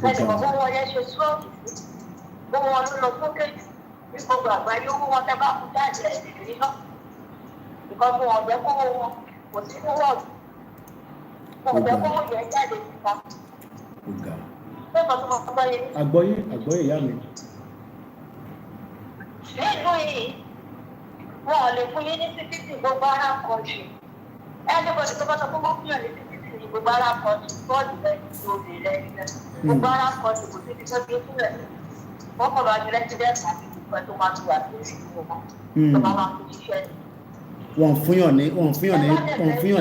G: Ẹnì kọ̀ọ̀kan wọn yẹn ṣe sọ́ọ̀tì sí. Owó wọn ló lọ sókè jù ní gbogbo àgbáyé. Owó wọn tẹ́ bá kú jáde ẹ̀ lè rí náà. Ìkọ́sí wọn ọ̀gbẹ́ kówó wọn kò sí ní wọ́ọ̀dù. Wọn ọ̀gbẹ́ kówó yẹn jáde níta.
A: Àgbọ́yé ìyá mi.
G: Nínú yìí, wọn ò lè fún yín ní títí gbogbo ara kọ̀ọ̀ṣì. Ẹnìbọ̀dì tó bá sọ pé wọ́n fún yàn ní títí ní gbogbo ara kọ̀ọ̀ṣì, bọ́ọ̀lù rẹ̀ ti òbí rẹ̀ nílẹ̀. Gbogbo ara kọ̀ọ̀ṣì kò sí ti tó bí sílẹ̀. Wọ́n kọ̀ lọ ní rẹ́sídẹ́ǹtì àti ìgbà tó máa tù àti ìṣòro wọn. Tó bá máa fi ṣiṣẹ́.
A: Wọ́n fún yàn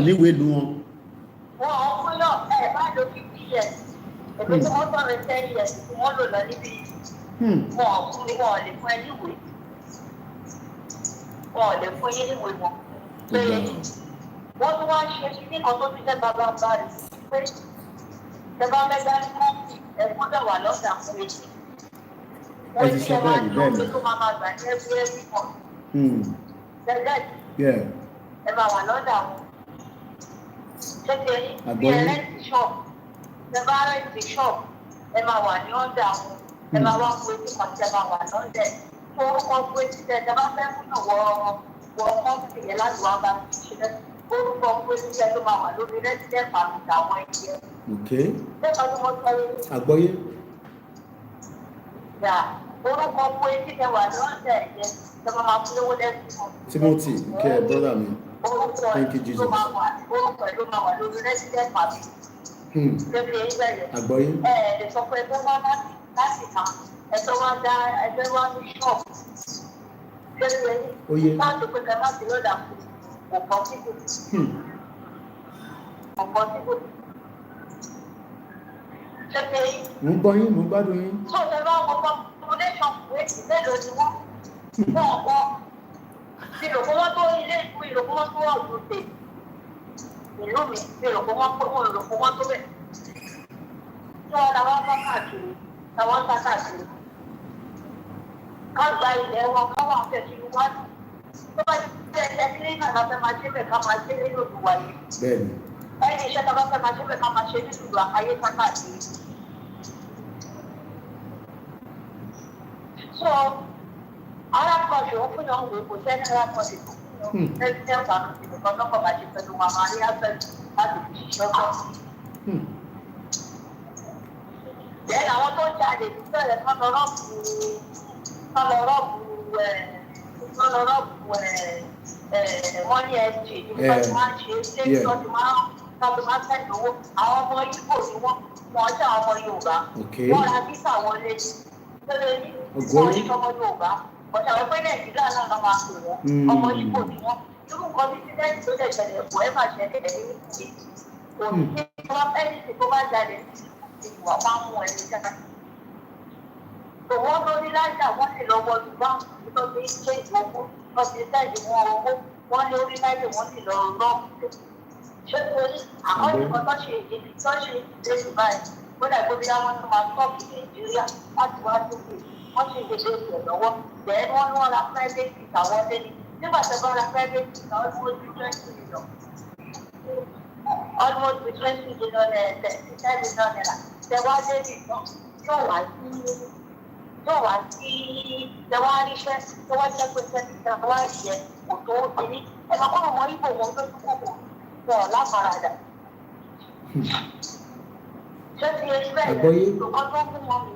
A: níwèé lu wọn.
G: Wọ́n fún yàn ẹ̀ bá lo 50 years. Èmi tí wọ́n sọ̀rọ̀ 10 years tí wọ́n lò lọ níbi wọn lè fún ẹ níwèé. Wọn lè fún yín níwèé wọn. Pé wọ́n tún wá ṣe sí ní kan tó ti jẹ́ bàbá bá rẹ̀ pé tẹ́bá mẹ́gbà ní kọ́ńtì ẹ̀fún dẹ̀ wà lọ́dà fún èjì. Wọ́n ti ṣe máa ní omi tó máa gbà ní every month. Ṣẹ́gẹ́dì ẹ máa wà lọ́dà wọn. Ṣé ti bí ẹ rẹ́ǹtì ṣọ́ọ̀bù? Tẹ́bá rẹ́ǹtì ṣọ́ọ̀bù ẹ máa wà ní ọ̀dà wọn. ẹ máa wá fún etí kan tí ẹ máa wà lọ́dẹ̀ tó orúkọ fún etí tẹ ẹ bá fẹ́ fún náà wọ kọ́ńtì yẹn láti wá bá mi ṣiṣẹ́ orúkọ fún etí tẹ ló máa wà lórí resident permit àwọn ẹyẹ. ṣé ọdún mo sọ yìí.
A: àgbọ́yé.
G: orúkọ fún etí tẹ wà lọ́dẹ̀ yẹn tẹ máa fún owó lẹ́sìn.
A: Timothy okay brother mi. Thank you Jesus.
G: orúkọ ẹ ló máa wà lórí resident permit.
A: àgbọ́yé.
G: ẹ sọ pé ẹgbẹ́ wá láti kàn ẹgbẹ́ wá dá ẹgbẹ́ wá ní ṣọ́ọ̀bù.
A: Oye.
G: láti pé kẹfà sí lọ́dà kò pọ̀ síbò. kò pọ̀ síbò. ṣé pé.
A: mo ń gbọ́ yín mo ń gbádùn yín.
G: tó ṣe bá wọn kọ́ foundation wéèkì mélòó ni wọ́n. wọ́n kọ́ ìlòkùnmọ́ tó ilé ìlú ìlòkùnmọ́ tó wà lóde ìlú mi ìlòkùnmọ́ tó bẹ̀. tí wọ́n làwọn bá káàkiri làwọn ń ta káàkiri. ká gba ilẹ̀ wọn ká wà fẹ́ kí wọ́n tó bá ti ẹgbẹ́ kílínà náà fẹ́ máa ṣe bẹ̀ ká máa ṣe nínú ìlú wa yìí.
A: bẹ́ẹ̀ni.
G: ẹni iṣẹ́ tá a bá fẹ́ máa ṣe bẹ̀ ká máa ṣe nínú ìlú àkáyé káàkiri. so alákọ̀ọ́sì ó fún yàn wò kò sẹ́ni alákọ̀ọ́sì tó fún yàn ẹni tẹ́ ọ̀gá mi ti nìkan lọ́kọ̀ bá ṣe pẹ̀lú wọn máa rí àfẹ́lú láti fi ṣiṣẹ́ kọ́. Bẹ́ẹ̀ni àwọn tó ń jáde bẹ̀rẹ̀ kán lọ rọ́ọ̀bù wọ́n ní ẹ̀jẹ̀ nípa tí wọ́n ṣe é ṣé kí wọ́n ti máa tẹ̀lé owó àwọn ọmọ Ìgbò ni wọ́n ṣe àwọn ọmọ Yorùbá wọ́n ra bísà wọlé wọ́n ṣe ọmọ Yorùbá ọ̀sẹ̀ àwọn pé Nàìjíríà náà lọ́ máa pè wọ́n ọmọ Ìgbò ni wọ́n irú nǹkan bí sídẹ́ẹ̀tì tó lè ṣẹlẹ̀ kò ẹ́ máa ṣẹlẹ̀ ní ìdíje òní tí wọ́n ẹni tí tó bá jáde ìwà máa mú ẹni jáde. Òwò lórí láìjà wọ́n sì lọ wọlé báńkì tó ti ń ṣe ìwọ́wọ́ wọ́n ti sẹ́ẹ̀dì wọn owó wọ́n ní orí láìjà wọ́n sì lọ rọ́ọ̀kì. Ṣé torí àwọn ìkan tó ṣe ìdíbi tó ṣe ìdílé báyìí ó dàgbé bí wọ́n tún máa tọ́ọ̀kì Nàìjíríà láti wá sókè wọ́n sì ṣe ìṣẹ̀ lọ́wọ́ bẹ́ẹ̀ wọ́n ní wọ́n ra private visa wọlé ní nígbà tó bá ra private visa wọ́n ti wọ́n ti 20 million. Almost with 20 million naira. There was a the one is the one that was the one here, or told me, and I want more people want to go for La Parada. Just the experience to control the money,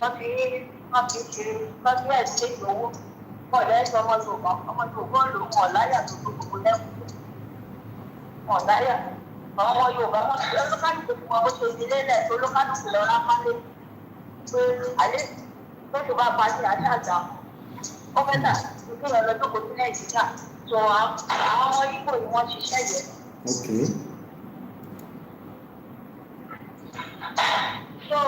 G: to be àti ṣe lọ́sí ẹ̀sìn ìgbòho ọ̀dẹ́ ẹ̀sìn ọmọ Yorùbá ló mọ̀ láyà tó gbogbo lẹ́kùn mọ̀ láyà ọmọ Yorùbá wọn ti olókàlùkù fún wọn bó ṣe ìdílé lẹ̀ tó olókàlùkù lọ rápálẹ̀ pé àlẹ́ tó ti bá parí àṣàjà ó mẹ́ta nítorí ọ̀rọ̀ tó kò sí Nàìjíríà tó àwọn ọmọ Ìgbò ni wọ́n ṣiṣẹ́ yẹn. So,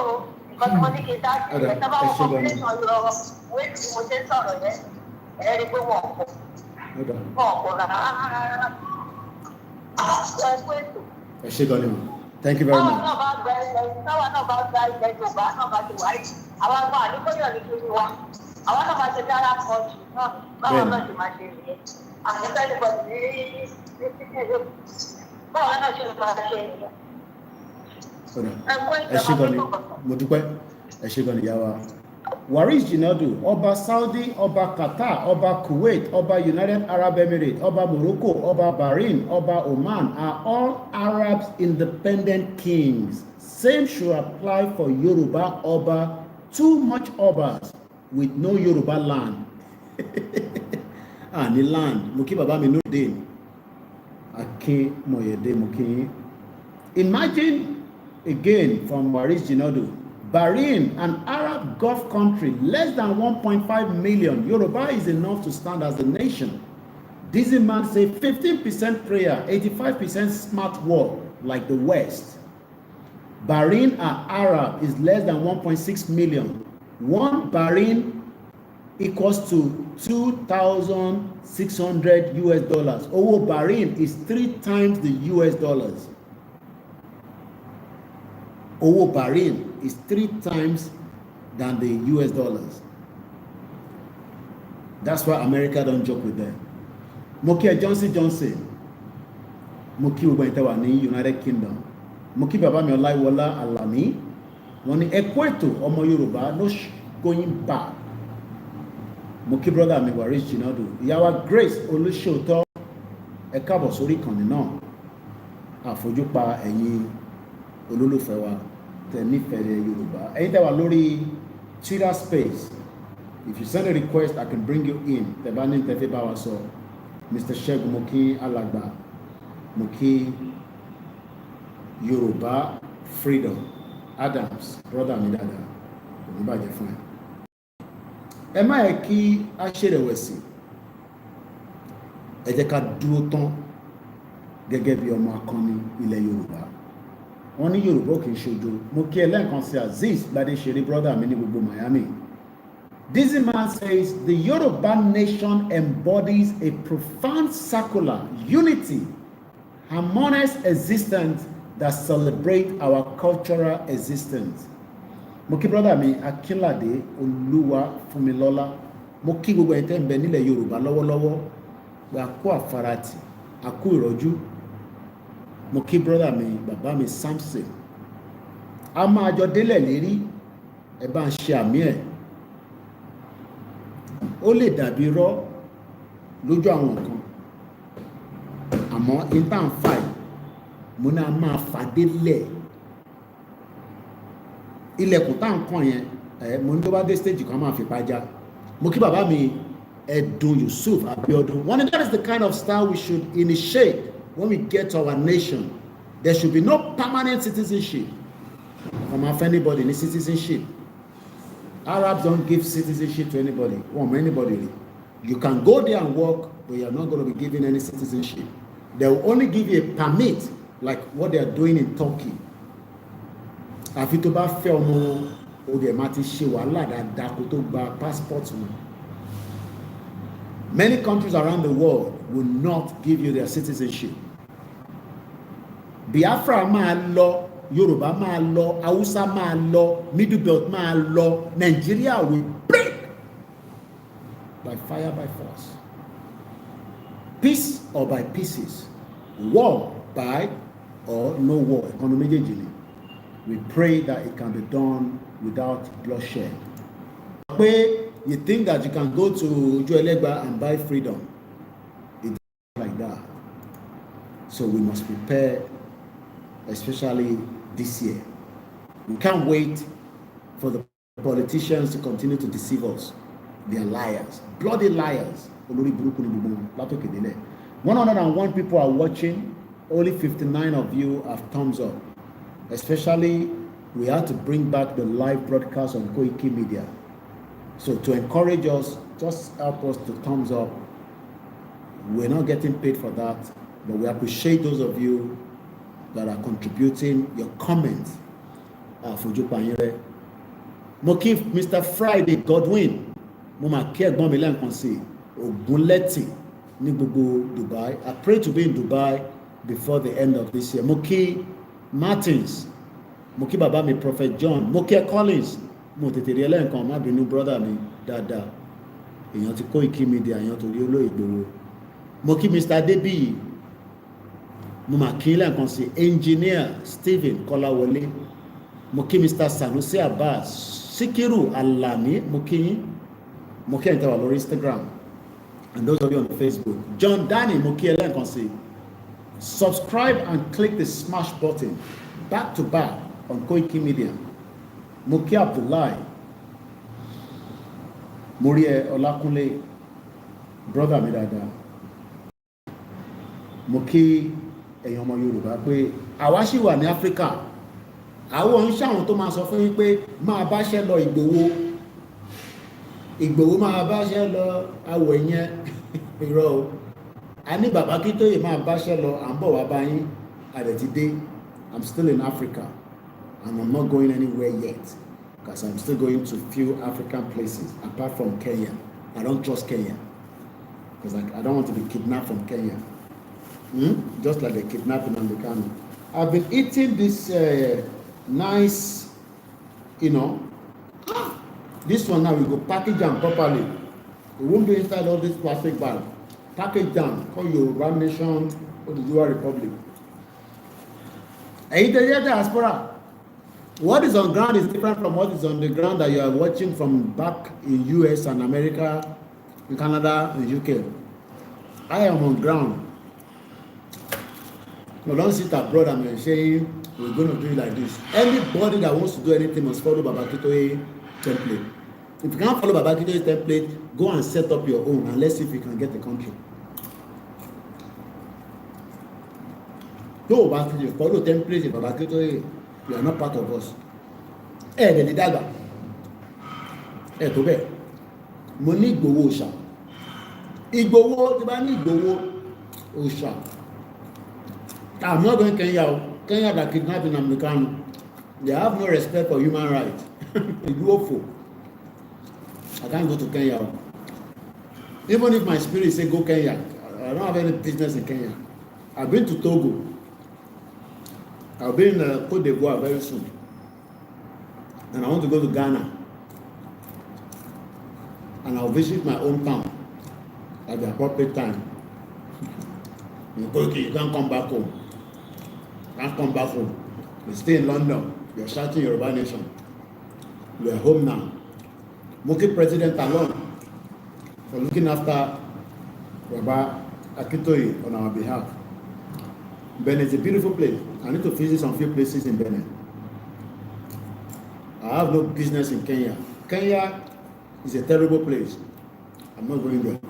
G: nǹkan tí mo ní kí n dá sí ẹ̀ sábà wọ́n population yọ wéètì tí mo ṣe ń sọ̀rọ̀ yẹn ẹ̀ rí pé wọ́n pọ̀ rárá.
A: Ẹ ṣé gan ni mo. Thank you very much.
G: Táwọn náà bá gba ilẹ̀ Yorùbá náà bá ti wáyé àwọn àgbà àdúgbòyàn ní kiri wa àwọn náà máa ṣe dára kọ́ọ̀tù náà báwọn náà ti máa ṣe nìyẹn àyẹ̀fẹ́ ní bọ̀dù ní títí báwọn náà ṣe máa ṣe nìyẹn.
A: Ẹ ṣé gan ni mo dúpẹ́ ẹ ṣé gan ni yàrá. Waris Jinadu, Ọba Saudi, Ọba Qatar, Ọba Kuwait, Ọba United Arab Emirates, Ọba Morocco, Ọba Bahrain, Ọba Oman are all Arabs independent kings. Same should apply for Yoruba Ọba. Too much Obas with no Yoruba land. Ní land, mo kí bàbá mi Nurdin. Akin Moyede mo kí. Imagine again from Waris Jinadu. Bahrain, an Arab Gulf country, less than 1.5 million. Yoruba is enough to stand as a nation. This man say 15% prayer, 85% smart work, like the West. Bahrain, an Arab, is less than 1.6 million. One Bahrain equals to 2,600 US dollars. Owó Bahrain is 3 times the US dollars. Owó Bahrain is 3 times than the US dollars. That's why America don't joke with them. Mokia Johnson, mo kí gbogbo ìtẹ́wà ní United Kingdom, mo kí bàbá mi Ọláìwọlá Àlàmí, wọ́n ní ẹ̀kọ́ ètò ọmọ Yorùbá no going back. Mo kí brother mi Waris Jinadu, ìyàwó Grace Olúṣòótọ́, ẹ káàbọ̀ sórí ìkànnì náà. Àfojúpa ẹ̀yin olólùfẹ́ wa tẹ́ nífẹ̀ẹ́ Yorùbá. Ẹ̀yin tẹ́ wà lórí Twitter space, if you send a request I can bring you in. Tẹ́ bá ní tẹ́ fẹ́ bá wa sọ, Mr. Ṣẹ́gun mo kí Alàgbà, mo kí Yorùbá Freedom Adams, brother mi dáadáa, kò ní bàjẹ́ fún ẹ. Ẹ má yẹ kí a ṣe rẹ̀wẹ̀sì, ẹ jẹ́ ká dúró tán gẹ́gẹ́ bí ọmọ akọni ilẹ̀ Yorùbá. Wọ́n ní Yorùbá kì í ṣojo. Mo kí ẹ lẹ́ẹ̀kan sí Azeez Gbadéṣeré, brother mi ní gbogbo Miami. This man says the Yoruba nation embodies a profound circular unity, harmonious existence that celebrate our cultural existence. Mo kí brother mi Akínládé Olúwa Fúnmilọ́lá, mo kí gbogbo ẹ̀yin tẹ́ ń bẹ nílẹ̀ Yorùbá lọ́wọ́lọ́wọ́ pé a kú àfaratì, a kú ìrọ́jú. Mo kí brother mi bàbá mi Samson, a máa jọ délẹ̀ lérí, ẹ bá ń ṣe àmì ẹ̀. Ó lè dàbí irọ́ lójú àwọn kan, àmọ́ intan five mo náà máa fàdélẹ̀. Ilẹ̀kùn tá ń kàn yẹn mo ní tó bá dé stage kan máa fi pàjá. Mo kí bàbá mi Ẹ̀dùn Yusuf Abiodun, one that is the kind of style we should initiate when we get to our nation. There should be no permanent citizenship from anybody in citizenship. Arabs don't give citizenship to anybody. Anybody. You can go there and work, but you are not going to be given any citizenship. They will only give you a permit, like what they are doing in Turkey. Àfi tó bá fẹ́ ọmọ òde máa ti ṣe wàhálà dáadáa kó tó gba passport wọn. Many countries around the world will not give you their citizenship. Biafra máa lọ, Yorùbá máa lọ, Hausa máa lọ, Middle Belt máa lọ, Nigeria will break by fire, by force. Peace or by pieces. War by or no war. Economy méjèèjì. We pray that it can be done without bloodshed. Pé you think that you can go to Ojuelegba and buy freedom. It's not like that. So we must prepare, especially this year. We can't wait for the politicians to continue to deceive us. They are liars, bloody liars. 101 people are watching. Only 59 of you have thumbs up. Especially, we have to bring back the live broadcast on Koikimedia. So to encourage us, just help us to thumbs up. We're not getting paid for that, but we appreciate those of you that are contributing your comments. Mo kí Mr. Friday Godwin, mo máa kí ẹ̀gbọ́n mi lẹ́ẹ̀kan sí Ògúnlẹ́tì ní gbogbo Dubai. I pray to be in Dubai before the end of this year. Mo kí Martins, mo kí bàbá mi Prophet John, mo kí Collins, mo tètè rí ẹlẹ́ǹkan má bínú brother mi dáadáa. Èèyàn ti Koikimedia, èèyàn tó rí Olóyè Ìgbòho. Mo kí Mr. Adébíyì, mo máa kí lẹ́ǹkan sí Engineer Stephen Kọ́láwọlé, mo kí Mr. Sanusi Abbas, Sikiru Alami, mo kí ẹ̀yin tẹ́ wà lórí Instagram and those of you on Facebook. John Danny, mo kí ẹlẹ́ǹkan sí. Subscribe and click the smash button back to back on Koikimedia. Mo kí Abdullahi, mo rí Olakunle, brother mi dáadáa. Mo kí ẹ̀yin ọmọ Yorùbá pé àwa ṣì wà ní Áfíríkà. Àwọn ń ṣàwọn tó máa sọ fún yín pé máa báṣẹ́ lọ Ìgbòho máa báṣẹ́ lọ àwọ̀ ìyẹn irọ́ o. A ní bàbá Akíntóyè máa báṣẹ́ lọ à ń bọ̀ wá báyìí àdẹ̀tidé. I'm still in Africa and I'm not going anywhere yet because I'm still going to few African places apart from Kenya. I don't trust Kenya because I don't want to be kidnapped from Kenya. Just like they kidnapped in Kano. I've been eating this nice, this one now we go package them properly. It won't be inside all this plastic bag. Package them, call your Ram Nation or the Yoruba Republic. Diaspora. What is on ground is different from what is on the ground that you are watching from back in US and America, in Canada, in UK. I am on ground. We don't sit abroad and saying we're going to do it like this. Anybody that wants to do anything must follow Baba Akintoye template. If you can't follow Baba Akintoye's template, go and set up your own and let's see if you can get the country. No, but if you follow template of Baba Akintoye, you are not part of us. The leader. To be. Money Igboho Osha. Igboho, the money Igboho Osha. I'm not going to Kenya. Kenya that kidnapping American. They have no respect for human rights. It's awful. I can't go to Kenya. Even if my spirit say go Kenya, I don't have any business in Kenya. I've been to Togo. I'll be in Côte d'Ivoire very soon. And I want to go to Ghana. And I'll visit my hometown at the appropriate time. You can't come back home. Can't come back home. You stay in London. You're shouting Yoruba Nation. We're home now. Moki President alone for looking after Baba Akintoye on our behalf. Benin is a beautiful place. I need to visit some few places in Benin. I have no business in Kenya. Kenya is a terrible place. I'm not going there.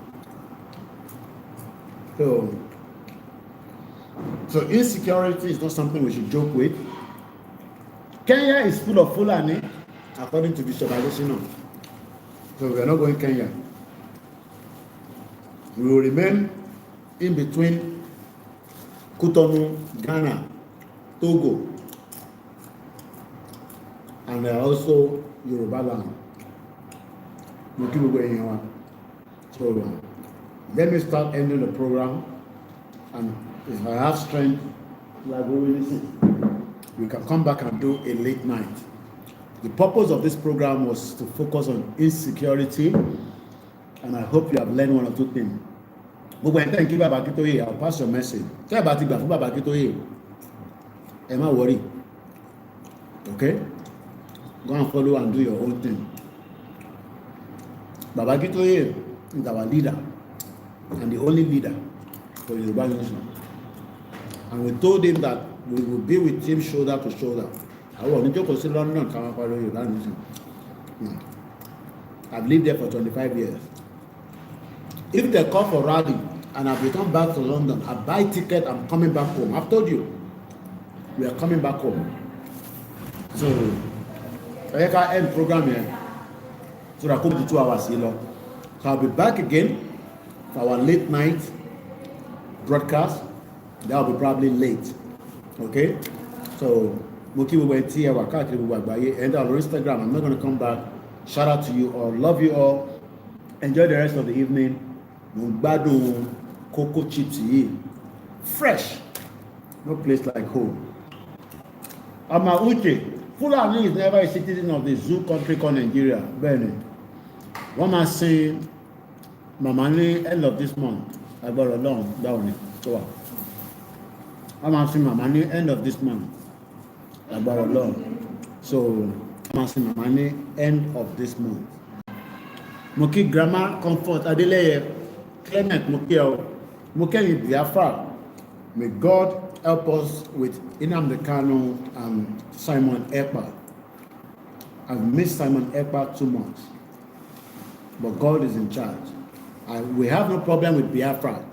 A: So insecurity is not something we should joke with. Kenya is full of Fulani, according to Bishop Adesina. So we are not going Kenya. We will remain in between Cotonou, Ghana, Togo, and also Yoruba land. So let me start ending the program, and if I have strength, like we can come back and do a late night. The purpose of this program was to focus on insecurity, and I hope you have learned one or two things. But when thank you, Baba Akintoye, I'll pass your message. Tell about it, Baba Akintoye. Am I worried? Okay? Go and follow and do your own thing. Baba Akintoye is our leader and the only leader for the Yoruba Nation. And we told him that we will be with him shoulder to shoulder. I've lived there for 25 years. If they call for rally and I return back to London, I buy ticket, I'm coming back home. I've told you, we are coming back home. So, I can end program here. So I come to 2 hours here. So I'll be back again for our late night broadcast. That will be probably late. Okay? So, Moki went here, and on Instagram. I'm not going to come back. Shout out to you all. Love you all. Enjoy the rest of the evening. Mugbado cocoa chips here. Fresh. No place like home. Ama Uche. Fulani is never a citizen of the zoo country called Nigeria. Benin. One man saying, Mamani, end of this month. I got a long down it. So, one man saying, Mamani, end of this month. I got a long. So, I'm saying, Mamani, end of this month. Moki Grammar Comfort Adeleye Clement Moki Biafra. May God help us with Nnamdi Kanu and Simon Ekpa. I've missed Simon Ekpa too much, but God is in charge. We have no problem with Biafra.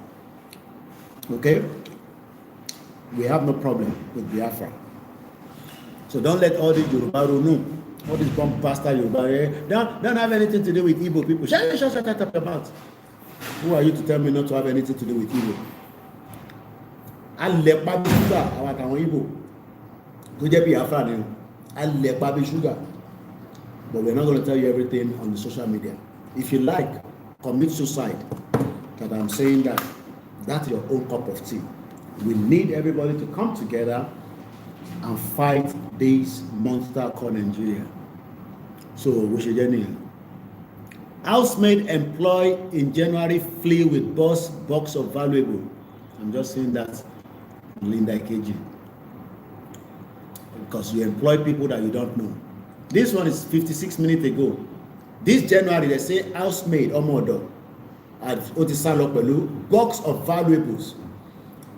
A: Okay? We have no problem with Biafra. So don't let all these Yoruba know. All these bomb bastard Yoruba don't have anything to do with Igbo people. Shut up your mouth. Who are you to tell me not to have anything to do with Igbo? Alepa bi sugar àwọn àtàwọn Igbo tó jẹ́ Biafra ni alepa bi sugar. But we're not going to tell you everything on the social media. If you like, commit suicide. But I'm saying that that's your own cup of tea. We need everybody to come together and fight this monster called Nigeria. So, we should get in. Housemaid employed in January flee with box of valuable. I'm just saying that Linda Ikeji. because you employ people that you don't know. This one is 56 minutes ago. This January, they say housemaid Omodo at Otisalo Pelu, box of valuables.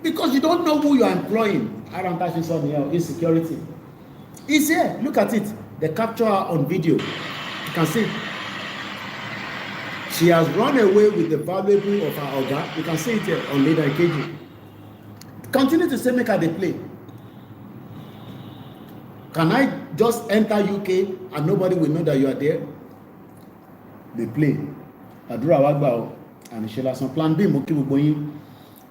A: Because you don't know who you are employing. I don't touch this on here. Insecurity. It's here. Look at it. They capture her on video. You can see. She has run away with the valuable of her organ. You can see it here on Leader KG. Continue to say make her they play. Can I just enter UK and nobody will know that you are there? They play. Adura Wagbao and Sheila some plan B Moki Buboyin.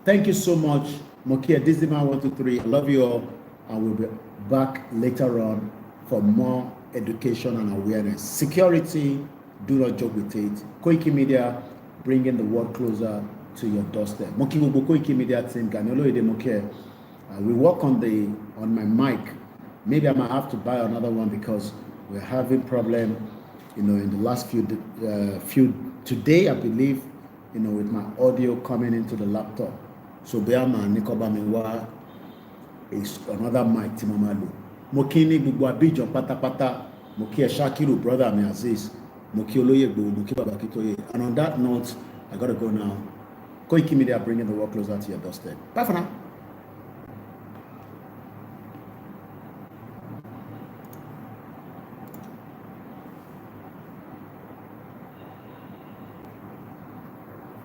A: Thank you so much. Moki, this is my 123. I love you all. And we'll be back later on for more education and awareness. Security, do not joke with it. Koikimedia, bringing the world closer to your doorstep. Moki Bubo Koikimedia team, Ganolo Ede Moki. We work on my mic. Maybe I might have to buy another one because we're having problem, in the last few today, I believe, with my audio coming into the laptop. So Beama Nikoba Mewa is another mic Timamalu. Mokini Bugwabijo Patapata, Moki Shakiru, brother me Aziz, Moki Oloyegbo, Moki Babakitoye. And on that note, I gotta go now. Koikimedia bringing the world closer to your doorstep. Bye for now.